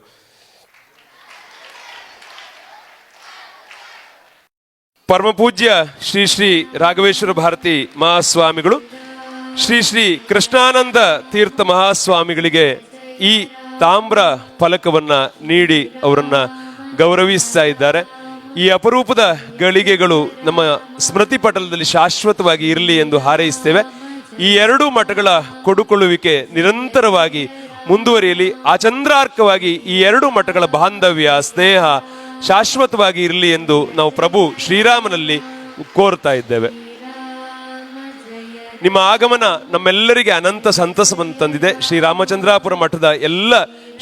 ಪರಮ ಪೂಜ್ಯ ಶ್ರೀ ಶ್ರೀ ರಾಘವೇಶ್ವರ ಭಾರತಿ ಮಹಾಸ್ವಾಮಿಗಳು ಶ್ರೀ ಶ್ರೀ ಕೃಷ್ಣಾನಂದ ತೀರ್ಥ ಮಹಾಸ್ವಾಮಿಗಳಿಗೆ ಈ ತಾಮ್ರ ಫಲಕವನ್ನ ನೀಡಿ ಅವರನ್ನ ಗೌರವಿಸ್ತಾ ಇದ್ದಾರೆ. ಈ ಅಪರೂಪದ ಗಳಿಗೆಗಳು ನಮ್ಮ ಸ್ಮೃತಿ ಪಟಲದಲ್ಲಿ ಶಾಶ್ವತವಾಗಿ ಇರಲಿ ಎಂದು ಹಾರೈಸ್ತೇವೆ. ಈ ಎರಡೂ ಮಠಗಳ ಕೊಡುಕೊಳ್ಳುವಿಕೆ ನಿರಂತರವಾಗಿ ಮುಂದುವರಿಯಲಿ. ಆ ಚಂದ್ರಾರ್ಕವಾಗಿ ಈ ಎರಡು ಮಠಗಳ ಬಾಂಧವ್ಯ ಸ್ನೇಹ ಶಾಶ್ವತವಾಗಿ ಇರಲಿ ಎಂದು ನಾವು ಪ್ರಭು ಶ್ರೀರಾಮನಲ್ಲಿ ಕೋರ್ತಾ ಇದ್ದೇವೆ. ನಿಮ್ಮ ಆಗಮನ ನಮ್ಮೆಲ್ಲರಿಗೆ ಅನಂತ ಸಂತಸವನ್ನು ತಂದಿದೆ. ಶ್ರೀರಾಮಚಂದ್ರಾಪುರ ಮಠದ ಎಲ್ಲ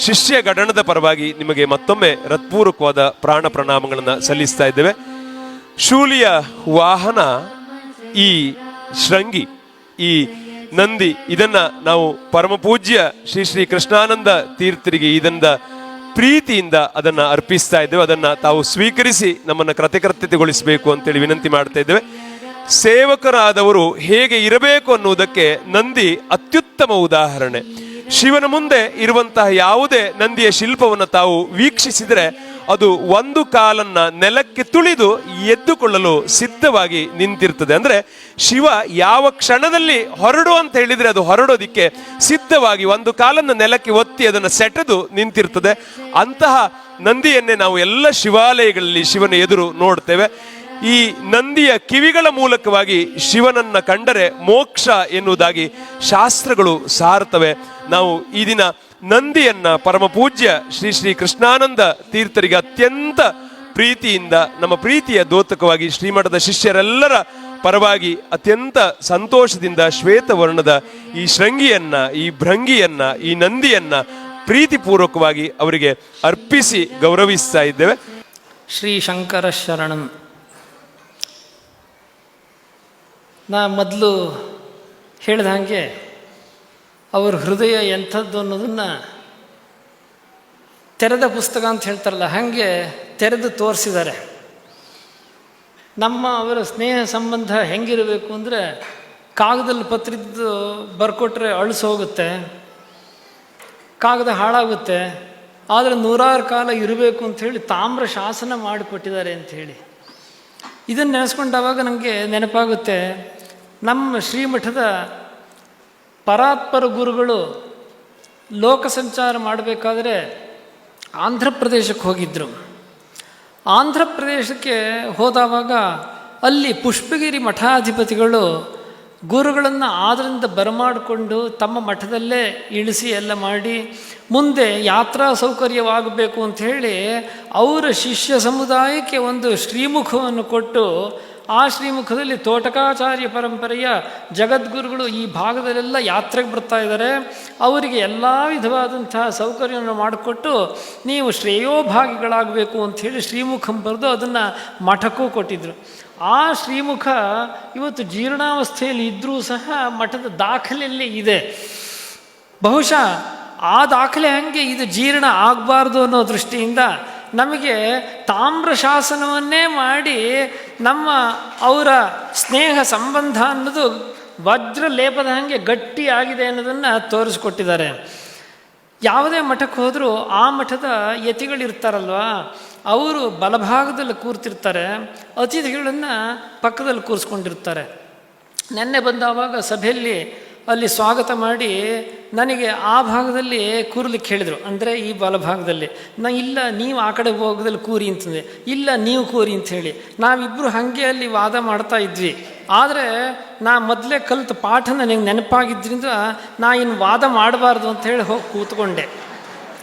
ಶಿಷ್ಯ ಗಣದ ಪರವಾಗಿ ನಿಮಗೆ ಮತ್ತೊಮ್ಮೆ ಹೃತ್ಪೂರ್ವಕವಾದ ಪ್ರಾಣ ಪ್ರಣಾಮಗಳನ್ನು ಸಲ್ಲಿಸ್ತಾ ಇದ್ದೇವೆ. ಶೂಲಿಯ ವಾಹನ ಈ ಶೃಂಗಿ, ಈ ನಂದಿ ಇದನ್ನ ನಾವು ಪರಮ ಪೂಜ್ಯ ಶ್ರೀ ಶ್ರೀ ಕೃಷ್ಣಾನಂದ ತೀರ್ಥರಿಗೆ ಇದನ್ನ ಪ್ರೀತಿಯಿಂದ ಅದನ್ನ ಅರ್ಪಿಸ್ತಾ ಇದ್ದೇವೆ. ಅದನ್ನ ತಾವು ಸ್ವೀಕರಿಸಿ ನಮ್ಮನ್ನ ಕೃತಕೃತ್ಯತೆಗೊಳಿಸಬೇಕು ಅಂತೇಳಿ ವಿನಂತಿ ಮಾಡ್ತಾ ಇದ್ದೇವೆ. ಸೇವಕರಾದವರು ಹೇಗೆ ಇರಬೇಕು ಅನ್ನುವುದಕ್ಕೆ ನಂದಿ ಅತ್ಯುತ್ತಮ ಉದಾಹರಣೆ. ಶಿವನ ಮುಂದೆ ಇರುವಂತಹ ಯಾವುದೇ ನಂದಿಯ ಶಿಲ್ಪವನ್ನು ತಾವು ವೀಕ್ಷಿಸಿದರೆ ಅದು ಒಂದು ಕಾಲನ್ನ ನೆಲಕ್ಕೆ ತುಳಿದು ಎದ್ದುಕೊಳ್ಳಲು ಸಿದ್ಧವಾಗಿ ನಿಂತಿರ್ತದೆ. ಅಂದ್ರೆ ಶಿವ ಯಾವ ಕ್ಷಣದಲ್ಲಿ ಹೊರಡು ಅಂತ ಹೇಳಿದ್ರೆ ಅದು ಹೊರಡೋದಿಕ್ಕೆ ಸಿದ್ಧವಾಗಿ ಒಂದು ಕಾಲನ್ನ ನೆಲಕ್ಕೆ ಒತ್ತಿ ಅದನ್ನು ಸೆಟೆದು ನಿಂತಿರ್ತದೆ. ಅಂತಹ ನಂದಿಯನ್ನೇ ನಾವು ಎಲ್ಲ ಶಿವಾಲಯಗಳಲ್ಲಿ ಶಿವನ ಎದುರು ನೋಡ್ತೇವೆ. ಈ ನಂದಿಯ ಕಿವಿಗಳ ಮೂಲಕವಾಗಿ ಶಿವನನ್ನ ಕಂಡರೆ ಮೋಕ್ಷ ಎನ್ನುವುದಾಗಿ ಶಾಸ್ತ್ರಗಳು ಸಾರ್ತವೆ. ನಾವು ಈ ದಿನ ನಂದಿಯನ್ನ ಪರಮ ಪೂಜ್ಯ ಶ್ರೀ ಶ್ರೀ ಕೃಷ್ಣಾನಂದ ತೀರ್ಥರಿಗೆ ಅತ್ಯಂತ ಪ್ರೀತಿಯಿಂದ ನಮ್ಮ ಪ್ರೀತಿಯ ದ್ಯೋತಕವಾಗಿ ಶ್ರೀಮಠದ ಶಿಷ್ಯರೆಲ್ಲರ ಪರವಾಗಿ ಅತ್ಯಂತ ಸಂತೋಷದಿಂದ ಶ್ವೇತವರ್ಣದ ಈ ಶೃಂಗಿಯನ್ನ, ಈ ಭೃಂಗಿಯನ್ನ, ಈ ನಂದಿಯನ್ನ ಪ್ರೀತಿಪೂರ್ವಕವಾಗಿ ಅವರಿಗೆ ಅರ್ಪಿಸಿ ಗೌರವಿಸ್ತಾ ಇದ್ದೇವೆ. ಶ್ರೀ ಶಂಕರ ಶರಣಂ. ನಾ ಮೊದಲು ಹೇಳಿದ ಹಾಗೆ ಅವ್ರ ಹೃದಯ ಎಂಥದ್ದು ಅನ್ನೋದನ್ನು ತೆರೆದ ಪುಸ್ತಕ ಅಂತ ಹೇಳ್ತಾರಲ್ಲ, ಹಾಗೆ ತೆರೆದು ತೋರಿಸಿದ್ದಾರೆ. ನಮ್ಮ ಅವರ ಸ್ನೇಹ ಸಂಬಂಧ ಹೆಂಗಿರಬೇಕು ಅಂದರೆ, ಕಾಗದಲ್ಲಿ ಪತ್ರಿದ್ದು ಬರ್ಕೊಟ್ರೆ ಅಳಿಸಿ ಹೋಗುತ್ತೆ, ಕಾಗದ ಹಾಳಾಗುತ್ತೆ, ಆದರೆ 100 ಕಾಲ ಇರಬೇಕು ಅಂಥೇಳಿ ತಾಮ್ರ ಶಾಸನ ಮಾಡಿಕೊಟ್ಟಿದ್ದಾರೆ ಅಂಥೇಳಿ. ಇದನ್ನು ನೆನೆಸ್ಕೊಂಡಾಗ ನನಗೆ ನೆನಪಾಗುತ್ತೆ, ನಮ್ಮ ಶ್ರೀಮಠದ ಪರಾತ್ಪರ ಗುರುಗಳು ಲೋಕ ಸಂಚಾರ ಮಾಡಬೇಕಾದ್ರೆ ಆಂಧ್ರ ಪ್ರದೇಶಕ್ಕೆ ಹೋಗಿದ್ದರು. ಆಂಧ್ರ ಪ್ರದೇಶಕ್ಕೆ ಹೋದವಾಗ ಅಲ್ಲಿ ಪುಷ್ಪಗಿರಿ ಮಠಾಧಿಪತಿಗಳು ಗುರುಗಳನ್ನು ಆದರಿಂದ ಬರಮಾಡಿಕೊಂಡು ತಮ್ಮ ಮಠದಲ್ಲೇ ಇಳಿಸಿ ಎಲ್ಲ ಮಾಡಿ ಮುಂದೆ ಯಾತ್ರಾ ಸೌಕರ್ಯವಾಗಬೇಕು ಅಂಥೇಳಿ ಅವರ ಶಿಷ್ಯ ಸಮುದಾಯಕ್ಕೆ ಒಂದು ಶ್ರೀಮುಖವನ್ನು ಕೊಟ್ಟು, ಆ ಶ್ರೀಮುಖದಲ್ಲಿ ತೋಟಕಾಚಾರ್ಯ ಪರಂಪರೆಯ ಜಗದ್ಗುರುಗಳು ಈ ಭಾಗದಲ್ಲೆಲ್ಲ ಯಾತ್ರೆಗೆ ಬರ್ತಾ ಇದ್ದಾರೆ, ಅವರಿಗೆ ಎಲ್ಲ ವಿಧವಾದಂತಹ ಸೌಕರ್ಯವನ್ನು ಮಾಡಿಕೊಟ್ಟು ನೀವು ಶ್ರೇಯೋಭಾಗಿಗಳಾಗಬೇಕು ಅಂಥೇಳಿ ಶ್ರೀಮುಖಂ ಬರೆದು ಅದನ್ನು ಮಠಕ್ಕೂ ಕೊಟ್ಟಿದ್ದರು. ಆ ಶ್ರೀಮುಖ ಇವತ್ತು ಜೀರ್ಣಾವಸ್ಥೆಯಲ್ಲಿ ಇದ್ದರೂ ಸಹ ಮಠದ ದಾಖಲೆಯಲ್ಲಿ ಇದೆ. ಬಹುಶಃ ಆ ದಾಖಲೆ ಹಾಗೆ ಇದು ಜೀರ್ಣ ಆಗಬಾರ್ದು ಅನ್ನೋ ದೃಷ್ಟಿಯಿಂದ ನಮಗೆ ತಾಮ್ರ ಶಾಸನವನ್ನೇ ಮಾಡಿ ನಮ್ಮ ಅವರ ಸ್ನೇಹ ಸಂಬಂಧ ಅನ್ನೋದು ವಜ್ರ ಲೇಪದ ಹಾಗೆ ಗಟ್ಟಿಯಾಗಿದೆ ಅನ್ನೋದನ್ನು ತೋರಿಸ್ಕೊಟ್ಟಿದ್ದಾರೆ. ಯಾವುದೇ ಮಠಕ್ಕೆ ಹೋದರೂ ಆ ಮಠದ ಯತಿಗಳಿರ್ತಾರಲ್ವ, ಅವರು ಬಲಭಾಗದಲ್ಲಿ ಕೂರ್ತಿರ್ತಾರೆ, ಅತಿಥಿಗಳನ್ನು ಪಕ್ಕದಲ್ಲಿ ಕೂರಿಸ್ಕೊಂಡಿರ್ತಾರೆ. ನೆನ್ನೆ ಬಂದಾವಾಗ ಸಭೆಯಲ್ಲಿ ಅಲ್ಲಿ ಸ್ವಾಗತ ಮಾಡಿ ನನಗೆ ಆ ಭಾಗದಲ್ಲಿ ಕೂರ್ಲಿಕ್ಕೆ ಹೇಳಿದರು. ಅಂದರೆ ಈ ಬಲಭಾಗದಲ್ಲಿ ಇಲ್ಲ ನೀವು ಆ ಕಡೆ ಭಾಗದಲ್ಲಿ ಕೂರಿ ಅಂತಂದೆ, ಇಲ್ಲ ನೀವು ಕೂರಿ ಅಂತ ಹೇಳಿ ನಾವಿಬ್ಬರು ಹಾಗೆ ಅಲ್ಲಿ ವಾದ ಮಾಡ್ತಾ ಇದ್ವಿ. ಆದರೆ ನಾ ಮೊದಲೇ ಕಲಿತ ಪಾಠ ನನಗೆ ನೆನಪಾಗಿದ್ದರಿಂದ ನಾ ಇನ್ನು ವಾದ ಮಾಡಬಾರ್ದು ಅಂತ ಹೇಳಿ ಹೋಗಿ ಕೂತ್ಕೊಂಡೆ.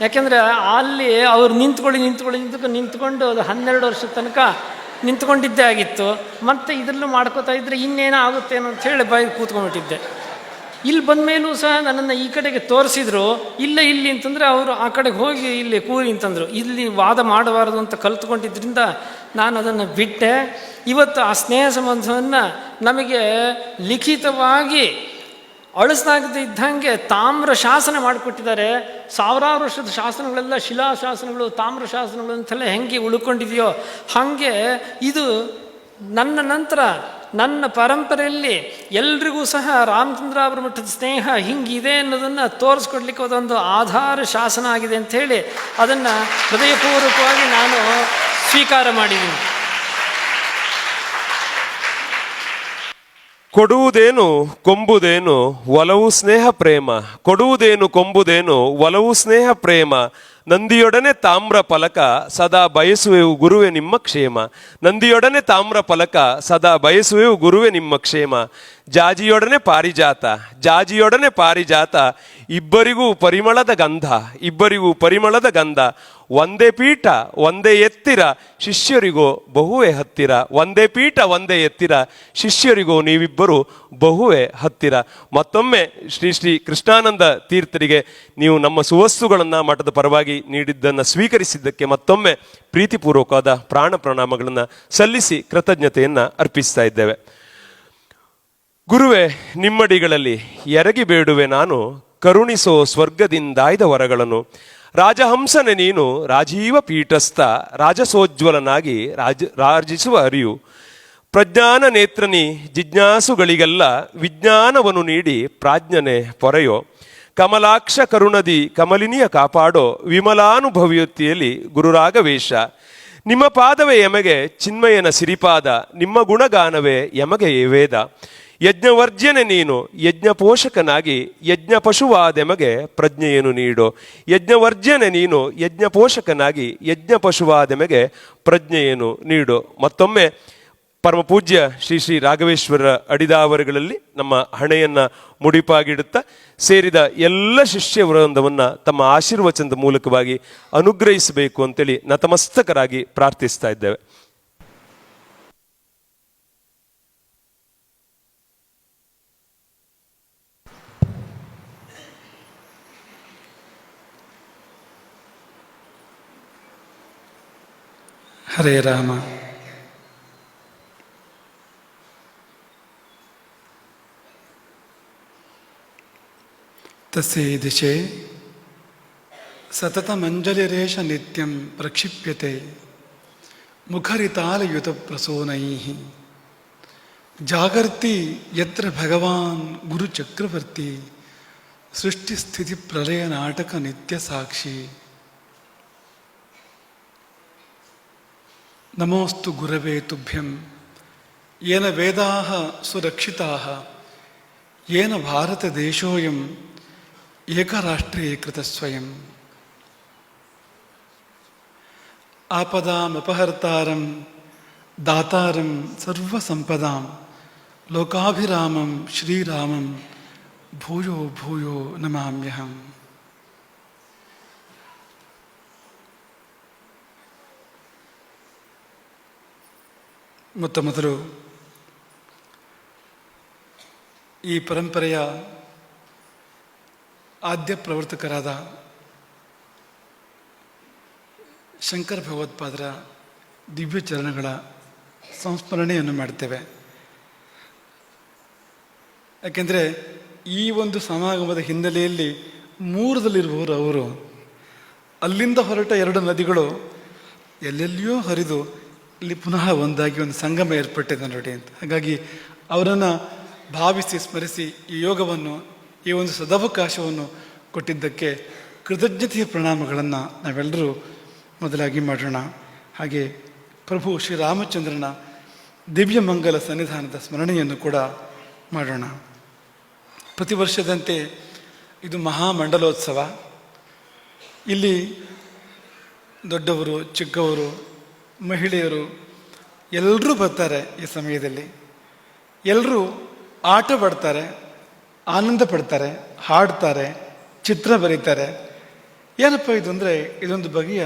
ಯಾಕೆಂದರೆ ಅಲ್ಲಿ ಅವ್ರು ನಿಂತ್ಕೊಂಡು ಅದು 12 ವರ್ಷದ ತನಕ ನಿಂತ್ಕೊಂಡಿದ್ದೇ ಆಗಿತ್ತು. ಮತ್ತು ಇದರಲ್ಲೂ ಮಾಡ್ಕೋತಾ ಇದ್ದರೆ ಇನ್ನೇನೋ ಆಗುತ್ತೇನೋ ಅಂಥೇಳಿ ಬಾಯಿಗೆ ಕೂತ್ಕೊಂಡ್ಬಿಟ್ಟಿದ್ದೆ. ಇಲ್ಲಿ ಬಂದ ಮೇಲೂ ಸಹ ನನ್ನನ್ನು ಈ ಕಡೆಗೆ ತೋರಿಸಿದ್ರು, ಇಲ್ಲ ಇಲ್ಲಿ ಅಂತಂದರೆ ಅವರು ಆ ಕಡೆಗೆ ಹೋಗಿ ಇಲ್ಲಿ ಕೂರಿ ಅಂತಂದರು. ಇಲ್ಲಿ ವಾದ ಮಾಡಬಾರ್ದು ಅಂತ ಕಲ್ತ್ಕೊಂಡಿದ್ದರಿಂದ ನಾನು ಅದನ್ನು ಬಿಟ್ಟೆ. ಇವತ್ತು ಆ ಸ್ನೇಹ ಸಂಬಂಧವನ್ನು ನಮಗೆ ಲಿಖಿತವಾಗಿ ಅಳಿಸ್ದಾಗದೇ ಇದ್ದಂಗೆ ತಾಮ್ರ ಶಾಸನ ಮಾಡಿಕೊಟ್ಟಿದ್ದಾರೆ. ಸಾವಿರಾರು ವರ್ಷದ ಶಾಸನಗಳೆಲ್ಲ ಶಿಲಾಶಾಸನಗಳು, ತಾಮ್ರ ಶಾಸನಗಳು ಅಂತೆಲ್ಲ ಹೆಂಗೆ ಉಳ್ಕೊಂಡಿದೆಯೋ ಹಾಗೆ ಇದು ನನ್ನ ನಂತರ ನನ್ನ ಪರಂಪರೆಯಲ್ಲಿ ಎಲ್ರಿಗೂ ಸಹ ರಾಮಚಂದ್ರಾಪುರ ಮಠದ ಸ್ನೇಹ ಹಿಂಗಿದೆ ಅನ್ನೋದನ್ನು ತೋರಿಸ್ಕೊಡ್ಲಿಕ್ಕೆ ಅದೊಂದು ಆಧಾರ ಶಾಸನ ಆಗಿದೆ ಅಂಥೇಳಿ ಅದನ್ನು ಹೃದಯಪೂರ್ವಕವಾಗಿ ನಾನು ಸ್ವೀಕಾರ ಮಾಡಿದ್ದೀನಿ. ಕೊಡುವುದೇನು ಕೊಂಬುದೇನು ಒಲವು ಸ್ನೇಹ ಪ್ರೇಮ, ಕೊಡುವುದೇನು ಕೊಂಬುದೇನು ಒಲವು ಸ್ನೇಹ ಪ್ರೇಮ, ನಂದಿಯೊಡನೆ ತಾಮ್ರ ಫಲಕ ಸದಾ ಬಯಸುವೆವು ಗುರುವೆ ನಿಮ್ಮ ಕ್ಷೇಮ. ನಂದಿಯೊಡನೆ ತಾಮ್ರ ಫಲಕ ಸದಾ ಬಯಸುವೆವು ಗುರುವೆ ನಿಮ್ಮ ಕ್ಷೇಮ. ಜಾಜಿಯೊಡನೆ ಪಾರಿಜಾತ, ಜಾಜಿಯೊಡನೆ ಪಾರಿಜಾತ, ಇಬ್ಬರಿಗೂ ಪರಿಮಳದ ಗಂಧ, ಇಬ್ಬರಿಗೂ ಪರಿಮಳದ ಗಂಧ. ಒಂದೇ ಪೀಠ ಒಂದೇ ಎತ್ತಿರ, ಶಿಷ್ಯರಿಗೋ ಬಹುವೇ ಹತ್ತಿರ. ಒಂದೇ ಪೀಠ ಒಂದೇ ಎತ್ತಿರ, ಶಿಷ್ಯರಿಗೋ ನೀವಿಬ್ಬರು ಬಹುವೇ ಹತ್ತಿರ. ಮತ್ತೊಮ್ಮೆ ಶ್ರೀ ಶ್ರೀ ಕೃಷ್ಣಾನಂದ ತೀರ್ಥರಿಗೆ ನೀವು ನಮ್ಮ ಸುವಸ್ತುಗಳನ್ನು ಮಠದ ಪರವಾಗಿ ನೀಡಿದ್ದನ್ನು ಸ್ವೀಕರಿಸಿದ್ದಕ್ಕೆ ಮತ್ತೊಮ್ಮೆ ಪ್ರೀತಿಪೂರ್ವಕವಾದ ಪ್ರಾಣ ಪ್ರಣಾಮಗಳನ್ನು ಸಲ್ಲಿಸಿ ಕೃತಜ್ಞತೆಯನ್ನು ಅರ್ಪಿಸ್ತಾ ಇದ್ದೇವೆ. ಗುರುವೇ, ನಿಮ್ಮಡಿಗಳಲ್ಲಿ ಎರಗಿ ಬೇಡುವೆ ನಾನು, ಕರುಣಿಸೋ ಸ್ವರ್ಗದಿಂದಾಯ್ದ ವರಗಳನ್ನು. ರಾಜಹಂಸನೆ ನೀನು ರಾಜೀವ ಪೀಠಸ್ಥ, ರಾಜಸೋಜ್ವಲನಾಗಿ ರಾಜಿಸುವ ಅರಿಯು. ಪ್ರಜ್ಞಾನ ನೇತ್ರನಿ ಜಿಜ್ಞಾಸುಗಳಿಗೆಲ್ಲ ವಿಜ್ಞಾನವನ್ನು ನೀಡಿ ಪ್ರಾಜ್ಞನೆ ಪೊರೆಯೋ. ಕಮಲಾಕ್ಷ ಕರುಣದಿ ಕಮಲಿನಿಯ ಕಾಪಾಡೋ, ವಿಮಲಾನುಭವಿಯುತ್ತಿಯಲ್ಲಿ ಗುರುರಾಗವೇಶ. ನಿಮ್ಮ ಪಾದವೇ ಯಮಗೆ ಚಿನ್ಮಯನ ಸಿರಿಪಾದ, ನಿಮ್ಮ ಗುಣಗಾನವೇ ಯಮಗೆ ವೇದ. ಯಜ್ಞವರ್ಜ್ಯನೆ ನೀನು ಯಜ್ಞ ಪೋಷಕನಾಗಿ, ಯಜ್ಞ ಪಶುವಾದೆಮಗೆ ಪ್ರಜ್ಞೆಯನ್ನು ನೀಡು. ಯಜ್ಞವರ್ಜ್ಯನೆ ನೀನು ಯಜ್ಞ ಪೋಷಕನಾಗಿ, ಯಜ್ಞ ಪಶುವಾದೆಮಗೆ ಪ್ರಜ್ಞೆಯನ್ನು ನೀಡು. ಮತ್ತೊಮ್ಮೆ ಪರಮ ಪೂಜ್ಯ ಶ್ರೀ ಶ್ರೀ ರಾಘವೇಶ್ವರ ಅಡಿದಾವರುಗಳಲ್ಲಿ ನಮ್ಮ ಹಣೆಯನ್ನು ಮುಡಿಪಾಗಿಡುತ್ತಾ ಸೇರಿದ ಎಲ್ಲ ಶಿಷ್ಯ ವೃಂದವನ್ನು ತಮ್ಮ ಆಶೀರ್ವಚನದ ಮೂಲಕವಾಗಿ ಅನುಗ್ರಹಿಸಬೇಕು ಅಂತೇಳಿ ನತಮಸ್ತಕರಾಗಿ ಪ್ರಾರ್ಥಿಸ್ತಾ ಇದ್ದೇವೆ. ಹರೇ ರಾಮ. ತಸ್ಯೈ ದಿಶೆ ಸತತಮಂಜಲಿರೇಷ ನಿತ್ಯಂ ಪ್ರಕ್ಷಿಪ್ಯತೆ, ಮುಖರಿತಾಲಯುತ ಪ್ರಸೂನೈಃ. ಜಾಗರ್ತಿ ಯತ್ರ ಭಗವಾನ್ ಗುರುಚಕ್ರವರ್ತಿ, ಸೃಷ್ಟಿಸ್ಥಿತಿ ಪ್ರಲಯ ನಾಟಕ ನಿತ್ಯ ಸಾಕ್ಷಿ. ನಮೋಸ್ತು ಗುರವೇ ತುಭ್ಯಂ, ಯೇನ ವೇದಾಃ ಸುರಕ್ಷಿತಾಃ, ಯೇನ ಭಾರತದೇಶೋಯಂ ಏಕರಾಷ್ಟ್ರೀಕೃತ ಸ್ವಯಂ. ಆಪದಾಮಪಹರ್ತಾರಂ ದಾತಾರಂ ಸರ್ವಸಂಪದಾಂ, ಲೋಕಾಭಿರಾಮಂ ಶ್ರೀರಾಮಂ ಭೂಯೋ ಭೂಯೋ ನಮಾಮ್ಯಹಂ. ಮೊತ್ತ ಮೊದಲು ಈ ಪರಂಪರೆಯ ಆದ್ಯ ಪ್ರವರ್ತಕರಾದ ಶಂಕರ ಭಗವತ್ಪಾದರ ದಿವ್ಯ ಚರಣಗಳ ಸಂಸ್ಮರಣೆಯನ್ನು ಮಾಡ್ತೇವೆ. ಯಾಕೆಂದರೆ ಈ ಒಂದು ಸಮಾಗಮದ ಹಿನ್ನೆಲೆಯಲ್ಲಿ ಮೂರದಲ್ಲಿರುವವರು ಅವರು, ಅಲ್ಲಿಂದ ಹೊರಟ ಎರಡು ನದಿಗಳು ಎಲ್ಲೆಲ್ಲಿಯೋ ಹರಿದು ಇಲ್ಲಿ ಪುನಃ ಒಂದಾಗಿ ಒಂದು ಸಂಗಮ ಏರ್ಪಟ್ಟಿದೆ ನೋಡಿ ಅಂತ. ಹಾಗಾಗಿ ಅವರನ್ನು ಭಾವಿಸಿ ಸ್ಮರಿಸಿ ಈ ಯೋಗವನ್ನು, ಈ ಒಂದು ಸದವಕಾಶವನ್ನು ಕೊಟ್ಟಿದ್ದಕ್ಕೆ ಕೃತಜ್ಞತೆಯ ಪ್ರಣಾಮಗಳನ್ನು ನಾವೆಲ್ಲರೂ ಮೊದಲಾಗಿ ಮಾಡೋಣ. ಹಾಗೆ ಪ್ರಭು ಶ್ರೀರಾಮಚಂದ್ರನ ದಿವ್ಯ ಮಂಗಲ ಸನ್ನಿಧಾನದ ಸ್ಮರಣೆಯನ್ನು ಕೂಡ ಮಾಡೋಣ. ಪ್ರತಿ ವರ್ಷದಂತೆ ಇದು ಮಹಾಮಂಡಲೋತ್ಸವ. ಇಲ್ಲಿ ದೊಡ್ಡವರು, ಚಿಕ್ಕವರು, ಮಹಿಳೆಯರು ಎಲ್ಲರೂ ಬರ್ತಾರೆ. ಈ ಸಮಯದಲ್ಲಿ ಎಲ್ಲರೂ ಆಟವಾಡ್ತಾರೆ, ಆನಂದ ಪಡ್ತಾರೆ, ಹಾಡ್ತಾರೆ, ಚಿತ್ರ ಬರೀತಾರೆ. ಏನಪ್ಪ ಇದು ಅಂದರೆ ಇದೊಂದು ಬಗೆಯ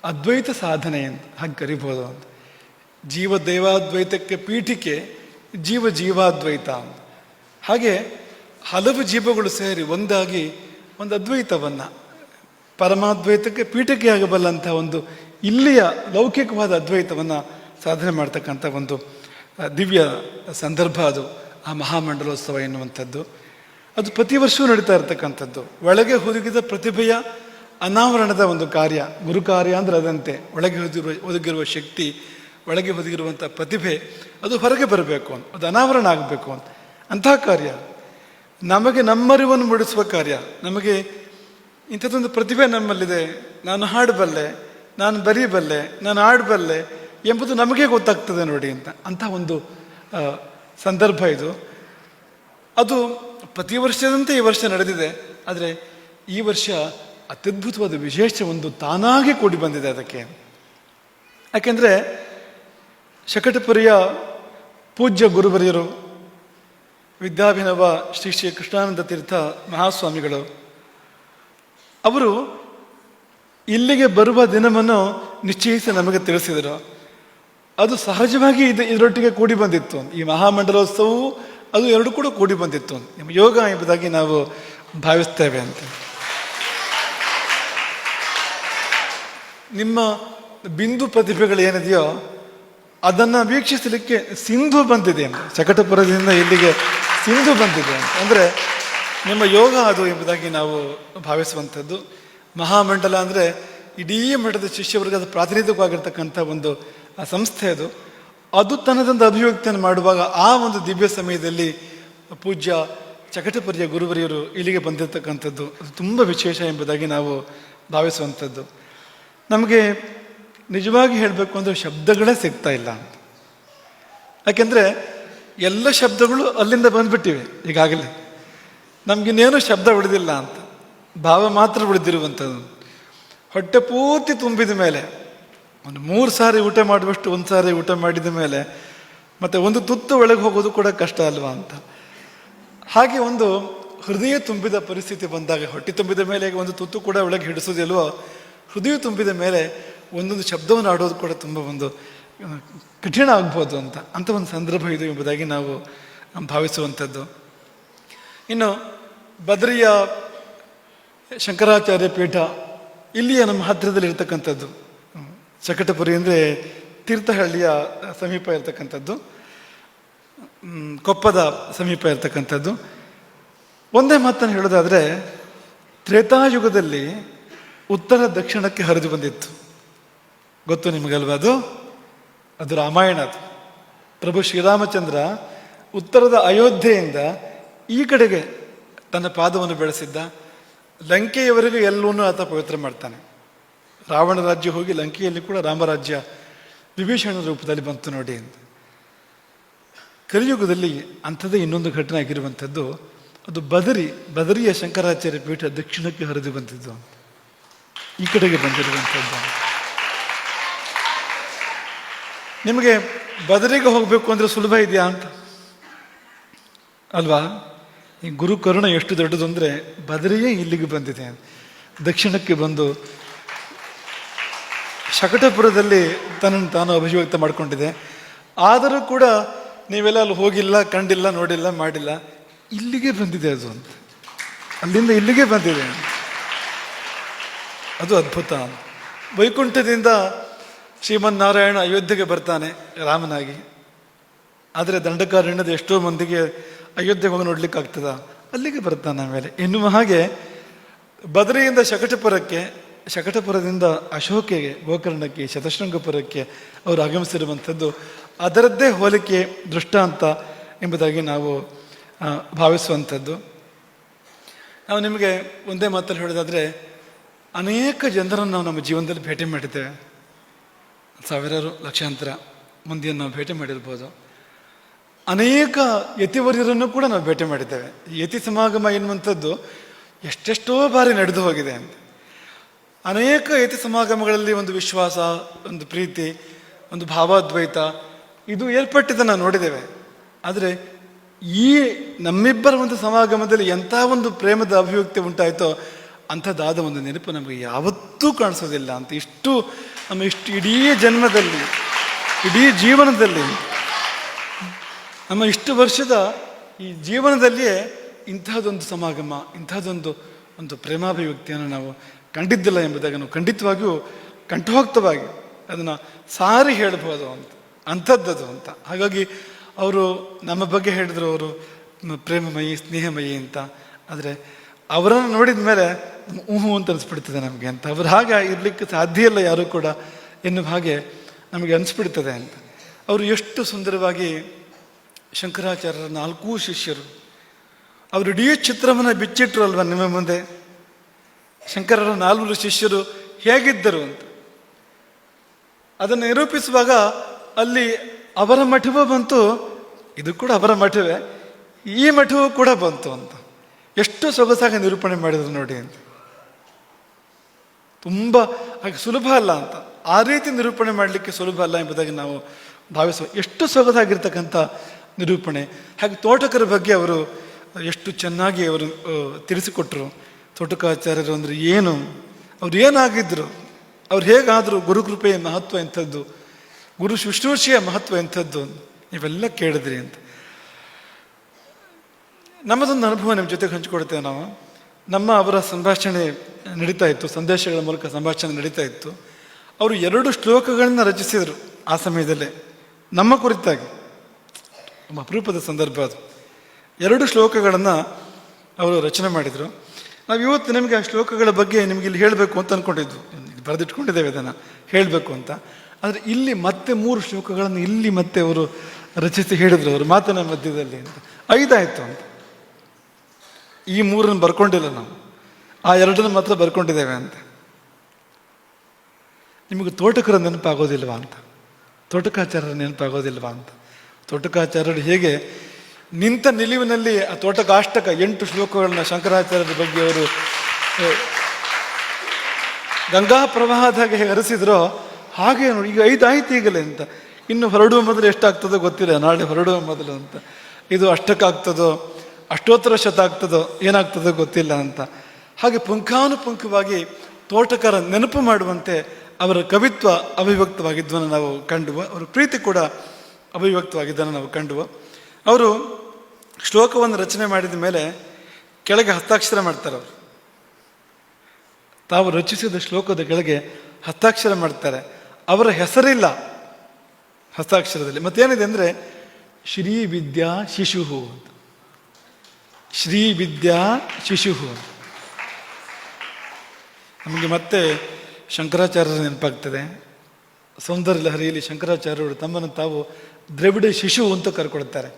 ಅದ್ವೈತ ಸಾಧನೆ ಅಂತ ಹಾಗೆ ಕರಿಬೋದು ಅಂತ. ಜೀವ ದೈವಾದ್ವೈತಕ್ಕೆ ಪೀಠಿಕೆ ಜೀವ ಜೀವಾದ್ವೈತ ಅಂತ. ಹಾಗೆ ಹಲವು ಜೀವಗಳು ಸೇರಿ ಒಂದಾಗಿ ಒಂದು ಅದ್ವೈತವನ್ನು, ಪರಮಾದ್ವೈತಕ್ಕೆ ಪೀಠಿಕೆ ಆಗಬಲ್ಲಂಥ ಒಂದು ಇಲ್ಲಿಯ ಲೌಕಿಕವಾದ ಅದ್ವೈತವನ್ನು ಸಾಧನೆ ಮಾಡ್ತಕ್ಕಂಥ ಒಂದು ದಿವ್ಯ ಸಂದರ್ಭ ಅದು ಆ ಮಹಾಮಂಡಲೋತ್ಸವ ಎನ್ನುವಂಥದ್ದು. ಅದು ಪ್ರತಿ ವರ್ಷವೂ ನಡೀತಾ ಇರತಕ್ಕಂಥದ್ದು. ಒಳಗೆ ಹುದುಗಿದ ಪ್ರತಿಭೆಯ ಅನಾವರಣದ ಒಂದು ಕಾರ್ಯ. ಗುರು ಕಾರ್ಯ ಅಂದರೆ ಅದಂತೆ. ಒಳಗೆ ಒದಗಿರುವ ಶಕ್ತಿ, ಒಳಗೆ ಒದಗಿರುವಂಥ ಪ್ರತಿಭೆ ಅದು ಹೊರಗೆ ಬರಬೇಕು ಅಂತ, ಅದು ಅನಾವರಣ ಆಗಬೇಕು ಅಂತ. ಅಂತಹ ಕಾರ್ಯ ನಮಗೆ ನಮ್ಮರಿವನ್ನು ಮೂಡಿಸುವ ಕಾರ್ಯ. ನಮಗೆ ಇಂಥದ್ದೊಂದು ಪ್ರತಿಭೆ ನಮ್ಮಲ್ಲಿದೆ, ನಾನು ಹಾಡಬಲ್ಲೆ, ನಾನು ಬರೀಬಲ್ಲೆ, ನಾನು ಆಡಬಲ್ಲೆ ಎಂಬುದು ನಮಗೆ ಗೊತ್ತಾಗ್ತದೆ ನೋಡಿ ಅಂತ. ಅಂಥ ಒಂದು ಸಂದರ್ಭ ಇದು. ಅದು ಪ್ರತಿ ವರ್ಷದಂತೆ ಈ ವರ್ಷ ನಡೆದಿದೆ. ಆದರೆ ಈ ವರ್ಷ ಅತ್ಯದ್ಭುತವಾದ ವಿಶೇಷ ಒಂದು ತಾನಾಗಿ ಕೂಡಿ ಬಂದಿದೆ ಅದಕ್ಕೆ. ಯಾಕೆಂದರೆ ಶಕಟಪುರಿಯ ಪೂಜ್ಯ ಗುರುವರಿಯರು ವಿದ್ಯಾಭಿನವ ಶ್ರೀ ಶ್ರೀ ಕೃಷ್ಣಾನಂದ ತೀರ್ಥ ಮಹಾಸ್ವಾಮಿಗಳು ಅವರು ಇಲ್ಲಿಗೆ ಬರುವ ದಿನವನ್ನು ನಿಶ್ಚಯಿಸಿ ನಮಗೆ ತಿಳಿಸಿದರು. ಅದು ಸಹಜವಾಗಿ ಇದರೊಟ್ಟಿಗೆ ಕೂಡಿ ಬಂದಿತ್ತು. ಈ ಮಹಾಮಂಡಲೋತ್ಸವವು ಅದು ಎರಡು ಕೂಡ ಕೂಡಿ ಬಂದಿತ್ತು. ಯೋಗ ಎಂಬುದಾಗಿ ನಾವು ಭಾವಿಸ್ತೇವೆ ಅಂತ. ನಿಮ್ಮ ಬಿಂದು ಪ್ರತಿಭೆಗಳು ಏನಿದೆಯೋ ಅದನ್ನು ವೀಕ್ಷಿಸಲಿಕ್ಕೆ ಸಿಂಧು ಬಂದಿದೆ ಅಂತ, ಶಕಟಪುರದಿಂದ ಇಲ್ಲಿಗೆ ಸಿಂಧು ಬಂದಿದೆ ಅಂತ. ಅಂದರೆ ನಿಮ್ಮ ಯೋಗ ಅದು ಎಂಬುದಾಗಿ ನಾವು ಭಾವಿಸುವಂಥದ್ದು. ಮಹಾಮಂಡಲ ಅಂದರೆ ಇಡೀ ಮಠದ ಶಿಷ್ಯವರ್ಗದ ಪ್ರಾತಿನಿಧ್ಯವಾಗಿರ್ತಕ್ಕಂಥ ಒಂದು ಸಂಸ್ಥೆ ಅದು. ಅದು ತನ್ನದೊಂದು ಅಭಿವ್ಯಕ್ತಿಯನ್ನು ಮಾಡುವಾಗ ಆ ಒಂದು ದಿವ್ಯ ಸಮಯದಲ್ಲಿ ಪೂಜ್ಯ ಚಕಟಪುರಿಯ ಗುರುವರಿಯರು ಇಲ್ಲಿಗೆ ಬಂದಿರತಕ್ಕಂಥದ್ದು ಅದು ತುಂಬ ವಿಶೇಷ ಎಂಬುದಾಗಿ ನಾವು ಭಾವಿಸುವಂಥದ್ದು. ನಮಗೆ ನಿಜವಾಗಿ ಹೇಳಬೇಕು ಅಂದರೆ ಶಬ್ದಗಳೇ ಸಿಗ್ತಾ ಇಲ್ಲ ಅಂತ. ಯಾಕೆಂದರೆ ಎಲ್ಲ ಶಬ್ದಗಳು ಅಲ್ಲಿಂದ ಬಂದ್ಬಿಟ್ಟಿವೆ ಈಗಾಗಲೇ. ನಮಗಿನ್ನೇನು ಶಬ್ದ ಉಳಿದಿಲ್ಲ ಅಂತ, ಭಾವ ಮಾತ್ರ ಉಳಿದಿರುವಂಥದ್ದು. ಹೊಟ್ಟೆ ಪೂರ್ತಿ ತುಂಬಿದ ಮೇಲೆ ಒಂದು 3 ಸಾರಿ ಊಟ ಮಾಡುವಷ್ಟು ಒಂದು ಸಾರಿ ಊಟ ಮಾಡಿದ ಮೇಲೆ ಮತ್ತು ಒಂದು ತುತ್ತು ಒಳಗೆ ಹೋಗೋದು ಕೂಡ ಕಷ್ಟ ಅಲ್ವಾ ಅಂತ. ಹಾಗೆ ಒಂದು ಹೃದಯ ತುಂಬಿದ ಪರಿಸ್ಥಿತಿ ಬಂದಾಗ, ಹೊಟ್ಟೆ ತುಂಬಿದ ಮೇಲೆ ಒಂದು ತುತ್ತು ಕೂಡ ಒಳಗೆ ಹಿಡಿಸೋದಿಲ್ವೋ, ಹೃದಯ ತುಂಬಿದ ಮೇಲೆ ಒಂದೊಂದು ಶಬ್ದವನ್ನು ಆಡೋದು ಕೂಡ ತುಂಬ ಒಂದು ಕಠಿಣ ಆಗ್ಬೋದು ಅಂತ ಒಂದು ಸಂದರ್ಭ ಇದು ಎಂಬುದಾಗಿ ನಾವು ಭಾವಿಸುವಂಥದ್ದು. ಇನ್ನು ಬದರಿಯ ಶಂಕರಾಚಾರ್ಯ ಪೀಠ ಇಲ್ಲಿಯ ನಮ್ಮ ಹತ್ತಿರದಲ್ಲಿ ಇರ್ತಕ್ಕಂಥದ್ದು. ಚಕಟಪುರಿ ಅಂದರೆ ತೀರ್ಥಹಳ್ಳಿಯ ಸಮೀಪ ಇರ್ತಕ್ಕಂಥದ್ದು, ಕೊಪ್ಪದ ಸಮೀಪ ಇರ್ತಕ್ಕಂಥದ್ದು. ಒಂದೇ ಮಾತನ್ನು ಹೇಳೋದಾದರೆ, ತ್ರೇತಾಯುಗದಲ್ಲಿ ಉತ್ತರ ದಕ್ಷಿಣಕ್ಕೆ ಹರಿದು ಬಂದಿತ್ತು. ಗೊತ್ತು ನಿಮಗಲ್ವ ಅದು? ಅದು ರಾಮಾಯಣ. ಅದು ಪ್ರಭು ಶ್ರೀರಾಮಚಂದ್ರ ಉತ್ತರದ ಅಯೋಧ್ಯೆಯಿಂದ ಈ ಕಡೆಗೆ ತನ್ನ ಪಾದವನ್ನು ಬೆಳೆಸಿದ್ದ. ಲಂಕೆಯವರೆಗೂ ಎಲ್ಲವನ್ನೂ ಆತ ಪವಿತ್ರ ಮಾಡ್ತಾನೆ. ರಾವಣ ರಾಜ್ಯ ಹೋಗಿ ಲಂಕೆಯಲ್ಲಿ ಕೂಡ ರಾಮರಾಜ್ಯ ವಿಭೀಷಣ ರೂಪದಲ್ಲಿ ಬಂತು ನೋಡಿ ಅಂತ. ಕಲಿಯುಗದಲ್ಲಿ ಅಂಥದ್ದೇ ಇನ್ನೊಂದು ಘಟನೆ ಆಗಿರುವಂಥದ್ದು, ಅದು ಬದರಿಯ ಶಂಕರಾಚಾರ್ಯ ಪೀಠ ದಕ್ಷಿಣಕ್ಕೆ ಹರಿದು ಬಂದಿದ್ದು, ಈ ಕಡೆಗೆ ಬಂದಿರುವಂಥದ್ದು. ನಿಮಗೆ ಬದರಿಗೆ ಹೋಗಬೇಕು ಅಂದರೆ ಸುಲಭ ಇದೆಯಾ ಅಂತ ಅಲ್ವಾ? ಈ ಗುರು ಕರುಣ ಎಷ್ಟು ದೊಡ್ಡದು ಅಂದರೆ ಬದರಿಯೇ ಇಲ್ಲಿಗೆ ಬಂದಿದೆ, ದಕ್ಷಿಣಕ್ಕೆ ಬಂದು ಶಕಟಪುರದಲ್ಲಿ ತನ್ನನ್ನು ತಾನು ಅಭಿವ್ಯಕ್ತ ಮಾಡಿಕೊಂಡಿದೆ. ಆದರೂ ಕೂಡ ನೀವೆಲ್ಲ ಅಲ್ಲಿ ಹೋಗಿಲ್ಲ, ಕಂಡಿಲ್ಲ, ನೋಡಿಲ್ಲ, ಮಾಡಿಲ್ಲ, ಇಲ್ಲಿಗೆ ಬಂದಿದೆ ಅದು ಅಂತ. ಅಲ್ಲಿಂದ ಇಲ್ಲಿಗೆ ಬಂದಿದೆ, ಅದು ಅದ್ಭುತ. ವೈಕುಂಠದಿಂದ ಶ್ರೀಮನ್ನಾರಾಯಣ ಅಯೋಧ್ಯೆಗೆ ಬರ್ತಾನೆ ರಾಮನಾಗಿ. ಆದರೆ ದಂಡಕಾರಣ್ಯದ ಎಷ್ಟೋ ಮಂದಿಗೆ ಅಯೋಧ್ಯೆಗೆ ಹೋಗಿ ನೋಡ್ಲಿಕ್ಕೆ ಆಗ್ತದ, ಅಲ್ಲಿಗೆ ಬರ್ತಾನೆ ಆಮೇಲೆ ಎನ್ನುವ ಹಾಗೆ ಬದರಿಯಿಂದ ಶಕಟಪುರಕ್ಕೆ, ಶಕಟಪುರದಿಂದ ಅಶೋಕೆಗೆ, ಗೋಕರ್ಣಕ್ಕೆ, ಶತಶೃಂಗಪುರಕ್ಕೆ ಅವರು ಆಗಮಿಸಿರುವಂಥದ್ದು ಅದರದ್ದೇ ಹೋಲಿಕೆ ದೃಷ್ಟಾಂತ ಎಂಬುದಾಗಿ ನಾವು ಭಾವಿಸುವಂಥದ್ದು. ನಾವು ನಿಮಗೆ ಒಂದೇ ಮಾತಲ್ಲಿ ಹೇಳೋದಾದರೆ, ಅನೇಕ ಜನರನ್ನು ನಾವು ನಮ್ಮ ಜೀವನದಲ್ಲಿ ಭೇಟಿ ಮಾಡಿದ್ದೇವೆ. ಸಾವಿರಾರು ಲಕ್ಷಾಂತರ ಮಂದಿಯನ್ನು ನಾವು ಭೇಟಿ ಮಾಡಿರ್ಬೋದು. ಅನೇಕ ಯತಿವರ್ಯರನ್ನು ಕೂಡ ನಾವು ಭೇಟಿ ಮಾಡಿದ್ದೇವೆ. ಈ ಯತಿ ಸಮಾಗಮ ಎನ್ನುವಂಥದ್ದು ಎಷ್ಟೆಷ್ಟೋ ಬಾರಿ ನಡೆದು ಹೋಗಿದೆ ಅಂತ. ಅನೇಕ ಯತಿ ಸಮಾಗಮಗಳಲ್ಲಿ ಒಂದು ವಿಶ್ವಾಸ, ಒಂದು ಪ್ರೀತಿ, ಒಂದು ಭಾವಾದ್ವೈತ ಇದು ಏರ್ಪಟ್ಟಿದ್ದನ್ನು ನಾವು ನೋಡಿದ್ದೇವೆ. ಆದರೆ ಈ ನಮ್ಮಿಬ್ಬರ ಒಂದು ಸಮಾಗಮದಲ್ಲಿ ಎಂಥ ಒಂದು ಪ್ರೇಮದ ಅಭಿವ್ಯಕ್ತಿ ಉಂಟಾಯಿತೋ ಅಂಥದ್ದಾದ ಒಂದು ನೆನಪು ನಮಗೆ ಯಾವತ್ತೂ ಕಾಣಿಸೋದಿಲ್ಲ ಅಂತ. ನಮ್ಮ ಇಡೀ ಜನ್ಮದಲ್ಲಿ, ಇಡೀ ಜೀವನದಲ್ಲಿ, ನಮ್ಮ ಇಷ್ಟು ವರ್ಷದ ಈ ಜೀವನದಲ್ಲಿಯೇ ಇಂಥದ್ದೊಂದು ಸಮಾಗಮ, ಇಂಥದ್ದೊಂದು ಪ್ರೇಮಾಭಿವ್ಯಕ್ತಿಯನ್ನು ನಾವು ಕಂಡಿದ್ದಿಲ್ಲ ಎಂಬುದಾಗಿ ನಾವು ಖಂಡಿತವಾಗಿಯೂ ಕಂಠೋಕ್ತವಾಗಿ ಅದನ್ನು ಸಾರಿ ಹೇಳ್ಬೋದು ಅಂಥದ್ದದು ಅಂತ. ಹಾಗಾಗಿ ಅವರು ನಮ್ಮ ಬಗ್ಗೆ ಹೇಳಿದ್ರು, ಅವರು ಪ್ರೇಮಮಯಿ, ಸ್ನೇಹಮಯಿ ಅಂತ. ಆದರೆ ಅವರನ್ನು ನೋಡಿದ ಮೇಲೆ ಅಂತ ಅನಿಸ್ಬಿಡ್ತದೆ ನಮಗೆ ಅಂತ. ಅವ್ರು ಹಾಗೆ ಇರಲಿಕ್ಕೆ ಸಾಧ್ಯ ಇಲ್ಲ ಯಾರೂ ಕೂಡ ಎನ್ನುವ ಹಾಗೆ ನಮಗೆ ಅನಿಸ್ಬಿಡ್ತದೆ ಅಂತ. ಅವರು ಎಷ್ಟು ಸುಂದರವಾಗಿ ಶಂಕರಾಚಾರ್ಯರ 4 ಶಿಷ್ಯರು ಅವರು ಇಡೀ ಚಿತ್ರವನ್ನು ಬಿಚ್ಚಿಟ್ರು ಅಲ್ವ ನಿಮ್ಮ ಮುಂದೆ. ಶಂಕರರ 4 ಶಿಷ್ಯರು ಹೇಗಿದ್ದರು ಅಂತ ಅದನ್ನು ನಿರೂಪಿಸುವಾಗ ಅಲ್ಲಿ ಅವರ ಮಠವೂ ಬಂತು, ಇದು ಕೂಡ ಅವರ ಮಠವೇ, ಈ ಮಠವೂ ಕೂಡ ಬಂತು ಅಂತ. ಎಷ್ಟು ಸೊಗಸಾಗಿ ನಿರೂಪಣೆ ಮಾಡಿದ್ರು ನೋಡಿ ಅಂತ. ತುಂಬ ಹಾಗೆ ಸುಲಭ ಅಲ್ಲ ಅಂತ, ಆ ರೀತಿ ನಿರೂಪಣೆ ಮಾಡಲಿಕ್ಕೆ ಸುಲಭ ಅಲ್ಲ ಎಂಬುದಾಗಿ ನಾವು ಭಾವಿಸುವ. ಎಷ್ಟು ಸೊಗಸಾಗಿರ್ತಕ್ಕಂಥ ನಿರೂಪಣೆ. ಹಾಗೆ ತೋಟಕರ ಬಗ್ಗೆ ಅವರು ಎಷ್ಟು ಚೆನ್ನಾಗಿ ಅವರು ತಿಳಿಸಿಕೊಟ್ರು. ತೋಟಕಾಚಾರ್ಯರು ಅಂದರೆ ಏನು, ಅವ್ರು ಏನಾಗಿದ್ದರು, ಅವ್ರು ಹೇಗಾದರೂ, ಗುರುಕೃಪೆಯ ಮಹತ್ವ ಎಂಥದ್ದು, ಗುರು ಶುಶ್ರೂಷೆಯ ಮಹತ್ವ ಎಂಥದ್ದು ನೀವೆಲ್ಲ ಕೇಳಿದ್ರಿ ಅಂತ. ನಮ್ಮದೊಂದು ಅನುಭವ ನಿಮ್ಮ ಜೊತೆಗೆ ಹಂಚಿಕೊಡ್ತೇವೆ ನಾವು. ಅವರ ಸಂಭಾಷಣೆ ನಡೀತಾ ಇತ್ತು, ಸಂದೇಶಗಳ ಮೂಲಕ ಸಂಭಾಷಣೆ ನಡೀತಾ ಇತ್ತು. ಅವರು 2 ಶ್ಲೋಕಗಳನ್ನು ರಚಿಸಿದರು ಆ ಸಮಯದಲ್ಲೇ. ನಮ್ಮ ಕುರಿತಾಗಿ ಅಪರೂಪದ ಸಂದರ್ಭ ಅದು. 2 ಶ್ಲೋಕಗಳನ್ನು ಅವರು ರಚನೆ ಮಾಡಿದರು. ನಾವು ಇವತ್ತು ನಿಮಗೆ ಆ ಶ್ಲೋಕಗಳ ಬಗ್ಗೆ ನಿಮಗೆ ಇಲ್ಲಿ ಹೇಳಬೇಕು ಅಂತ ಅಂದ್ಕೊಂಡಿದ್ವು, ಬರೆದಿಟ್ಕೊಂಡಿದ್ದೇವೆ ಅದನ್ನು ಹೇಳಬೇಕು ಅಂತ. ಆದರೆ ಇಲ್ಲಿ ಮತ್ತೆ 3 ಶ್ಲೋಕಗಳನ್ನು ಇಲ್ಲಿ ಮತ್ತೆ ಅವರು ರಚಿಸಿ ಹೇಳಿದರು, ಅವರು ಮಾತಿನ ಮಧ್ಯದಲ್ಲಿ ಅಂತ. 5 ಆಯಿತು ಅಂತ. ಈ 3 ಬರ್ಕೊಂಡಿಲ್ಲ ನಾವು, ಆ 2 ಮಾತ್ರ ಬರ್ಕೊಂಡಿದ್ದೇವೆ ಅಂತ. ನಿಮಗೆ ತೋಟಕರ ನೆನಪಾಗೋದಿಲ್ವಾ ಅಂತ, ತೋಟಕಾಚಾರ್ಯರ ನೆನಪಾಗೋದಿಲ್ವಾ ಅಂತ. ತೋಟಕಾಚಾರ್ಯರು ಹೇಗೆ ನಿಂತ ನಿಲುವಿನಲ್ಲಿ ಆ ತೋಟಕಾಷ್ಟಕ 8 ಶ್ಲೋಕಗಳನ್ನ ಶಂಕರಾಚಾರ್ಯರ ಬಗ್ಗೆ ಅವರು ಗಂಗಾ ಪ್ರವಾಹದಾಗೆ ಹೇಗೆ ಹರಿಸಿದ್ರೋ ಹಾಗೆ ನೋಡಿ. ಈಗ 5 ಆಯ್ತು ಈಗಲೇ ಅಂತ. ಇನ್ನು ಹೊರಡುವ ಮೊದಲು ಎಷ್ಟಾಗ್ತದೋ ಗೊತ್ತಿಲ್ಲ, ನಾಳೆ ಹೊರಡುವ ಮೊದಲು ಅಂತ. ಇದು ಅಷ್ಟಕ್ಕಾಗ್ತದೋ ಅಷ್ಟೋತ್ತರ ಶತ ಆಗ್ತದೋ ಏನಾಗ್ತದೋ ಗೊತ್ತಿಲ್ಲ ಅಂತ. ಹಾಗೆ ಪುಂಖಾನುಪುಂಖವಾಗಿ ತೋಟಕರ ನೆನಪು ಮಾಡುವಂತೆ ಅವರ ಕವಿತ್ವ ಅಭಿವ್ಯಕ್ತವಾಗಿದ್ದನ್ನು ನಾವು ಕಂಡುವ, ಅವರ ಪ್ರೀತಿ ಕೂಡ ಅಭಿವ್ಯಕ್ತವಾಗಿದ್ದನ್ನು ನಾವು ಕಂಡುವ. ಅವರು ಶ್ಲೋಕವನ್ನು ರಚನೆ ಮಾಡಿದ ಮೇಲೆ ಕೆಳಗೆ ಹಸ್ತಾಕ್ಷರ ಮಾಡ್ತಾರೆ. ಅವರು ತಾವು ರಚಿಸಿದ ಶ್ಲೋಕದ ಕೆಳಗೆ ಹಸ್ತಾಕ್ಷರ ಮಾಡ್ತಾರೆ. ಅವರ ಹೆಸರಿಲ್ಲ ಹಸ್ತಾಕ್ಷರದಲ್ಲಿ. ಮತ್ತೇನಿದೆ ಅಂದರೆ ಶ್ರೀ ವಿದ್ಯಾ ಶಿಶು ಅಂತ, ಶ್ರೀ ವಿದ್ಯಾ ಶಿಶು ಅಂತ. ನಮಗೆ ಮತ್ತೆ ಶಂಕರಾಚಾರ್ಯರ ನೆನಪಾಗ್ತದೆ. ಸೌಂದರ್ಯ ಲಹರಿಯಲ್ಲಿ ಶಂಕರಾಚಾರ್ಯರು ತಮ್ಮನ್ನು ತಾವು ದ್ರವಿಡ ಶಿಶು ಅಂತ ಕರ್ಕೊಳ್ತಾರೆ.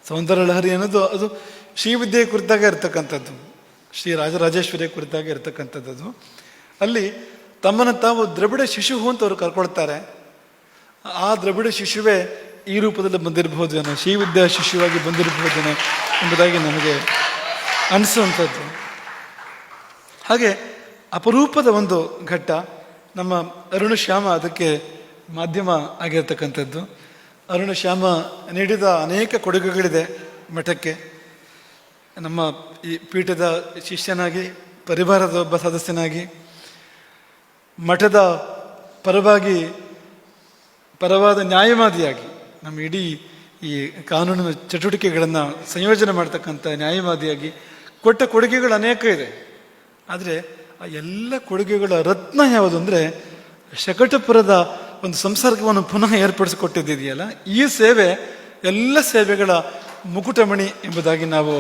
ಸೌಂದರ್ಯ ಲಹರಿ ಅನ್ನೋದು ಅದು ಶ್ರೀವಿದ್ಯೆಯ ಕುರಿತಾಗೆ ಇರ್ತಕ್ಕಂಥದ್ದು, ಶ್ರೀ ರಾಜರಾಜೇಶ್ವರಿಯ ಕುರಿತಾಗೆ ಇರ್ತಕ್ಕಂಥದ್ದು. ಅಲ್ಲಿ ತಮ್ಮನ್ನು ತಾವು ದ್ರವಿಡ ಶಿಶು ಅಂತ ಅವರು ಕರ್ಕೊಳ್ತಾರೆ. ಆ ದ್ರವಿಡ ಶಿಶುವೇ ಈ ರೂಪದಲ್ಲಿ ಬಂದಿರಬಹುದೇನೋ, ಶ್ರೀವಿದ್ಯಾ ಶಿಶುವಾಗಿ ಬಂದಿರಬಹುದೇನೋ ಎಂಬುದಾಗಿ ನಮಗೆ ಅನಿಸುವಂಥದ್ದು. ಹಾಗೆ ಅಪರೂಪದ ಒಂದು ಘಟ್ಟ. ನಮ್ಮ ಅರುಣಶ್ಯಾಮ ಅದಕ್ಕೆ ಮಾಧ್ಯಮ ಆಗಿರ್ತಕ್ಕಂಥದ್ದು. ಅರುಣಶ್ಯಾಮ ನೀಡಿದ ಅನೇಕ ಕೊಡುಗೆಗಳಿದೆ ಮಠಕ್ಕೆ. ನಮ್ಮ ಈ ಪೀಠದ ಶಿಷ್ಯನಾಗಿ, ಪರಿವಾರದ ಒಬ್ಬ ಸದಸ್ಯನಾಗಿ, ಮಠದ ಪರವಾದ ನ್ಯಾಯವಾದಿಯಾಗಿ, ನಮ್ಮ ಇಡೀ ಈ ಕಾನೂನಿನ ಚಟುವಟಿಕೆಗಳನ್ನು ಸಂಯೋಜನೆ ಮಾಡ್ತಕ್ಕಂಥ ನ್ಯಾಯವಾದಿಯಾಗಿ ಕೊಟ್ಟ ಕೊಡುಗೆಗಳು ಅನೇಕ ಇದೆ. ಆದರೆ ಆ ಎಲ್ಲ ಕೊಡುಗೆಗಳ ರತ್ನ ಯಾವುದು ಅಂದರೆ ಶಕಟಪುರದ ಒಂದು ಸಂಸರ್ಗವನ್ನು ಪುನಃ ಏರ್ಪಡಿಸಿಕೊಟ್ಟಿದೆಯಲ್ಲ, ಈ ಸೇವೆ ಎಲ್ಲ ಸೇವೆಗಳ ಮುಕುಟಮಣಿ ಎಂಬುದಾಗಿ ನಾವು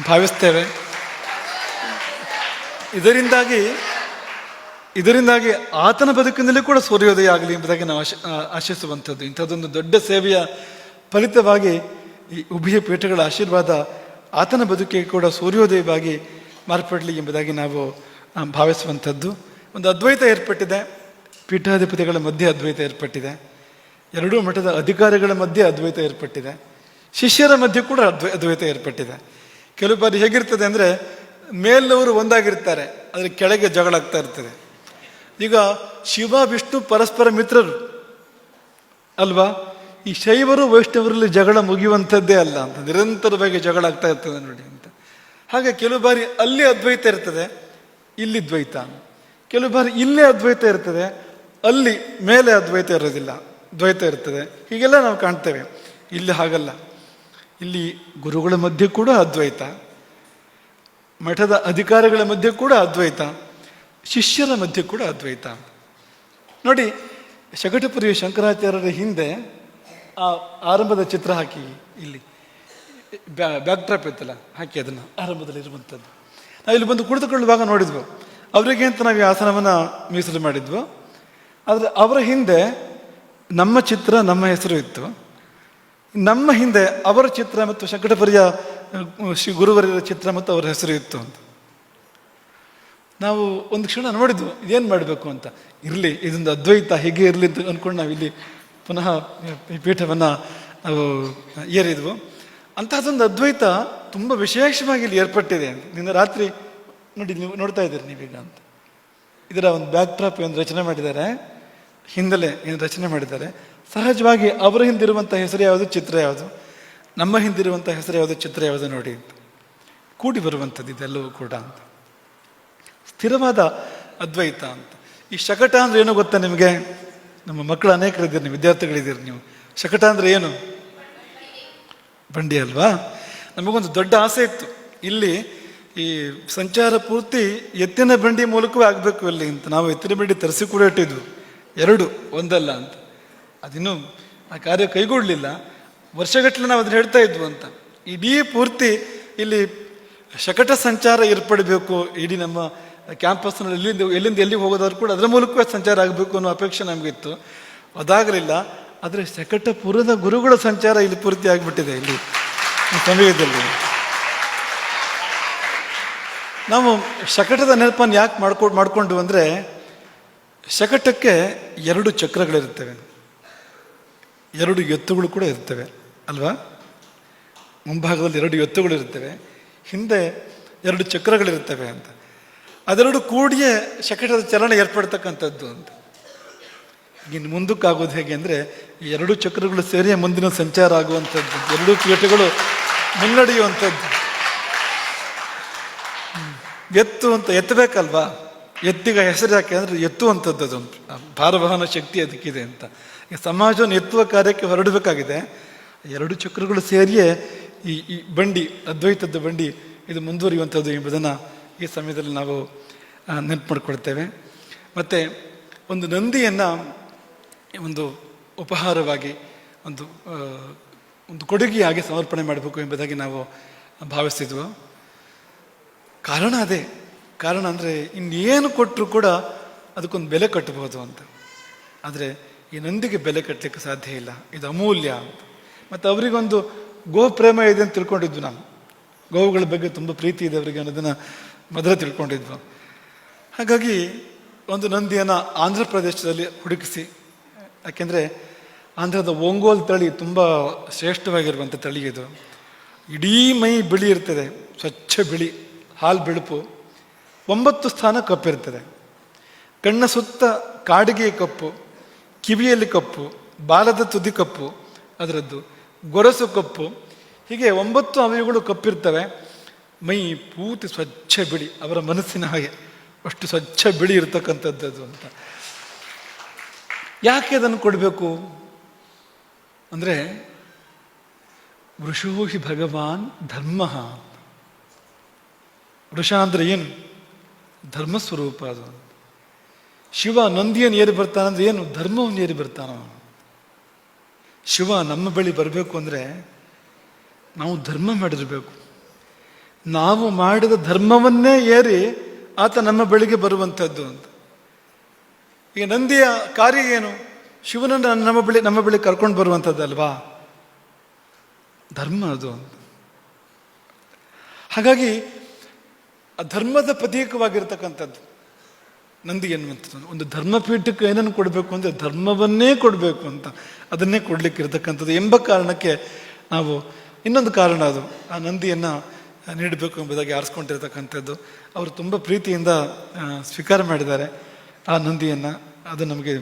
ಭಾವಿಸ್ತೇವೆ. ಇದರಿಂದಾಗಿ ಆತನ ಬದುಕಿನಲ್ಲಿ ಕೂಡ ಸೂರ್ಯೋದಯ ಆಗಲಿ ಎಂಬುದಾಗಿ ನಾವು ಆಶಿಸುವಂಥದ್ದು. ಇಂಥದ್ದೊಂದು ದೊಡ್ಡ ಸೇವೆಯ ಫಲಿತವಾಗಿ ಈ ಉಭಯ ಪೀಠಗಳ ಆಶೀರ್ವಾದ ಆತನ ಬದುಕಿಗೆ ಕೂಡ ಸೂರ್ಯೋದಯವಾಗಿ ಮಾರ್ಪಡಲಿ ಎಂಬುದಾಗಿ ನಾವು ಭಾವಿಸುವಂಥದ್ದು. ಒಂದು ಅದ್ವೈತ ಏರ್ಪಟ್ಟಿದೆ, ಪೀಠಾಧಿಪತಿಗಳ ಮಧ್ಯೆ ಅದ್ವೈತ ಏರ್ಪಟ್ಟಿದೆ, 2 ಮಠದ ಅಧಿಕಾರಿಗಳ ಮಧ್ಯೆ ಅದ್ವೈತ ಏರ್ಪಟ್ಟಿದೆ, ಶಿಷ್ಯರ ಮಧ್ಯೆ ಕೂಡ ಅದ್ವೈತ ಏರ್ಪಟ್ಟಿದೆ. ಕೆಲವು ಬಾರಿ ಹೇಗಿರ್ತದೆ ಅಂದರೆ ಮೇಲವರು ಒಂದಾಗಿರ್ತಾರೆ, ಆದರೆ ಕೆಳಗೆ ಜಗಳ ಆಗ್ತಾ ಇರ್ತದೆ. ಈಗ ಶಿವ ವಿಷ್ಣು ಪರಸ್ಪರ ಮಿತ್ರರು ಅಲ್ವಾ? ಈ ಶೈವರು ವೈಷ್ಣವರಲ್ಲಿ ಜಗಳ ಮುಗಿಯುವಂಥದ್ದೇ ಅಲ್ಲ ಅಂತ, ನಿರಂತರವಾಗಿ ಜಗಳ ಆಗ್ತಾ ಇರ್ತದೆ ನೋಡಿ ಅಂತ. ಹಾಗೆ ಕೆಲವು ಬಾರಿ ಅಲ್ಲಿ ಅದ್ವೈತ ಇರ್ತದೆ, ಇಲ್ಲಿ ದ್ವೈತ. ಕೆಲವು ಬಾರಿ ಇಲ್ಲೇ ಅದ್ವೈತ ಇರ್ತದೆ, ಅಲ್ಲಿ ಮೇಲೆ ಅದ್ವೈತ ಇರೋದಿಲ್ಲ, ದ್ವೈತ ಇರ್ತದೆ. ಹೀಗೆಲ್ಲ ನಾವು ಕಾಣ್ತೇವೆ. ಇಲ್ಲಿ ಹಾಗಲ್ಲ. ಇಲ್ಲಿ ಗುರುಗಳ ಮಧ್ಯೆ ಕೂಡ ಅದ್ವೈತ, ಮಠದ ಅಧಿಕಾರಿಗಳ ಮಧ್ಯೆ ಕೂಡ ಅದ್ವೈತ, ಶಿಷ್ಯರ ಮಧ್ಯೆ ಕೂಡ ಅದ್ವೈತ. ನೋಡಿ, ಶಕಟಪುರಿಯ ಶಂಕರಾಚಾರ್ಯರ ಹಿಂದೆ ಆ ಆರಂಭದ ಚಿತ್ರ ಹಾಕಿ, ಇಲ್ಲಿ ಬ್ಯಾಕ್ ಡ್ರಾಪ್ ಇತ್ತಲ್ಲ, ಹಾಕಿ ಅದನ್ನು ಆರಂಭದಲ್ಲಿ ಇರುವಂಥದ್ದು. ನಾವು ಇಲ್ಲಿ ಬಂದು ಕುಳಿತುಕೊಳ್ಳುವಾಗ ನೋಡಿದ್ವು. ಅವರಿಗೆ ಅಂತ ನಾವು ಈ ಆಸನವನ್ನು ಮೀಸಲು ಮಾಡಿದ್ವು. ಆದರೆ ಅವರ ಹಿಂದೆ ನಮ್ಮ ಚಿತ್ರ, ನಮ್ಮ ಹೆಸರು ಇತ್ತು. ನಮ್ಮ ಹಿಂದೆ ಅವರ ಚಿತ್ರ ಮತ್ತು ಶಂಕಟಪುರಿಯ ಶ್ರೀ ಗುರುವರ್ಯರ ಚಿತ್ರ ಮತ್ತು ಅವರ ಹೆಸರು ಇತ್ತು ಅಂತ ನಾವು ಒಂದು ಕ್ಷಣ ನೋಡಿದ್ವು. ಇದೇನು ಮಾಡಬೇಕು ಅಂತ. ಇರಲಿ, ಇದೊಂದು ಅದ್ವೈತ ಹೀಗೆ ಇರಲಿ ಅಂತ ಅಂದ್ಕೊಂಡು ನಾವು ಇಲ್ಲಿ ಪುನಃ ಈ ಪೀಠವನ್ನು ನಾವು ಏರಿದ್ವು. ಅಂತಹದೊಂದು ಅದ್ವೈತ ತುಂಬ ವಿಶೇಷವಾಗಿ ಇಲ್ಲಿ ಏರ್ಪಟ್ಟಿದೆ. ನಿನ್ನೆ ರಾತ್ರಿ ನೋಡಿ, ನೀವು ನೋಡ್ತಾ ಇದ್ದೀರಿ ನೀವೀಗ ಅಂತ. ಇದರ ಒಂದು ಬ್ಯಾಕ್ ಡ್ರಾಪ್ ಏನು ರಚನೆ ಮಾಡಿದ್ದಾರೆ, ಹಿನ್ನೆಲೆ ಏನು ರಚನೆ ಮಾಡಿದ್ದಾರೆ. ಸಹಜವಾಗಿ ಅವರ ಹಿಂದಿರುವಂಥ ಹೆಸರು ಯಾವುದು, ಚಿತ್ರ ಯಾವುದು, ನಮ್ಮ ಹಿಂದಿರುವಂಥ ಹೆಸರು ಯಾವುದು, ಚಿತ್ರ ಯಾವುದು ನೋಡಿ ಅಂತ ಕೂಡಿ ಬರುವಂಥದ್ದು ಇದೆಲ್ಲವೂ ಕೂಡ ಅಂತ. ಸ್ಥಿರವಾದ ಅದ್ವೈತ ಅಂತ. ಈ ಶಕಟ ಅಂದರೆ ಏನು ಗೊತ್ತಾ ನಿಮಗೆ? ನಮ್ಮ ಮಕ್ಕಳು ಅನೇಕರಿದ್ದೀರಿ, ನೀವು ವಿದ್ಯಾರ್ಥಿಗಳಿದ್ದೀರಿ. ನೀವು ಶಕಟ ಅಂದರೆ ಏನು? ಬಂಡಿ ಅಲ್ವಾ? ನಮಗೊಂದು ದೊಡ್ಡ ಆಸೆ ಇತ್ತು, ಇಲ್ಲಿ ಈ ಸಂಚಾರ ಪೂರ್ತಿ ಎತ್ತಿನ ಬಂಡಿ ಮೂಲಕವೇ ಆಗಬೇಕು ಇಲ್ಲಿ ಅಂತ. ನಾವು ಎತ್ತಿನ ಬಂಡಿ ತರಿಸಿ ಕೂಡ ಇಟ್ಟಿದ್ವು, 2 ಒಂದಲ್ಲ ಅಂತ. ಅದಿನ್ನೂ ಆ ಕಾರ್ಯ ಕೈಗೂಡಲಿಲ್ಲ. ವರ್ಷಗಟ್ಟಲೆ ನಾವು ಅದನ್ನು ಹೇಳ್ತಾ ಇದ್ವು ಅಂತ. ಇಡೀ ಪೂರ್ತಿ ಇಲ್ಲಿ ಶಕಟ ಸಂಚಾರ ಏರ್ಪಡಬೇಕು, ಇಡೀ ನಮ್ಮ ಕ್ಯಾಂಪಸ್ನಲ್ಲಿ ಎಲ್ಲಿಂದ ಎಲ್ಲಿಗೆ ಹೋಗೋದಾದ್ರು ಕೂಡ ಅದರ ಮೂಲಕವೇ ಸಂಚಾರ ಆಗಬೇಕು ಅನ್ನೋ ಅಪೇಕ್ಷೆ ನಮಗಿತ್ತು. ಅದಾಗಲಿಲ್ಲ. ಆದರೆ ಶಕಟಪುರದ ಗುರುಗಳ ಸಂಚಾರ ಇಲ್ಲಿ ಪೂರ್ತಿ ಆಗಿಬಿಟ್ಟಿದೆ. ಇಲ್ಲಿ ಈ ಸಮಯದಲ್ಲಿ ನಾವು ಶಕಟದ ನೆನಪನ್ನು ಯಾಕೆ ಮಾಡಿಕೊಂಡು ಅಂದರೆ, ಶಕಟಕ್ಕೆ 2 ಚಕ್ರಗಳಿರುತ್ತವೆ, 2 ಎತ್ತುಗಳು ಕೂಡ ಇರ್ತವೆ ಅಲ್ವಾ? ಮುಂಭಾಗದಲ್ಲಿ 2 ಎತ್ತುಗಳಿರ್ತವೆ, ಹಿಂದೆ 2 ಚಕ್ರಗಳಿರ್ತವೆ ಅಂತ. ಅದೆರಡು ಕೂಡಿಯೇ ಶಕಟದ ಚಲನ ಏರ್ಪಡ್ತಕ್ಕಂಥದ್ದು ಅಂತ. ಇನ್ನು ಮುಂದಕ್ಕಾಗೋದು ಹೇಗೆ ಅಂದರೆ, ಈ 2 ಚಕ್ರಗಳು ಸೇರಿ ಮುಂದಿನ ಸಂಚಾರ ಆಗುವಂಥದ್ದು, 2 ಪೀಠಗಳು ಮುನ್ನಡೆಯುವಂಥದ್ದು. ಎತ್ತು ಅಂತ ಎತ್ತಬೇಕಲ್ವಾ? ಎತ್ತಿಗೆ ಹೆಸರು ಯಾಕೆ ಅಂದರೆ ಎತ್ತುವಂಥದ್ದು, ಅದು ಭಾರವಹನ ಶಕ್ತಿ ಅದಕ್ಕಿದೆ ಅಂತ. ಈ ಸಮಾಜವನ್ನು ಎತ್ತುವ ಕಾರ್ಯಕ್ಕೆ ಹೊರಡಬೇಕಾಗಿದೆ. 2 ಚಕ್ರಗಳು ಸೇರಿಯೇ ಈ ಬಂಡಿ, ಅದ್ವೈತದ ಬಂಡಿ ಇದು ಮುಂದುವರಿಯುವಂಥದ್ದು ಎಂಬುದನ್ನು ಈ ಸಮಯದಲ್ಲಿ ನಾವು ನೆನಪು ಮಾಡಿಕೊಳ್ತೇವೆ. ಮತ್ತು ಒಂದು ನಂದಿಯನ್ನು ಒಂದು ಉಪಹಾರವಾಗಿ ಒಂದು ಕೊಡುಗೆಯಾಗಿ ಸಮರ್ಪಣೆ ಮಾಡಬೇಕು ಎಂಬುದಾಗಿ ನಾವು ಭಾವಿಸ್ತಿದ್ವು. ಕಾರಣ ಅದೇ. ಕಾರಣ ಅಂದರೆ ಇನ್ನೇನು ಕೊಟ್ಟರು ಕೂಡ ಅದಕ್ಕೊಂದು ಬೆಲೆ ಕಟ್ಟಬಹುದು ಅಂತ. ಆದರೆ ಈ ನಂದಿಗೆ ಬೆಲೆ ಕಟ್ಟಲಿಕ್ಕೆ ಸಾಧ್ಯ ಇಲ್ಲ, ಇದು ಅಮೂಲ್ಯ ಅಂತ. ಮತ್ತು ಅವರಿಗೊಂದು ಗೋ ಪ್ರೇಮ ಇದೆ ಅಂತ ತಿಳ್ಕೊಂಡಿದ್ವಿ ನಾವು. ಗೋವುಗಳ ಬಗ್ಗೆ ತುಂಬ ಪ್ರೀತಿ ಇದೆ ಅವರಿಗೆ ಅನ್ನೋದನ್ನು ಮೊದಲೇ ತಿಳ್ಕೊಂಡಿದ್ವು. ಹಾಗಾಗಿ ಒಂದು ನಂದಿಯನ್ನು ಆಂಧ್ರ ಪ್ರದೇಶದಲ್ಲಿ ಹುಡುಕಿಸಿ, ಯಾಕೆಂದರೆ ಆಂಧ್ರದ ಓಂಗೋಲ್ ತಳಿ ತುಂಬ ಶ್ರೇಷ್ಠವಾಗಿರುವಂಥ ತಳಿ ಇದು. ಇಡೀ ಮೈ ಬಿಳಿ ಇರ್ತದೆ, ಸ್ವಚ್ಛ ಬಿಳಿ, ಹಾಲು ಬಿಳುಪು, 9 ಸ್ಥಾನ ಕಪ್ಪಿರ್ತದೆ. ಕಣ್ಣ ಸುತ್ತ ಕಾಡಿಗೆ ಕಪ್ಪು, ಕಿವಿಯಲ್ಲಿ ಕಪ್ಪು, ಬಾಲದ ತುದಿ ಕಪ್ಪು ಅದರದ್ದು, ಗೊರಸು ಕಪ್ಪು, ಹೀಗೆ 9 ಅವಯವಗಳು ಕಪ್ಪಿರ್ತವೆ. ಮೈ ಪೂರ್ತಿ ಸ್ವಚ್ಛ ಬಿಳಿ, ಅವರ ಮನಸ್ಸಿನ ಹಾಗೆ ಅಷ್ಟು ಸ್ವಚ್ಛ ಬಿಳಿ ಇರ್ತಕ್ಕಂಥದ್ದು ಅಂತ. ಯಾಕೆ ಅದನ್ನು ಕೊಡಬೇಕು ಅಂದರೆ, ವೃಷೋ ಹಿ ಭಗವಾನ್ ಧರ್ಮ. ವೃಷ ಅಂದರೆ ಏನು? ಧರ್ಮಸ್ವರೂಪ ಅದು. ಶಿವ ನಂದಿಯನ್ನು ಏರಿ ಬರ್ತಾನಂದ್ರೆ ಏನು? ಧರ್ಮವನ್ನು ಏರಿ ಬರ್ತಾನ. ಶಿವ ನಮ್ಮ ಬಳಿ ಬರಬೇಕು ಅಂದರೆ ನಾವು ಧರ್ಮ ಮಾಡಿರಬೇಕು. ನಾವು ಮಾಡಿದ ಧರ್ಮವನ್ನೇ ಏರಿ ಆತ ನಮ್ಮ ಬಳಿಗೆ ಬರುವಂಥದ್ದು ಅಂತ. ಈಗ ನಂದಿಯ ಕಾರ್ಯ ಏನು? ಶಿವನನ್ನು ನಮ್ಮ ಬಳಿ ಕರ್ಕೊಂಡು ಬರುವಂಥದ್ದಲ್ವಾ? ಧರ್ಮ ಅದು ಅಂತ. ಹಾಗಾಗಿ ಆ ಧರ್ಮದ ಪ್ರತೀಕವಾಗಿರ್ತಕ್ಕಂಥದ್ದು ನಂದಿ ಎನ್ನುವಂಥದ್ದು. ಒಂದು ಧರ್ಮಪೀಠಕ್ಕೆ ಏನನ್ನು ಕೊಡಬೇಕು ಅಂದರೆ ಧರ್ಮವನ್ನೇ ಕೊಡಬೇಕು ಅಂತ, ಅದನ್ನೇ ಕೊಡಲಿಕ್ಕೆ ಇರತಕ್ಕಂಥದ್ದು ಎಂಬ ಕಾರಣಕ್ಕೆ ನಾವು, ಇನ್ನೊಂದು ಕಾರಣ ಅದು, ಆ ನಂದಿಯನ್ನು ನೀಡಬೇಕು ಎಂಬುದಾಗಿ ಆರಿಸ್ಕೊಂಡಿರ್ತಕ್ಕಂಥದ್ದು. ಅವರು ತುಂಬ ಪ್ರೀತಿಯಿಂದ ಸ್ವೀಕಾರ ಮಾಡಿದ್ದಾರೆ ಆ ನಂದಿಯನ್ನು. ಅದು ನಮಗೆ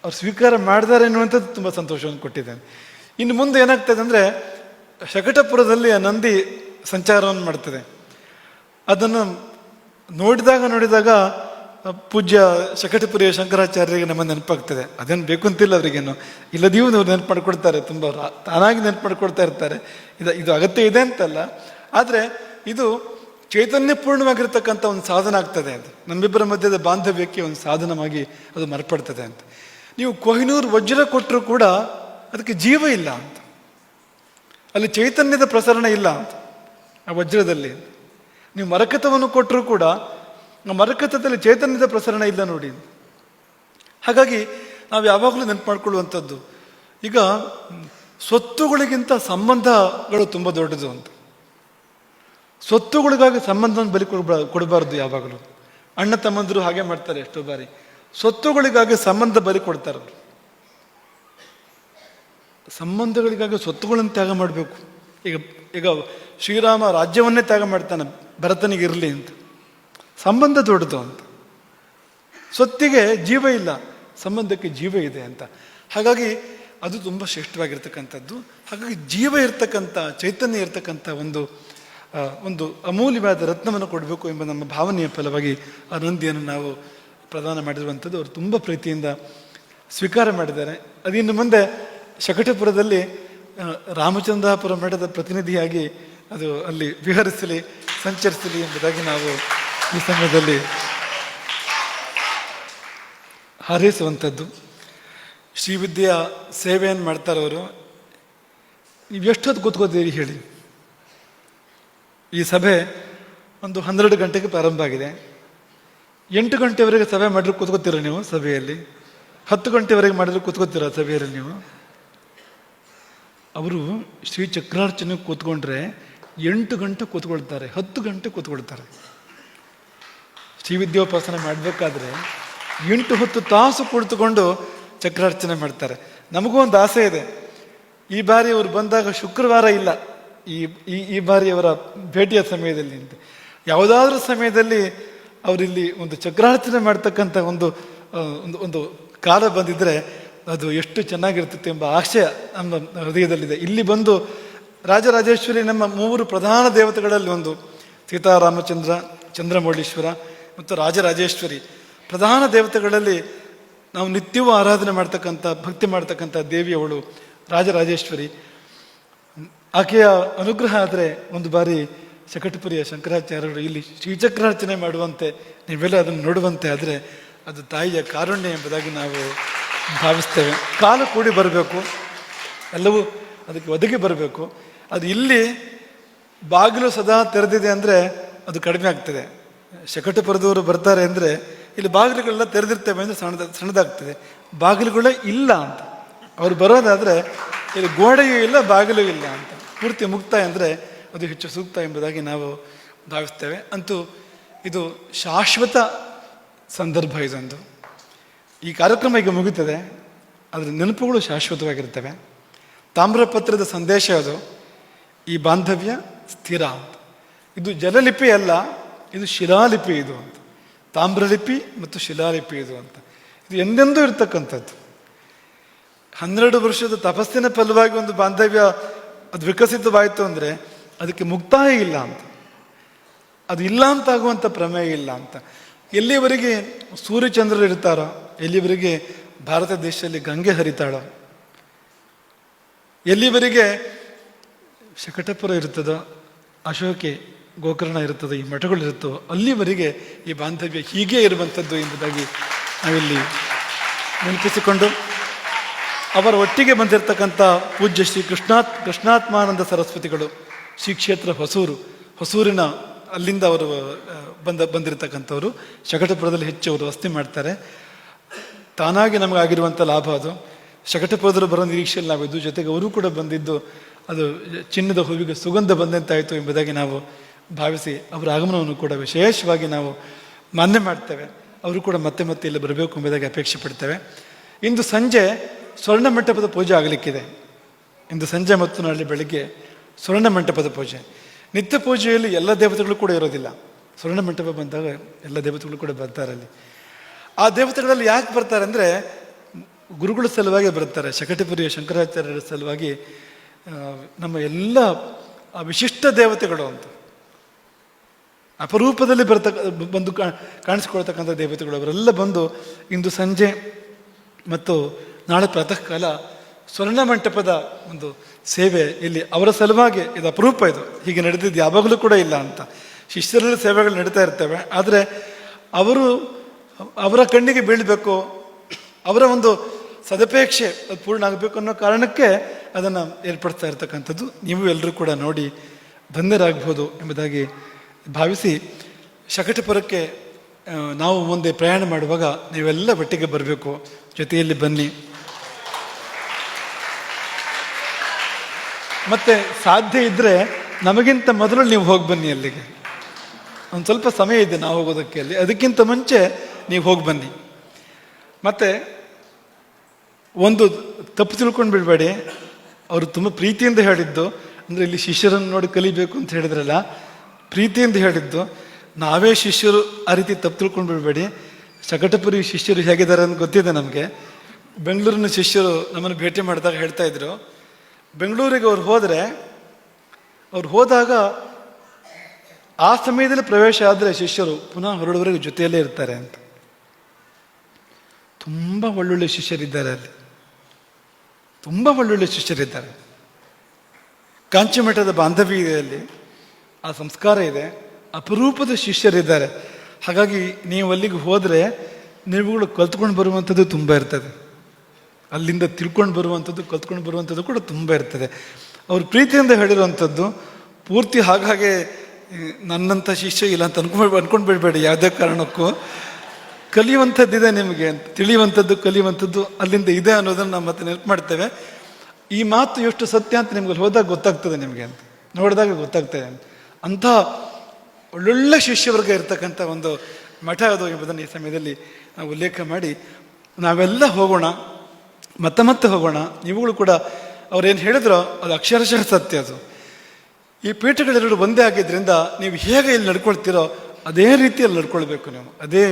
ಅವ್ರು ಸ್ವೀಕಾರ ಮಾಡಿದ್ದಾರೆ ಎನ್ನುವಂಥದ್ದು ತುಂಬ ಸಂತೋಷವನ್ನು ಕೊಟ್ಟಿದ್ದೇನೆ. ಇನ್ನು ಮುಂದೆ ಏನಾಗ್ತದೆ ಅಂದರೆ, ಶಕಟಪುರದಲ್ಲಿ ಆ ನಂದಿ ಸಂಚಾರವನ್ನು ಮಾಡ್ತದೆ. ಅದನ್ನು ನೋಡಿದಾಗ ಪೂಜ್ಯ ಶಕಟಪುರಿಯ ಶಂಕರಾಚಾರ್ಯರಿಗೆ ನಮ್ಮ ನೆನಪಾಗ್ತದೆ. ಅದೇನು ಬೇಕು ಅಂತಿಲ್ಲ ಅವರಿಗೇನು, ಇಲ್ಲದೀವು ಅವ್ರು ನೆನಪು ಮಾಡ್ಕೊಡ್ತಾರೆ, ತುಂಬ ತಾನಾಗಿ ನೆನಪು ಮಾಡ್ಕೊಡ್ತಾ ಇರ್ತಾರೆ. ಇದು ಅಗತ್ಯ ಇದೆ ಅಂತಲ್ಲ, ಆದರೆ ಇದು ಚೈತನ್ಯಪೂರ್ಣವಾಗಿರ್ತಕ್ಕಂಥ ಒಂದು ಸಾಧನ ಆಗ್ತದೆ ಅಂತ. ನಮ್ಮಿಬ್ಬರ ಮಧ್ಯದ ಬಾಂಧವ್ಯಕ್ಕೆ ಒಂದು ಸಾಧನವಾಗಿ ಅದು ಮಾರ್ಪಡ್ತದೆ ಅಂತ. ನೀವು ಕೊಹಿನೂರು ವಜ್ರ ಕೊಟ್ಟರು ಕೂಡ ಅದಕ್ಕೆ ಜೀವ ಇಲ್ಲ ಅಂತ, ಅಲ್ಲಿ ಚೈತನ್ಯದ ಪ್ರಸರಣ ಇಲ್ಲ ಅಂತ ಆ ವಜ್ರದಲ್ಲಿ. ನೀವು ಮರಕತವನ್ನು ಕೊಟ್ಟರು ಕೂಡ ಆ ಮರಕತದಲ್ಲಿ ಚೈತನ್ಯದ ಪ್ರಸರಣ ಇಲ್ಲ ನೋಡಿ. ಹಾಗಾಗಿ ನಾವು ಯಾವಾಗಲೂ ನೆನಪು ಮಾಡ್ಕೊಳ್ಳುವಂಥದ್ದು, ಈಗ ಸ್ವತ್ತುಗಳಿಗಿಂತ ಸಂಬಂಧಗಳು ತುಂಬ ದೊಡ್ಡದು ಅಂತ. ಸ್ವತ್ತುಗಳಿಗಾಗಿ ಸಂಬಂಧವನ್ನು ಬಲಿ ಕೊಡಬಾರ್ದು ಯಾವಾಗಲೂ. ಅಣ್ಣ ತಮ್ಮಂದರು ಹಾಗೆ ಮಾಡ್ತಾರೆ ಎಷ್ಟೋ ಬಾರಿ, ಸ್ವತ್ತುಗಳಿಗಾಗಿ ಸಂಬಂಧ ಬಲಿ ಕೊಡ್ತಾರೆ ಅವರು. ಸಂಬಂಧಗಳಿಗಾಗಿ ಸ್ವತ್ತುಗಳನ್ನು ತ್ಯಾಗ ಮಾಡಬೇಕು. ಈಗ ಶ್ರೀರಾಮ ರಾಜ್ಯವನ್ನೇ ತ್ಯಾಗ ಮಾಡ್ತಾನೆ ಭರತನಿಗೆ ಇರಲಿ ಅಂತ. ಸಂಬಂಧ ದೊಡ್ಡದು ಅಂತ. ಸ್ವತ್ತಿಗೆ ಜೀವ ಇಲ್ಲ, ಸಂಬಂಧಕ್ಕೆ ಜೀವ ಇದೆ ಅಂತ. ಹಾಗಾಗಿ ಅದು ತುಂಬ ಶ್ರೇಷ್ಠವಾಗಿರ್ತಕ್ಕಂಥದ್ದು. ಹಾಗಾಗಿ ಜೀವ ಇರ್ತಕ್ಕಂಥ, ಚೈತನ್ಯ ಇರ್ತಕ್ಕಂಥ ಒಂದು ಅಮೂಲ್ಯವಾದ ರತ್ನವನ್ನು ಕೊಡಬೇಕು ಎಂಬ ನಮ್ಮ ಭಾವನೆಯ ಫಲವಾಗಿ ಆ ನಂದಿಯನ್ನು ನಾವು ಪ್ರದಾನ ಮಾಡಿರುವಂಥದ್ದು. ಅವರು ತುಂಬ ಪ್ರೀತಿಯಿಂದ ಸ್ವೀಕಾರ ಮಾಡಿದ್ದಾರೆ. ಅದಿನ್ನು ಮುಂದೆ ಶಕಟಪುರದಲ್ಲಿ ರಾಮಚಂದ್ರಾಪುರ ಮಠದ ಪ್ರತಿನಿಧಿಯಾಗಿ ಅದು ಅಲ್ಲಿ ವಿಹರಿಸಲಿ, ಸಂಚರಿಸಲಿ ಎಂಬುದಾಗಿ ನಾವು ಈ ಸಮಯದಲ್ಲಿ ಹಾರೈಸುವಂಥದ್ದು. ಶ್ರೀವಿದ್ಯೆಯ ಸೇವೆಯನ್ನು ಮಾಡ್ತಾರವರು. ನೀವು ಎಷ್ಟೊತ್ತು ಕೂತ್ಕೋತೀರಿ ಹೇಳಿ? ಈ ಸಭೆ ಒಂದು 12 ಗಂಟೆಗೆ ಪ್ರಾರಂಭ ಆಗಿದೆ. 8 ಗಂಟೆವರೆಗೆ ಸಭೆ ಮಾಡಿದ್ರೆ ಕೂತ್ಕೋತೀರ ನೀವು ಸಭೆಯಲ್ಲಿ? 10 ಗಂಟೆವರೆಗೆ ಮಾಡಿದ್ರೆ ಕೂತ್ಕೋತೀರ ಸಭೆಯಲ್ಲಿ ನೀವು? ಅವರು ಶ್ರೀ ಚಕ್ರಾರ್ಚನೆ ಕೂತ್ಕೊಂಡ್ರೆ 8 ಗಂಟೆ ಕೂತ್ಕೊಳ್ತಾರೆ, 10 ಗಂಟೆ ಕೂತ್ಕೊಳ್ತಾರೆ. ಶ್ರೀವಿದ್ಯೋಪಾಸನೆ ಮಾಡಬೇಕಾದ್ರೆ 8-10 ತಾಸು ಕುಳಿತುಕೊಂಡು ಚಕ್ರಾರ್ಚನೆ ಮಾಡ್ತಾರೆ. ನಮಗೂ ಒಂದು ಆಸೆ ಇದೆ. ಈ ಬಾರಿ ಅವರು ಬಂದಾಗ ಶುಕ್ರವಾರ ಇಲ್ಲ, ಈ ಬಾರಿ ಅವರ ಭೇಟಿಯ ಸಮಯದಲ್ಲಿ ಅಂತ ಯಾವುದಾದ್ರೂ ಸಮಯದಲ್ಲಿ ಅವರಿಲ್ಲಿ ಒಂದು ಚಕ್ರಾರ್ಚನೆ ಮಾಡ್ತಕ್ಕಂಥ ಒಂದು ಒಂದು ಕಾಲ ಬಂದಿದ್ರೆ ಅದು ಎಷ್ಟು ಚೆನ್ನಾಗಿರ್ತಿತ್ತು ಎಂಬ ಆಶಯ ನಮ್ಮ ಹೃದಯದಲ್ಲಿದೆ. ಇಲ್ಲಿ ಬಂದು ರಾಜರಾಜೇಶ್ವರಿ ನಮ್ಮ 3 ಪ್ರಧಾನ ದೇವತೆಗಳಲ್ಲಿ ಒಂದು, ಸೀತಾರಾಮಚಂದ್ರ, ಚಂದ್ರಮೌಳೀಶ್ವರ ಮತ್ತು ರಾಜರಾಜೇಶ್ವರಿ ಪ್ರಧಾನ ದೇವತೆಗಳಲ್ಲಿ ನಾವು ನಿತ್ಯವೂ ಆರಾಧನೆ ಮಾಡ್ತಕ್ಕಂಥ, ಭಕ್ತಿ ಮಾಡ್ತಕ್ಕಂಥ ದೇವಿಯವಳು ರಾಜರಾಜೇಶ್ವರಿ. ಆಕೆಯ ಅನುಗ್ರಹ ಆದರೆ ಒಂದು ಬಾರಿ ಶಕಟಪುರಿಯ ಶಂಕರಾಚಾರ್ಯರು ಇಲ್ಲಿ ಶ್ರೀಚಕ್ರಾರ್ಚನೆ ಮಾಡುವಂತೆ, ನೀವೆಲ್ಲ ಅದನ್ನು ನೋಡುವಂತೆ ಆದರೆ ಅದು ತಾಯಿಯ ಕಾರುಣ್ಯ ಎಂಬುದಾಗಿ ನಾವು ಭಾವಿಸ್ತೇವೆ. ಕಾಲ ಕೂಡಿ ಬರಬೇಕು, ಎಲ್ಲವೂ ಅದಕ್ಕೆ ಒದಗಿ ಬರಬೇಕು. ಅದು ಇಲ್ಲಿ ಬಾಗಿಲು ಸದಾ ತೆರೆದಿದೆ ಅಂದರೆ ಅದು ಕಡಿಮೆ ಆಗ್ತದೆ. ಶಕಟಪುರದವರು ಬರ್ತಾರೆ ಅಂದರೆ ಇಲ್ಲಿ ಬಾಗಿಲುಗಳೆಲ್ಲ ತೆರೆದಿರ್ತೇವೆ ಅಂದರೆ ಸಣ್ಣದಾಗ್ತದೆ. ಬಾಗಿಲುಗಳೇ ಇಲ್ಲ ಅಂತ ಅವ್ರು ಬರೋದಾದರೆ ಇಲ್ಲಿ ಗೋಡೆಯೂ ಇಲ್ಲ, ಬಾಗಿಲೂ ಇಲ್ಲ ಅಂತ, ಪೂರ್ತಿ ಮುಕ್ತಾಯ ಅಂದರೆ ಅದು ಹೆಚ್ಚು ಸೂಕ್ತ ಎಂಬುದಾಗಿ ನಾವು ಭಾವಿಸ್ತೇವೆ. ಅಂತೂ ಇದು ಶಾಶ್ವತ ಸಂದರ್ಭ. ಇದೊಂದು ಈ ಕಾರ್ಯಕ್ರಮ ಈಗ ಮುಗಿತದೆ, ಅದರ ನೆನಪುಗಳು ಶಾಶ್ವತವಾಗಿರ್ತವೆ. ತಾಮ್ರಪತ್ರದ ಸಂದೇಶ ಅದು, ಈ ಬಾಂಧವ್ಯ ಸ್ಥಿರ ಅಂತ. ಇದು ಜಲಲಿಪಿ ಅಲ್ಲ, ಇದು ಶಿಲಾಲಿಪಿ ಇದು ಅಂತ. ತಾಮ್ರಲಿಪಿ ಮತ್ತು ಶಿಲಾಲಿಪಿ ಇದು ಅಂತ. ಇದು ಎಂದೆಂದೂ ಇರ್ತಕ್ಕಂಥದ್ದು. 12 ವರ್ಷದ ತಪಸ್ಸಿನ ಫಲವಾಗಿ ಒಂದು ಬಾಂಧವ್ಯ ಅದು ವಿಕಸಿತವಾಯಿತು ಅಂದರೆ ಅದಕ್ಕೆ ಮುಕ್ತಾಯ ಇಲ್ಲ ಅಂತ, ಅದು ಇಲ್ಲ ಅಂತ ಆಗುವಂಥ ಪ್ರಮೇಯ ಇಲ್ಲ ಅಂತ. ಎಲ್ಲಿವರೆಗೆ ಸೂರ್ಯಚಂದ್ರರು ಇರ್ತಾರೋ, ಎಲ್ಲಿವರೆಗೆ ಭಾರತ ದೇಶದಲ್ಲಿ ಗಂಗೆ ಹರಿತಾಳೋ, ಎಲ್ಲಿವರೆಗೆ ಶಕಟಪುರ ಇರ್ತದೋ, ಅಶೋಕೆ ಗೋಕರ್ಣ ಇರ್ತದೋ, ಈ ಮಠಗಳಿರುತ್ತೋ, ಅಲ್ಲಿವರೆಗೆ ಈ ಬಾಂಧವ್ಯ ಹೀಗೆ ಇರುವಂಥದ್ದು ಎಂಬುದಾಗಿ ನಾವಿಲ್ಲಿ ನೆನಪಿಸಿಕೊಂಡು, ಅವರ ಒಟ್ಟಿಗೆ ಬಂದಿರತಕ್ಕಂಥ ಪೂಜ್ಯ ಶ್ರೀ ಕೃಷ್ಣಾತ್ಮಾನಂದ ಸರಸ್ವತಿಗಳು, ಶ್ರೀ ಕ್ಷೇತ್ರ ಹೊಸೂರಿನ ಅಲ್ಲಿಂದ ಅವರು ಬಂದಿರತಕ್ಕಂಥವ್ರು. ಶಕಟಪುರದಲ್ಲಿ ಹೆಚ್ಚು ಅವರು ವಸತಿ ಮಾಡ್ತಾರೆ. ತಾನಾಗಿ ನಮಗಾಗಿರುವಂಥ ಲಾಭ ಅದು. ಶಕಟಪುರದಲ್ಲಿ ಬರೋ ನಿರೀಕ್ಷೆಯಲ್ಲಿ ನಾವಿದ್ದು, ಜೊತೆಗೆ ಅವರು ಕೂಡ ಬಂದಿದ್ದು ಅದು ಚಿನ್ನದ ಹೂವಿಗೆ ಸುಗಂಧ ಬಂದಂತಾಯಿತು ಎಂಬುದಾಗಿ ನಾವು ಭಾವಿಸಿ ಅವರ ಆಗಮನವನ್ನು ಕೂಡ ವಿಶೇಷವಾಗಿ ನಾವು ಮಾನ್ಯ ಮಾಡ್ತೇವೆ. ಅವರು ಕೂಡ ಮತ್ತೆ ಮತ್ತೆ ಇಲ್ಲಿ ಬರಬೇಕು ಎಂಬುದಾಗಿ ಅಪೇಕ್ಷೆ ಪಡ್ತೇವೆ. ಇಂದು ಸಂಜೆ ಸ್ವರ್ಣ ಮಂಟಪದ ಪೂಜೆ ಆಗಲಿಕ್ಕಿದೆ. ಇಂದು ಸಂಜೆ ಮತ್ತು ನಾಳೆ ಬೆಳಗ್ಗೆ ಸ್ವರ್ಣ ಮಂಟಪದ ಪೂಜೆ. ನಿತ್ಯ ಪೂಜೆಯಲ್ಲಿ ಎಲ್ಲ ದೇವತೆಗಳು ಕೂಡ ಇರೋದಿಲ್ಲ. ಸ್ವರ್ಣ ಮಂಟಪ ಬಂದಾಗ ಎಲ್ಲ ದೇವತೆಗಳು ಕೂಡ ಬರ್ತಾರೆ ಅಲ್ಲಿ. ಆ ದೇವತೆಗಳಲ್ಲಿ ಯಾಕೆ ಬರ್ತಾರೆ ಅಂದರೆ ಗುರುಗಳ ಸಲುವಾಗಿ ಬರ್ತಾರೆ. ಶಕಟಪುರಿಯ ಶಂಕರಾಚಾರ್ಯರ ಸಲುವಾಗಿ ನಮ್ಮ ಎಲ್ಲ ವಿಶಿಷ್ಟ ದೇವತೆಗಳು ಅಂತ, ಅಪರೂಪದಲ್ಲಿ ಬಂದು ಕಾಣಿಸ್ಕೊಳ್ತಕ್ಕಂಥ ದೇವತೆಗಳು ಅವರೆಲ್ಲ ಬಂದು ಇಂದು ಸಂಜೆ ಮತ್ತು ನಾಳೆ ಪ್ರಾತಃ ಕಾಲ ಸ್ವರ್ಣ ಮಂಟಪದ ಒಂದು ಸೇವೆ ಇಲ್ಲಿ ಅವರ ಸಲುವಾಗಿ, ಇದು ಅಪರೂಪ, ಇದು ಹೀಗೆ ನಡೆದಿದ್ದು ಯಾವಾಗಲೂ ಕೂಡ ಇಲ್ಲ ಅಂತ. ಶಿಷ್ಯರಲ್ಲಿ ಸೇವೆಗಳು ನಡೀತಾ ಇರ್ತವೆ, ಆದರೆ ಅವರ ಕಣ್ಣಿಗೆ ಬೀಳಬೇಕು, ಅವರ ಒಂದು ಸದಪೇಕ್ಷೆ ಅದು ಪೂರ್ಣ ಆಗಬೇಕು ಅನ್ನೋ ಕಾರಣಕ್ಕೆ ಅದನ್ನು ಏರ್ಪಡಿಸ್ತಾ ಇರ್ತಕ್ಕಂಥದ್ದು. ನೀವು ಎಲ್ಲರೂ ಕೂಡ ನೋಡಿ ಧನ್ಯರಾಗ್ಬೋದು ಎಂಬುದಾಗಿ ಭಾವಿಸಿ, ಶಕಟಪುರಕ್ಕೆ ನಾವು ಮುಂದೆ ಪ್ರಯಾಣ ಮಾಡುವಾಗ ನೀವೆಲ್ಲ ಒಟ್ಟಿಗೆ ಬರಬೇಕು, ಜೊತೆಯಲ್ಲಿ ಬನ್ನಿ. ಮತ್ತೆ ಸಾಧ್ಯ ಇದ್ದರೆ ನಮಗಿಂತ ಮೊದಲು ನೀವು ಹೋಗಿ ಬನ್ನಿ ಅಲ್ಲಿಗೆ. ಒಂದು ಸ್ವಲ್ಪ ಸಮಯ ಇದೆ ನಾವು ಹೋಗೋದಕ್ಕೆ ಅಲ್ಲಿ, ಅದಕ್ಕಿಂತ ಮುಂಚೆ ನೀವು ಹೋಗಿ ಬನ್ನಿ. ಮತ್ತೆ ಒಂದು ತಪ್ಪು ತಿಳ್ಕೊಂಡು ಬಿಡಬೇಡಿ, ಅವರು ತುಂಬ ಪ್ರೀತಿಯಿಂದ ಹೇಳಿದ್ದು, ಅಂದರೆ ಇಲ್ಲಿ ಶಿಷ್ಯರನ್ನು ನೋಡಿ ಕಲಿಬೇಕು ಅಂತ ಹೇಳಿದ್ರಲ್ಲ, ಪ್ರೀತಿಯಿಂದ ಹೇಳಿದ್ದು. ನಾವೇ ಶಿಷ್ಯರು ಆ ರೀತಿ ತಪ್ಪು ತಿಳ್ಕೊಂಡು ಬಿಡಬೇಡಿ. ಶಕಟಪುರಿ ಶಿಷ್ಯರು ಹೇಗಿದ್ದಾರೆ ಅಂತ ಗೊತ್ತಿದೆ ನಮಗೆ. ಬೆಂಗಳೂರಿನ ಶಿಷ್ಯರು ನಮ್ಮನ್ನು ಭೇಟಿ ಮಾಡಿದಾಗ ಹೇಳ್ತಾ ಇದ್ರು, ಬೆಂಗಳೂರಿಗೆ ಅವ್ರು ಹೋದಾಗ ಆ ಸಮಯದಲ್ಲಿ ಪ್ರವೇಶ ಆದರೆ ಶಿಷ್ಯರು ಪುನಃ ಹೊರಡುವವರೆಗೆ ಜೊತೆಯಲ್ಲೇ ಇರ್ತಾರೆ ಅಂತ. ತುಂಬ ಒಳ್ಳೊಳ್ಳೆ ಶಿಷ್ಯರಿದ್ದಾರೆ ಅಲ್ಲಿ, ತುಂಬ ಒಳ್ಳೊಳ್ಳೆ ಶಿಷ್ಯರಿದ್ದಾರೆ. ಕಾಂಚಿ ಮಠದ ಬಾಂಧವ್ಯ ಇದೆ ಅಲ್ಲಿ, ಆ ಸಂಸ್ಕಾರ ಇದೆ, ಅಪರೂಪದ ಶಿಷ್ಯರಿದ್ದಾರೆ. ಹಾಗಾಗಿ ನೀವು ಅಲ್ಲಿಗೆ ಹೋದರೆ ನೀವುಗಳು ಕಲ್ತ್ಕೊಂಡು ಬರುವಂಥದ್ದು ತುಂಬ ಇರ್ತದೆ. ಅಲ್ಲಿಂದ ತಿಳ್ಕೊಂಡು ಬರುವಂಥದ್ದು, ಕಲ್ತ್ಕೊಂಡು ಬರುವಂಥದ್ದು ಕೂಡ ತುಂಬ ಇರ್ತದೆ. ಅವ್ರು ಪ್ರೀತಿಯಿಂದ ಹೇಳಿರುವಂಥದ್ದು ಪೂರ್ತಿ ಹಾಗೆ ನನ್ನಂಥ ಶಿಷ್ಯ ಇಲ್ಲ ಅಂತ ಅನ್ಕೊಂಡು ಬಿಡಬೇಡಿ. ಯಾವುದೇ ಕಾರಣಕ್ಕೂ ಕಲಿಯುವಂಥದ್ದಿದೆ ನಿಮಗೆ ಅಂತ, ತಿಳಿಯುವಂಥದ್ದು ಕಲಿಯುವಂಥದ್ದು ಅಲ್ಲಿಂದ ಇದೆ ಅನ್ನೋದನ್ನು ನಾವು ಮತ್ತೆ ನೆನಪು ಮಾಡ್ತೇವೆ. ಈ ಮಾತು ಎಷ್ಟು ಸತ್ಯ ಅಂತ ನಿಮ್ಗೆ ಹೋದಾಗ ಗೊತ್ತಾಗ್ತದೆ, ನಿಮಗೆ ಅಂತ ನೋಡಿದಾಗ ಗೊತ್ತಾಗ್ತದೆ ಅಂತ. ಅಂಥ ಒಳ್ಳೊಳ್ಳೆ ಶಿಷ್ಯವರ್ಗ ಇರ್ತಕ್ಕಂಥ ಒಂದು ಮಠ ಅದು ಎಂಬುದನ್ನು ಈ ಸಮಯದಲ್ಲಿ ನಾವು ಉಲ್ಲೇಖ ಮಾಡಿ ನಾವೆಲ್ಲ ಹೋಗೋಣ, ಮತ್ತೆ ಹೋಗೋಣ. ನೀವುಗಳು ಕೂಡ ಅವ್ರೇನು ಹೇಳಿದ್ರೋ ಅದು ಅಕ್ಷರಶಃ ಸತ್ಯ. ಅದು ಈ ಪೀಠಗಳೆರಡು ಒಂದೇ ಆಗಿದ್ದರಿಂದ ನೀವು ಹೇಗೆ ಇಲ್ಲಿ ನಡ್ಕೊಳ್ತೀರೋ ಅದೇ ರೀತಿಯಲ್ಲಿ ನಡ್ಕೊಳ್ಬೇಕು ನೀವು. ಅದೇ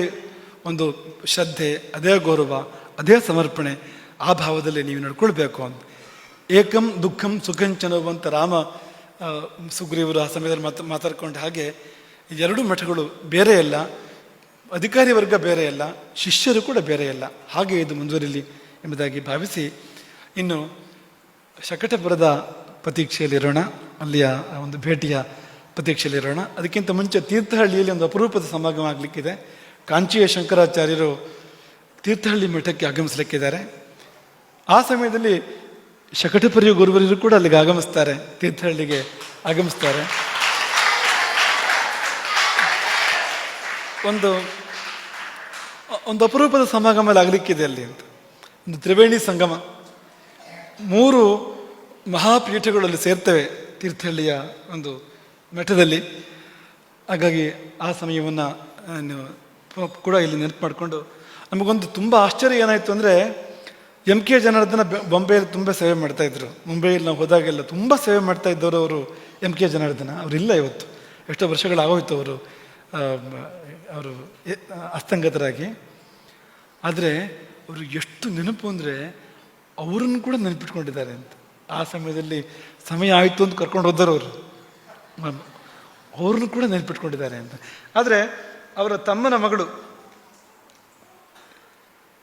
ಒಂದು ಶ್ರದ್ಧೆ, ಅದೇ ಗೌರವ, ಅದೇ ಸಮರ್ಪಣೆ, ಆ ಭಾವದಲ್ಲಿ ನೀವು ನಡ್ಕೊಳ್ಬೇಕು ಅಂತ. ಏಕಂ ದುಃಖಂ ಸುಖಂಚನವಂತ ರಾಮ ಸುಗ್ರೀವರು ಆ ಸಮಯದಲ್ಲಿ ಮಾತಾಡ್ಕೊಂಡ ಹಾಗೆ ಎರಡೂ ಮಠಗಳು ಬೇರೆ ಅಲ್ಲ, ಅಧಿಕಾರಿ ವರ್ಗ ಬೇರೆ ಅಲ್ಲ, ಶಿಷ್ಯರು ಕೂಡ ಬೇರೆ ಅಲ್ಲ. ಹಾಗೆ ಇದು ಮುಂದುವರಿಲಿ ಎಂಬುದಾಗಿ ಭಾವಿಸಿ ಇನ್ನು ಶಕಟಪುರದ ಪ್ರತೀಕ್ಷೆಯಲ್ಲಿರೋಣ, ಅಲ್ಲಿಯ ಒಂದು ಭೇಟಿಯ ಪ್ರತೀಕ್ಷೆಯಲ್ಲಿರೋಣ. ಅದಕ್ಕಿಂತ ಮುಂಚೆ ತೀರ್ಥಹಳ್ಳಿಯಲ್ಲಿ ಒಂದು ಅಪರೂಪದ ಸಮಾಗಮ ಆಗಲಿಕ್ಕಿದೆ. ಕಾಂಚಿಯ ಶಂಕರಾಚಾರ್ಯರು ತೀರ್ಥಹಳ್ಳಿ ಮಠಕ್ಕೆ ಆಗಮಿಸಲಿಕ್ಕಿದ್ದಾರೆ. ಆ ಸಮಯದಲ್ಲಿ ಶಕಟಪುರಿಯ ಗುರುವರಿಯರು ಕೂಡ ಅಲ್ಲಿಗೆ ಆಗಮಿಸ್ತಾರೆ, ತೀರ್ಥಹಳ್ಳಿಗೆ ಆಗಮಿಸ್ತಾರೆ. ಒಂದು ಅಪರೂಪದ ಸಮಾಗಮ ಆಗಲಿಕ್ಕಿದೆ ಅಲ್ಲಿ ಅಂತ. ಒಂದು ತ್ರಿವೇಣಿ ಸಂಗಮ, 3 ಮಹಾಪೀಠಗಳಲ್ಲಿ ಸೇರ್ತವೆ ತೀರ್ಥಹಳ್ಳಿಯ ಒಂದು ಮಠದಲ್ಲಿ. ಹಾಗಾಗಿ ಆ ಸಮಯವನ್ನು ಕೂಡ ಇಲ್ಲಿ ನೆನಪು ಮಾಡಿಕೊಂಡು ನಮಗೊಂದು ತುಂಬ ಆಶ್ಚರ್ಯ ಏನಾಯಿತು ಅಂದರೆ, MK ಜನಾರ್ದನ ಬಾಂಬೆಯಲ್ಲಿ ತುಂಬ ಸೇವೆ ಮಾಡ್ತಾಯಿದ್ರು. ಮುಂಬೈಯಲ್ಲಿ ನಾವು ಹೋದಾಗೆಲ್ಲ ತುಂಬ ಸೇವೆ ಮಾಡ್ತಾ ಇದ್ದವರು ಅವರು MK ಜನಾರ್ದನ. ಅವರಿಲ್ಲ ಇವತ್ತು, ಎಷ್ಟೋ ವರ್ಷಗಳಾಗೋಯ್ತು ಅವರು ಅಸ್ತಂಗತರಾಗಿ. ಆದರೆ ಅವರು ಎಷ್ಟು ನೆನಪು ಅಂದರೆ ಅವರನ್ನು ಕೂಡ ನೆನಪಿಟ್ಕೊಂಡಿದ್ದಾರೆ ಅಂತ. ಆ ಸಮಯದಲ್ಲಿ ಸಮಯ ಆಯಿತು ಅಂತ ಕರ್ಕೊಂಡು ಹೋದರು ಅವರು, ಅವ್ರನ್ನು ಕೂಡ ನೆನಪಿಟ್ಕೊಂಡಿದ್ದಾರೆ ಅಂತ. ಆದರೆ ಅವರ ತಮ್ಮನ ಮಗಳು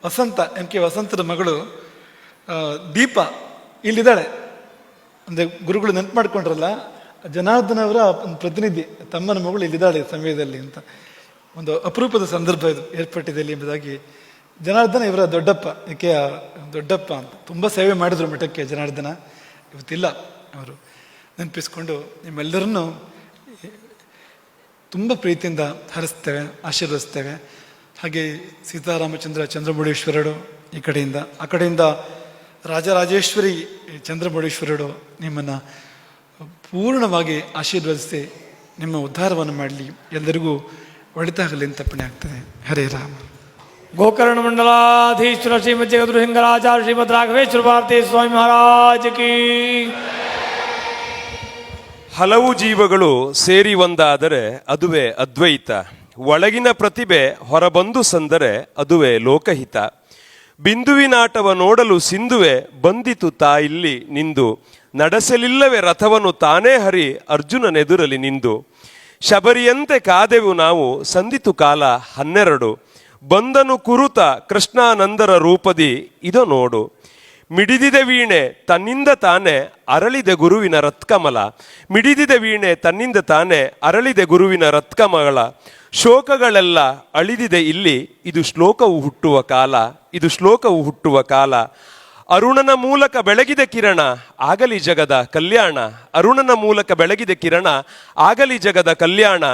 ವಸಂತ, MK ವಸಂತದ ಮಗಳು ದೀಪ ಇಲ್ಲಿದ್ದಾಳೆ. ಅಂದರೆ ಗುರುಗಳು ನೆನಪು ಮಾಡ್ಕೊಂಡ್ರಲ್ಲ, ಜನಾರ್ದನ ಅವರ ಒಂದು ಪ್ರತಿನಿಧಿ ತಮ್ಮನ ಮಗಳು ಇಲ್ಲಿದ್ದಾಳೆ ಸಮಯದಲ್ಲಿ ಅಂತ. ಒಂದು ಅಪರೂಪದ ಸಂದರ್ಭ ಇದು ಏರ್ಪಟ್ಟಿದೆ ಇಲ್ಲಿ ಎಂಬುದಾಗಿ. ಜನಾರ್ದನ ಇವರ ದೊಡ್ಡಪ್ಪ, ಏಕೆ ದೊಡ್ಡಪ್ಪ ಅಂತ ತುಂಬ ಸೇವೆ ಮಾಡಿದ್ರು ಮಠಕ್ಕೆ ಜನಾರ್ದನ. ಇವತ್ತಿಲ್ಲ, ಅವರು ನೆನಪಿಸ್ಕೊಂಡು ನಿಮ್ಮೆಲ್ಲರನ್ನೂ ತುಂಬ ಪ್ರೀತಿಯಿಂದ ಹರಿಸ್ತೇವೆ, ಆಶೀರ್ವದಿಸ್ತೇವೆ. ಹಾಗೆ ಸೀತಾರಾಮಚಂದ್ರ ಚಂದ್ರಮೌಳೀಶ್ವರರು ಈ ಕಡೆಯಿಂದ, ಆ ಕಡೆಯಿಂದ ರಾಜರಾಜೇಶ್ವರಿ ಚಂದ್ರಮೌಳೀಶ್ವರರು ನಿಮ್ಮನ್ನು ಪೂರ್ಣವಾಗಿ ಆಶೀರ್ವದಿಸಿ ನಿಮ್ಮ ಉದ್ಧಾರವನ್ನು ಮಾಡಲಿ, ಎಲ್ಲರಿಗೂ ಒಳಿತಾಗಲಿ ಅಂತ ತಪ್ಪಣೆ ಆಗ್ತದೆ. ಹರೇ ರಾಮ. ಗೋಕರ್ಣ ಮಂಡಲಾಧೀಶ್ವರ ಶ್ರೀಮದ್ ಜಗದ್ಗುರು ಹಿಂಗರಾಚಾರ್ಯ ಶ್ರೀಮದ್ ರಾಘವೇಶ್ವರ ಭಾರತೀ ಸ್ವಾಮಿ ಮಹಾರಾಜ್ ಕಿ. ಹಲವು ಜೀವಗಳು ಸೇರಿ ಒಂದಾದರೆ ಅದುವೇ ಅದ್ವೈತ. ಒಳಗಿನ ಪ್ರತಿಭೆ ಹೊರಬಂದು ಸಂದರೆ ಅದುವೇ ಲೋಕಹಿತ. ಬಿಂದುವಿನಾಟವ ನೋಡಲು ಸಿಂಧುವೆ ಬಂದಿತು ತಾ ಇಲ್ಲಿ ನಿಂದು. ನಡೆಸಲಿಲ್ಲವೇ ರಥವನ್ನು ತಾನೇ ಹರಿ ಅರ್ಜುನನೆದುರಲಿ ನಿಂದು. ಶಬರಿಯಂತೆ ಕಾದೆವು ನಾವು ಸಂದಿತು ಕಾಲ 12. ಬಂದನು ಕುರುತ ಕೃಷ್ಣಾನಂದರ ರೂಪದಿ ಇದೋ ನೋಡು. ಮಿಡಿದಿದೆ ವೀಣೆ ತನ್ನಿಂದ ತಾನೇ ಅರಳಿದೆ ಗುರುವಿನ ರತ್ಕಮಲ. ಮಿಡಿದಿದೆ ವೀಣೆ ತನ್ನಿಂದ ತಾನೇ ಅರಳಿದೆ ಗುರುವಿನ ರತ್ಕಮಲ. ಶೋಕಗಳೆಲ್ಲ ಅಳಿದಿದೆ ಇಲ್ಲಿ, ಇದು ಶ್ಲೋಕವು ಹುಟ್ಟುವ ಕಾಲ, ಇದು ಶ್ಲೋಕವು ಹುಟ್ಟುವ ಕಾಲ. ಅರುಣನ ಮೂಲಕ ಬೆಳಗಿದೆ ಕಿರಣ ಆಗಲಿ ಜಗದ ಕಲ್ಯಾಣ. ಅರುಣನ ಮೂಲಕ ಬೆಳಗಿದೆ ಕಿರಣ ಆಗಲಿ ಜಗದ ಕಲ್ಯಾಣ.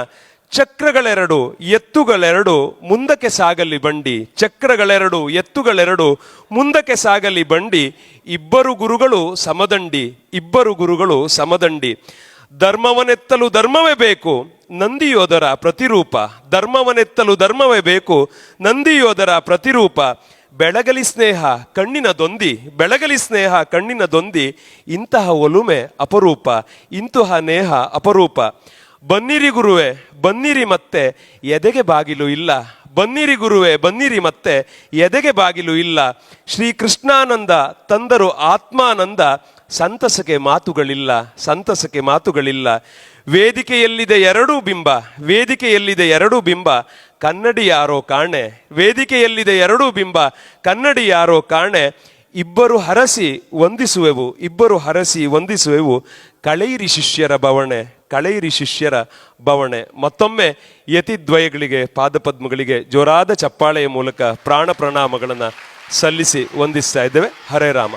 ಚಕ್ರಗಳೆರಡು ಎತ್ತುಗಳೆರಡು ಮುಂದಕ್ಕೆ ಸಾಗಲಿ ಬಂಡಿ. ಚಕ್ರಗಳೆರಡು ಎತ್ತುಗಳೆರಡು ಮುಂದಕ್ಕೆ ಸಾಗಲಿ ಬಂಡಿ. ಇಬ್ಬರು ಗುರುಗಳು ಸಮದಂಡಿ, ಇಬ್ಬರು ಗುರುಗಳು ಸಮದಂಡಿ. ಧರ್ಮವನೆತ್ತಲು ಧರ್ಮವೇ ಬೇಕು, ನಂದಿಯೋದರ ಪ್ರತಿರೂಪ. ಧರ್ಮವನೆತ್ತಲು ಧರ್ಮವೇ ಬೇಕು, ನಂದಿಯೋದರ ಪ್ರತಿರೂಪ. ಬೆಳಗಲಿ ಸ್ನೇಹ ಕಣ್ಣಿನ ದೊಂದಿ, ಬೆಳಗಲಿ ಸ್ನೇಹ ಕಣ್ಣಿನ ದೊಂದಿ. ಇಂತಹ ಒಲುಮೆ ಅಪರೂಪ, ಇಂತಹ ನೇಹ ಅಪರೂಪ. ಬನ್ನಿರಿ ಗುರುವೆ ಬನ್ನಿರಿ ಮತ್ತೆ ಎದೆಗೆ ಬಾಗಿಲು ಇಲ್ಲ. ಬನ್ನಿರಿ ಗುರುವೆ ಬನ್ನಿರಿ ಮತ್ತೆ ಎದೆಗೆ ಬಾಗಿಲು ಇಲ್ಲ. ಶ್ರೀ ಕೃಷ್ಣಾನಂದ ತಂದರು ಆತ್ಮಾನಂದ. ಸಂತಸಕ್ಕೆ ಮಾತುಗಳಿಲ್ಲ, ಸಂತಸಕ್ಕೆ ಮಾತುಗಳಿಲ್ಲ. ವೇದಿಕೆಯಲ್ಲಿದೆ ಎರಡೂ ಬಿಂಬ, ವೇದಿಕೆಯಲ್ಲಿದೆ ಎರಡೂ ಬಿಂಬ. ಕನ್ನಡಿ ಯಾರೋ ಕಾಣೆ, ವೇದಿಕೆಯಲ್ಲಿದೆ ಎರಡೂ ಬಿಂಬ. ಕನ್ನಡಿ ಯಾರೋ ಕಾಣೆ. ಇಬ್ಬರು ಹರಸಿ ವಂದಿಸುವೆವು, ಇಬ್ಬರು ಹರಸಿ ವಂದಿಸುವೆವು. ಕಳೆಯಿರಿ ಶಿಷ್ಯರ ಬವಣೆ, ಕಳೆಯಿರಿ ಶಿಷ್ಯರ ಬವಣೆ. ಮತ್ತೊಮ್ಮೆ ಯತಿದ್ವಯಗಳಿಗೆ ಪಾದಪದ್ಮಗಳಿಗೆ ಜೋರಾದ ಚಪ್ಪಾಳೆಯ ಮೂಲಕ ಪ್ರಾಣ ಪ್ರಣಾಮಗಳನ್ನು ಸಲ್ಲಿಸಿ ವಂದಿಸ್ತಾ ಇದ್ದೇವೆ. ಹರೇ ರಾಮ.